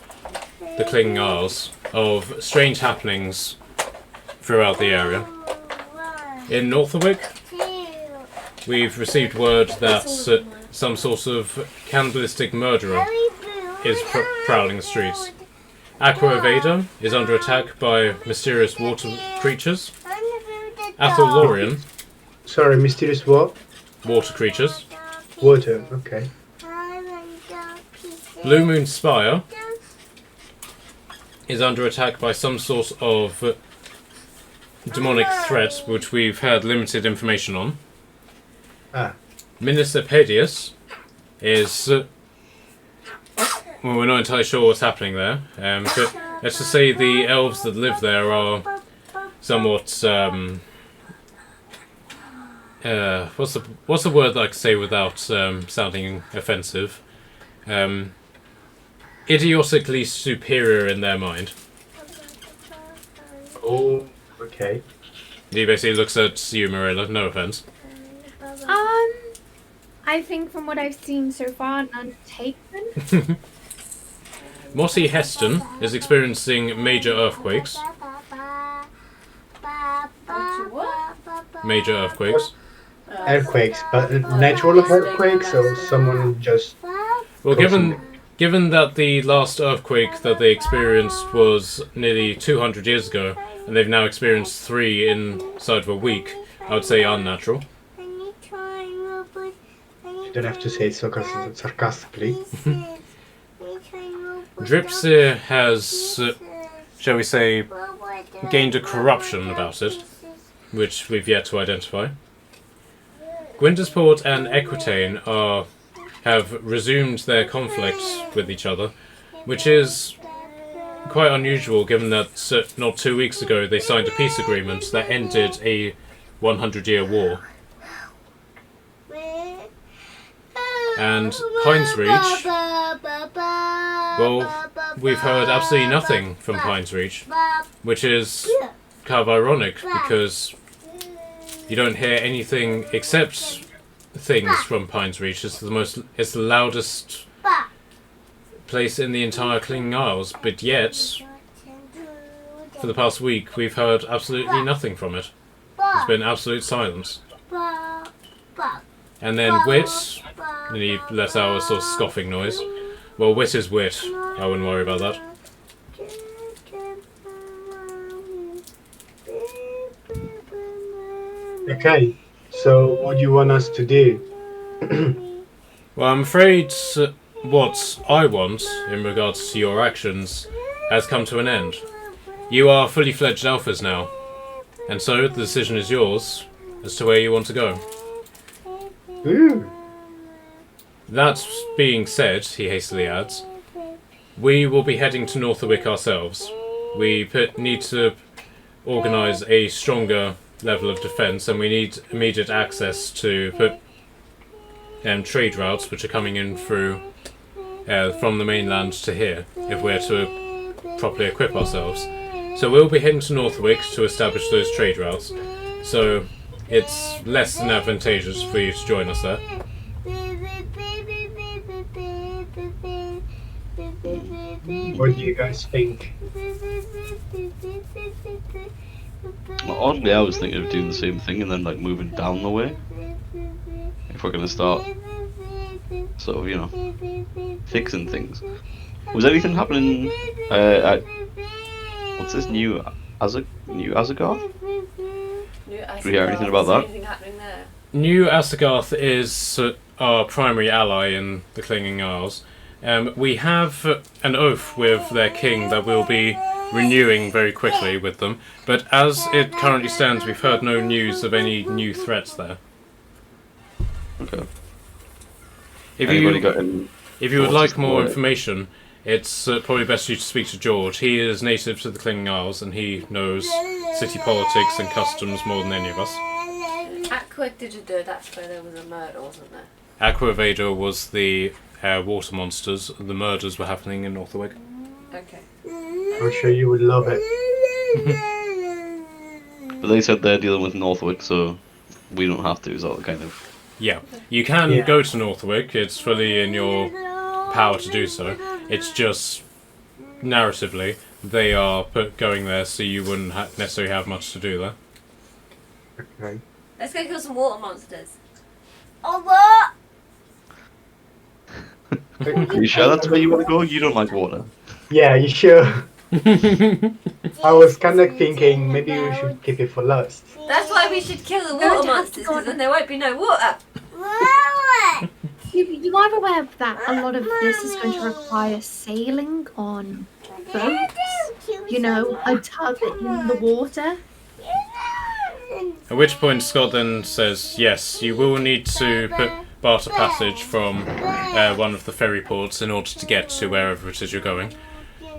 the Clinging Isles of strange happenings throughout the area. In Northerwick, we've received word that some sort of cannibalistic murderer is prowling the streets. Aqua Evada is under attack by mysterious water creatures. Athelorian, Sorry, mysterious what? water creatures. Water, okay. Blue Moon Spire is under attack by some sort of demonic threat which we've had limited information on. Ah. Minister Pedius is... well, we're not entirely sure what's happening there, but let's just say the elves that live there are somewhat... what's the word that I can say without sounding offensive? Idiotically superior in their mind. Oh, okay. He basically looks at you, Marilla, no offense. I think from what I've seen so far, none taken. Mossy Heston is experiencing major earthquakes. Major earthquakes. Earthquakes, but natural earthquakes or someone just... Well, given that the last earthquake that they experienced was nearly 200 years ago, and they've now experienced 3 inside of a week, I would say unnatural. You don't have to say it so sarcastically. Dripsir has, shall we say, gained a corruption about it, which we've yet to identify. Gwyndersport and Equitane have resumed their conflict with each other, which is quite unusual given that not 2 weeks ago they signed a peace agreement that ended a 100-year war. And Pines Reach, well, we've heard absolutely nothing from Pines Reach, which is kind of ironic because you don't hear anything except things from Pines Reach. It's the loudest place in the entire Clinging Isles, but yet for the past week we've heard absolutely nothing from it. There's been absolute silence. And then Wit, and he lets out a sort of scoffing noise. Well, Wit is Wit. I wouldn't worry about that. Okay, so what do you want us to do? Well, I'm afraid what I want in regards to your actions has come to an end. You are fully fledged alphas now, and so the decision is yours as to where you want to go. Ooh. That being said, he hastily adds, we will be heading to Northerwick ourselves. We need to organise a stronger level of defence, and we need immediate access to trade routes which are coming in through from the mainland to here, if we're to properly equip ourselves. So we'll be heading to Northwick to establish those trade routes, so it's less than advantageous for you to join us there. What do you guys think? Well, oddly, I was thinking of doing the same thing and then like moving down the way. If we're gonna start sort of, you know, fixing things. Was anything happening at what's this new Azagarth? Did we hear anything about that? Anything happening there? New Asagarth is our primary ally in the Clinging Isles. We have an oath with their king that we'll be renewing very quickly with them, but as it currently stands, we've heard no news of any new threats there. Okay. If you would like more information, it's probably best for you to speak to George. He is native to the Clinging Isles, and he knows city politics and customs more than any of us. Aqua Digido, that's where there was a murder, wasn't there? Aqua Vader was the water monsters. The murders were happening in Northwick. Okay. I'm sure you would love it. But they said they're dealing with Northwick, so we don't have to. Is that kind of? Yeah, you can go to Northwick. It's fully in your power to do so. It's just narratively they are going there, so you wouldn't necessarily have much to do there. Okay. Let's go kill some water monsters. Oh, Are you sure that's where you want to go? You don't like water. Yeah, you sure? I was kind of thinking maybe we should keep it for lust. That's why we should kill the water monsters, because then there won't be no water. You are aware that a lot of this is going to require sailing on boats? You know, a tug in the water? At which point Scott then says, yes, you will need to barter passage from one of the ferry ports in order to get to wherever it is you're going.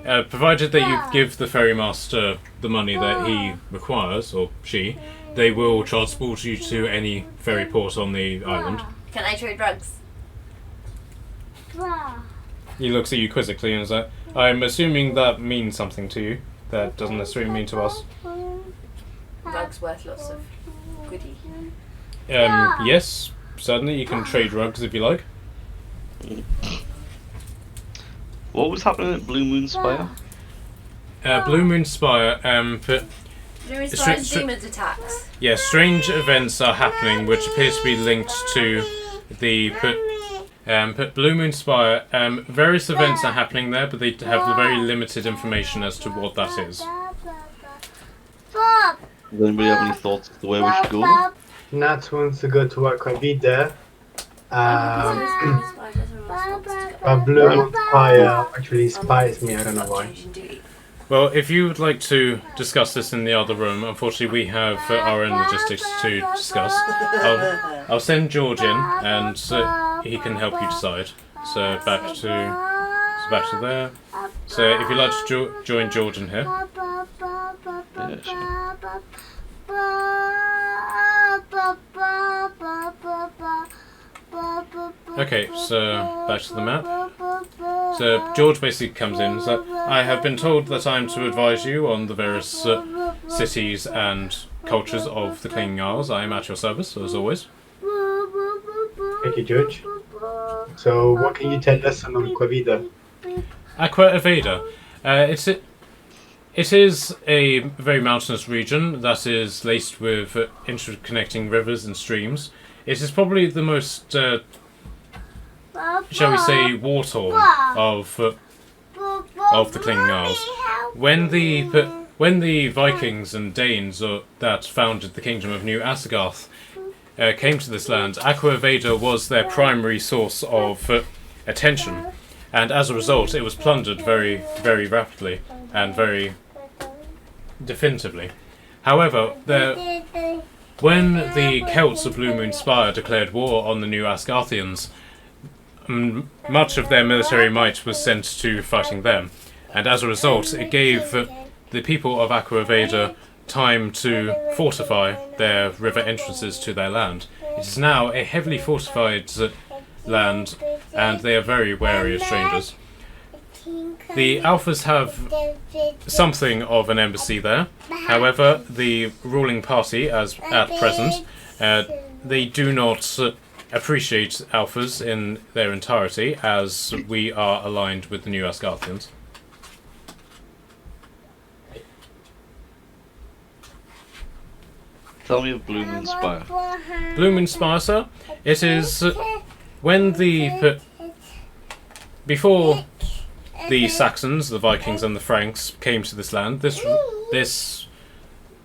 Provided that you give the ferrymaster the money that he requires, or she, they will transport you to any ferry port on the island. Can I trade drugs? He looks at you quizzically and is like, I'm assuming that means something to you. That doesn't necessarily mean to us. rugs worth lots of goodie. Yes, certainly you can trade rugs if you like. What was happening at Blue Moon Spire? Blue Moon Spire, Blue Inspire's Stri- demons attacks. yeah, strange events are happening which appear to be linked to the Blue Moon Spire. Various events are happening there, but they have very limited information as to what that is. Does anybody have any thoughts as to where we should go? Nat wants to go to Aquavida. But Blue Moon Spire actually spies me, I don't know why. Well, if you would like to discuss this in the other room, unfortunately we have our own logistics to discuss. I'll send George in, and he can help you decide. So back to there. So if you'd like to join George in here. Yeah, sure. Okay, so back to the map. So George basically comes in. So I have been told that I'm to advise you on the various cities and cultures of the Clinging Isles. I am at your service, as always. Thank you, George. So, what can you tell us on Aquavida? Aqua Aveda. It is a very mountainous region that is laced with interconnecting rivers and streams. It is probably the most, shall we say, war-torn of the Clinging Isles. When the Vikings and Danes that founded the Kingdom of New Asagarth came to this land, Aqua Aveda was their primary source of attention, and as a result, it was plundered very, very rapidly and very definitively. However, when the Celts of Blue Moon Spire declared war on the New Asgarthians, much of their military might was sent to fighting them, and as a result, it gave the people of Aqua Aveda time to fortify their river entrances to their land. It is now a heavily fortified land, and they are very wary of strangers. The Alphas have something of an embassy there. However, the ruling party, as at present, they do not appreciate Alphas in their entirety, as we are aligned with the New Asgarthians. Tell me of Blue Moon Spire. Blue Moon Spire, sir. It is when before the Saxons, the Vikings, and the Franks came to this land. This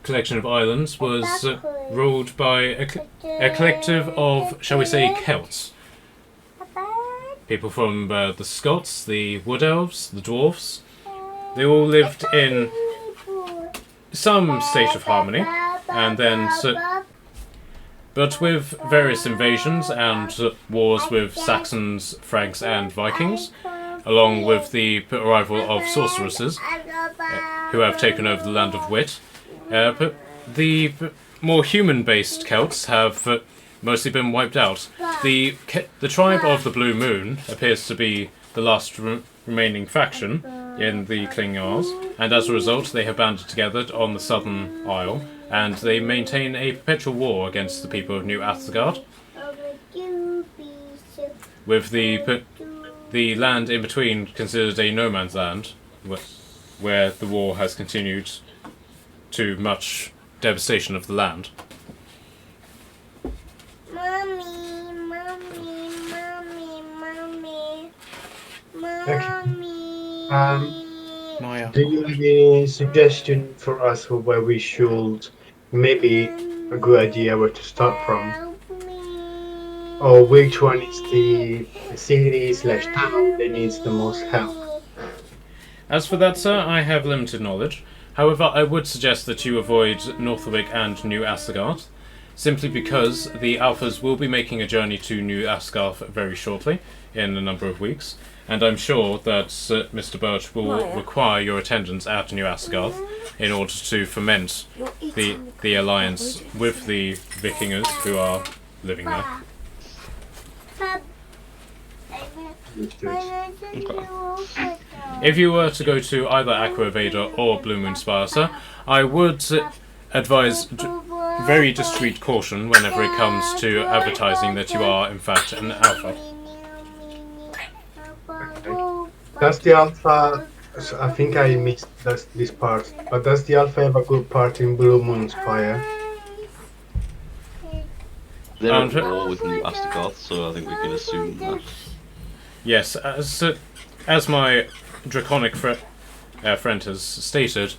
collection of islands was ruled by a collective of, shall we say, Celts. People from the Scots, the Wood Elves, the Dwarfs. They all lived in some state of harmony, and then, but with various invasions and wars with Saxons, Franks, and Vikings, along with the arrival of sorceresses who have taken over the land of wit. But the more human-based Celts have mostly been wiped out. The tribe of the Blue Moon appears to be the last remaining faction in the Clinging Isles, and as a result they have banded together on the southern isle, and they maintain a perpetual war against the people of New Asgard, with the land in between considered a no man's land, where the war has continued to much devastation of the land. Maya. Do you have any suggestion for us for where we should, maybe a good idea where to start from? Or which one is the city/town that needs the most help? As for that, sir, I have limited knowledge. However, I would suggest that you avoid Northwick and New Asgard, simply because the Alphas will be making a journey to New Asgard very shortly, in a number of weeks, and I'm sure that Mr. Birch will require your attendance at New Asgard in order to foment the alliance with the Vikingers who are living there. If you were to go to either Aqua Aveda or Blue Moon Spire, sir, I would advise very discreet caution whenever it comes to advertising that you are in fact an alpha. Does the alpha? So I think I missed this part. But does the alpha have a good part in Blue Moon Spire? They're at war with New Astagoth, so I think we can assume that. Yes, as my draconic friend has stated,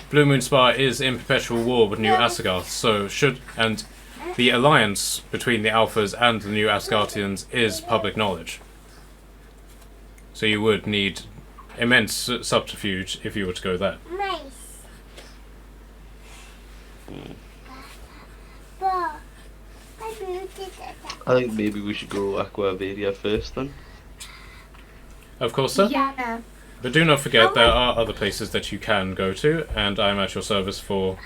Blue Moon Spire is in perpetual war with New Astagoth, so and the alliance between the Alphas and the New Asgardians is public knowledge. So you would need immense subterfuge if you were to go there. I think maybe we should go Aqua Vadia first then. Of course, sir. Yeah. But do not forget there are other places that you can go to, and I am at your service for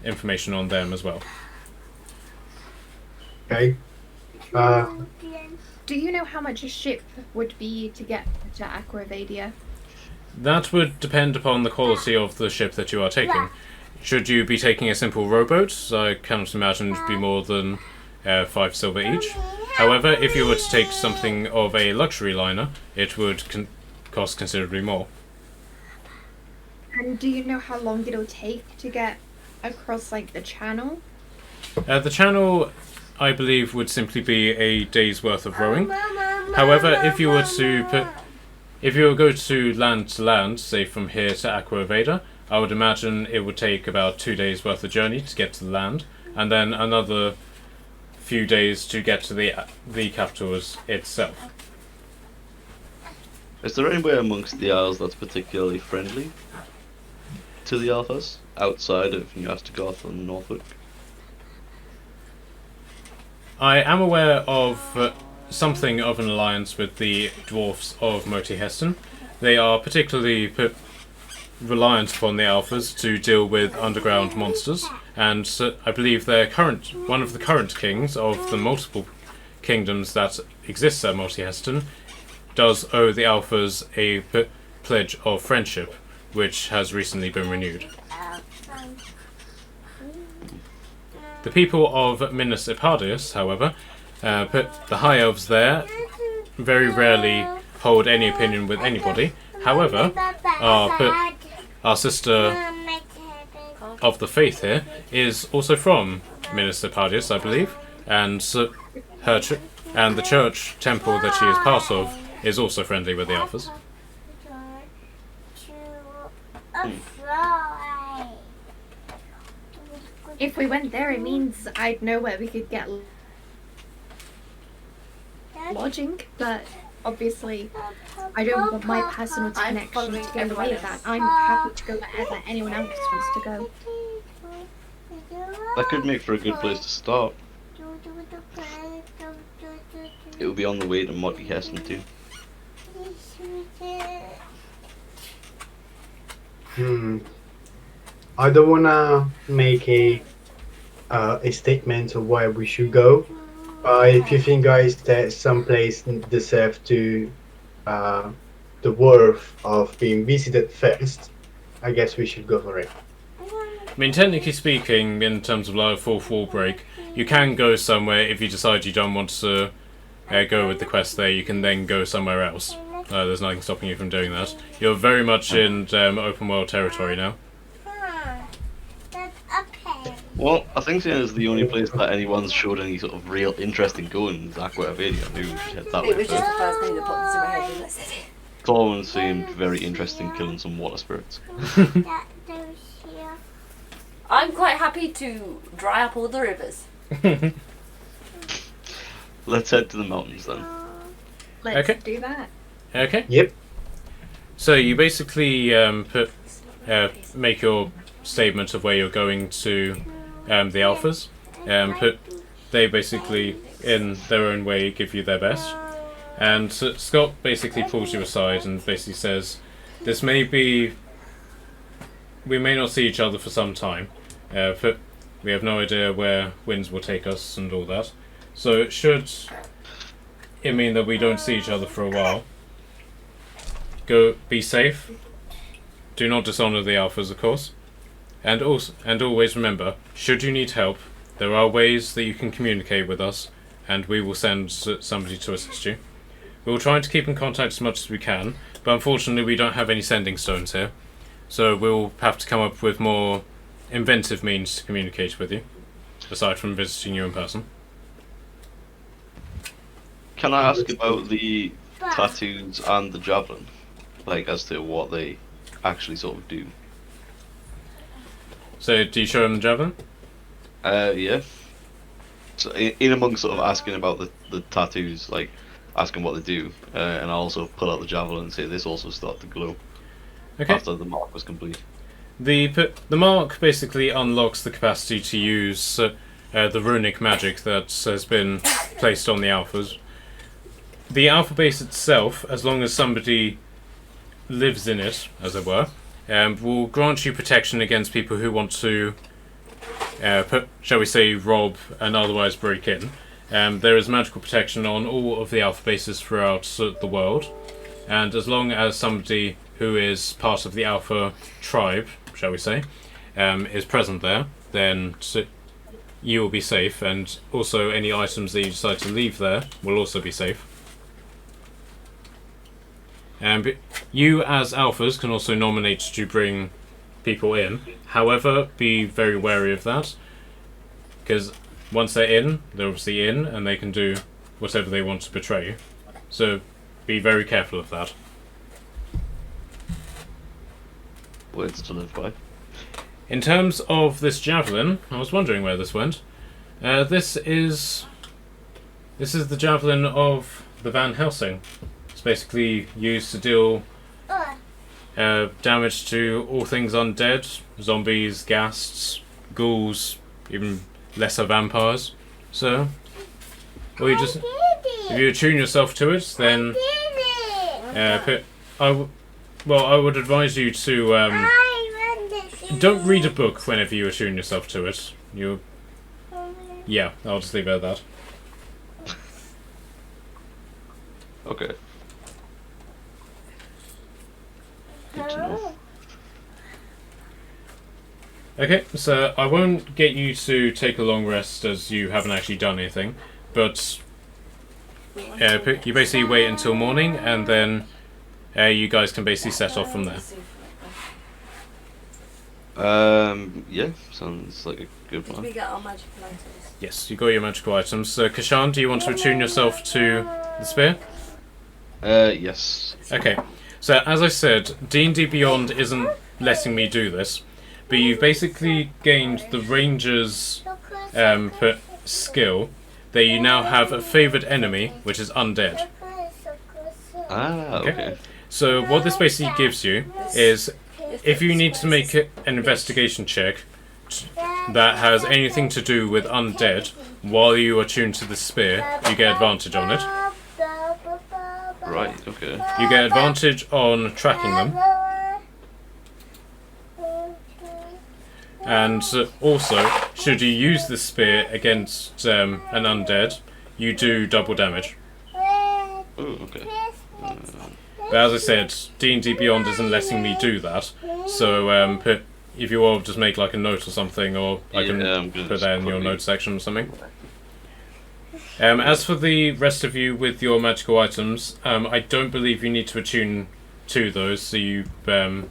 information on them as well. Okay. Do you know how much a ship would be to get to Aquavadia? That would depend upon the quality of the ship that you are taking. Should you be taking a simple rowboat, I cannot imagine it would be more than 5 silver each. However, if you were to take something of a luxury liner, it would cost considerably more. And do you know how long it'll take to get across, like, the channel? The channel, I believe, would simply be a day's worth of rowing. However, if you were to go to land, say from here to Aqua Veda, I would imagine it would take about 2 days worth of journey to get to the land, and then another few days to get to the capital itself. Is there anywhere amongst the Isles that's particularly friendly to the Alphas, outside of New Astagoth and Norfolk? I am aware of something of an alliance with the dwarfs of Moti Heston. They are particularly reliant upon the Alphas to deal with underground monsters, and I believe one of the current kings of the multiple kingdoms that exist at Moti Heston does owe the Alphas a pledge of friendship, which has recently been renewed. The people of Minas Epardius, however, the High Elves there very rarely hold any opinion with anybody. However, our sister of the faith here is also from Minas Epardius, I believe, and and the church temple that she is part of is also friendly with the Alphas. If we went there, it means I'd know where we could get lodging, but obviously I don't want my personal connection to get in the way of that. I'm happy to go wherever anyone else wants to go. That could make for a good place to start. It would be on the way to Moti Heston too. I don't wanna make a statement of where we should go. If you think, guys, that some place deserve to the worth of being visited first, I guess we should go for it. I mean, technically speaking, in terms of like a fourth wall break, you can go somewhere if you decide you don't want to go with the quest there. You can then go somewhere else. There's nothing stopping you from doing that. You're very much in open world territory now. Well, I think seeing as the only place that anyone's showed any sort of real interest in going is Aqua Avadia, maybe we should head that It way was just first. the first thing that popped into my head when I said it. Tormund seemed very interested in killing some water spirits. I'm quite happy to dry up all the rivers. Let's head to the mountains then. Let's Okay. do that. Okay. Yep. So you basically make your statement of where you're going to the Alphas. They basically, in their own way, give you their best. And Scott basically pulls you aside and basically says, we may not see each other for some time, but we have no idea where winds will take us and all that. So should it mean that we don't see each other for a while, be safe. Do not dishonor the Alphas, of course. And always remember, should you need help, there are ways that you can communicate with us, and we will send somebody to assist you. We will try to keep in contact as much as we can, but unfortunately we don't have any sending stones here, so we'll have to come up with more inventive means to communicate with you, aside from visiting you in person. Can I ask about the tattoos and the javelin? Like, as to what they actually sort of do? So, do you show him the javelin? Yeah. So, in among sort of asking about the tattoos, like, asking what they do, and I also pull out the javelin and say this also started to glow after the mark was complete. The mark basically unlocks the capacity to use the runic magic that has been placed on the alphas. The alpha base itself, as long as somebody lives in it, as it were, will grant you protection against people who want to, shall we say, rob and otherwise break in. There is magical protection on all of the alpha bases throughout the world, and as long as somebody who is part of the alpha tribe, shall we say, is present there, then you will be safe, and also any items that you decide to leave there will also be safe. But you as alphas can also nominate to bring people in. However, be very wary of that, because once they're obviously in, and they can do whatever they want to betray you. So be very careful of that. Words to live by. In terms of this javelin, I was wondering where this went. This is the javelin of the Van Helsing. It's basically used to deal damage to all things undead, zombies, ghasts, ghouls, even lesser vampires. So, if you attune yourself to it, then I would advise you to don't read a book whenever you attune yourself to it. I'll just leave it at that. Okay. Good to know. Okay, so I won't get you to take a long rest as you haven't actually done anything, but you basically wait until morning, and then you guys can basically set off from there. Yeah, sounds like a good Did we plan. get our magical items? Yes, you got your magical items. So, Kashan, do you want to attune yourself to the spear? Yes. Okay, so as I said, D&D Beyond isn't letting me do this, but you've basically gained the ranger's skill that you now have a favoured enemy, which is undead. Ah, okay. So what this basically gives you is, if you need to make an investigation check that has anything to do with undead while you are tuned to the spear, you get advantage on it. Right, okay. You get advantage on tracking them. And also, should you use the spear against an undead, you do double damage. Oh, okay. But as I said, D&D Beyond isn't letting me do that, so if you will, just make like a note or something, or I can put that in your notes section or something. As for the rest of you with your magical items, I don't believe you need to attune to those, so you can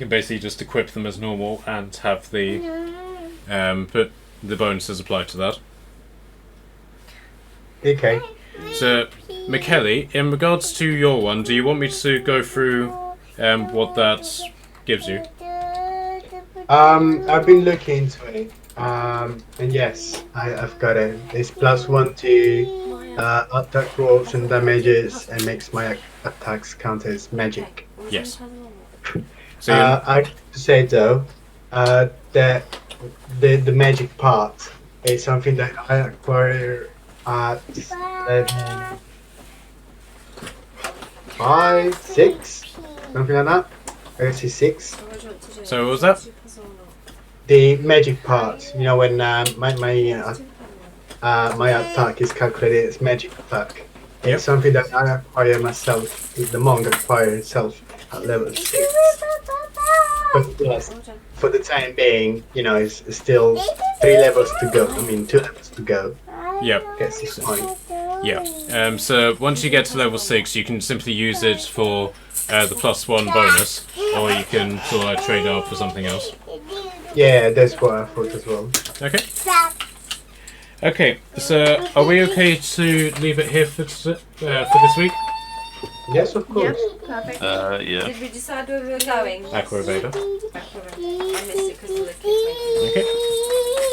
basically just equip them as normal and have the put the bonuses applied to that. Okay. So, McKelly, in regards to your one, do you want me to go through what that gives you? I've been looking into it, and yes, I've got it. It's +1 to attack rolls and damages, and makes my attacks count as magic. Yes. So I have to say though, that the magic part is something that I acquire at level 5, 6, something like that. I guess it's 6. what was that? The magic part, you know, when my attack is calculated as magic attack. Yep. It's something that I acquire myself. The monk acquires itself at level 6. But yes, for the time being, it's still 3 levels to go. I mean, 2 levels to go. Yep. Get 6 points. Yeah. So once you get to level 6, you can simply use it for the +1 bonus, or you can sort of like trade it up for something else. Yeah, that's what I thought as well. Okay. Okay. So are we okay to leave it here for this week? Yes, of course. Yep, perfect. Yeah. Did we decide where we were going? Aqua Veda. I missed it because of the kids. Okay.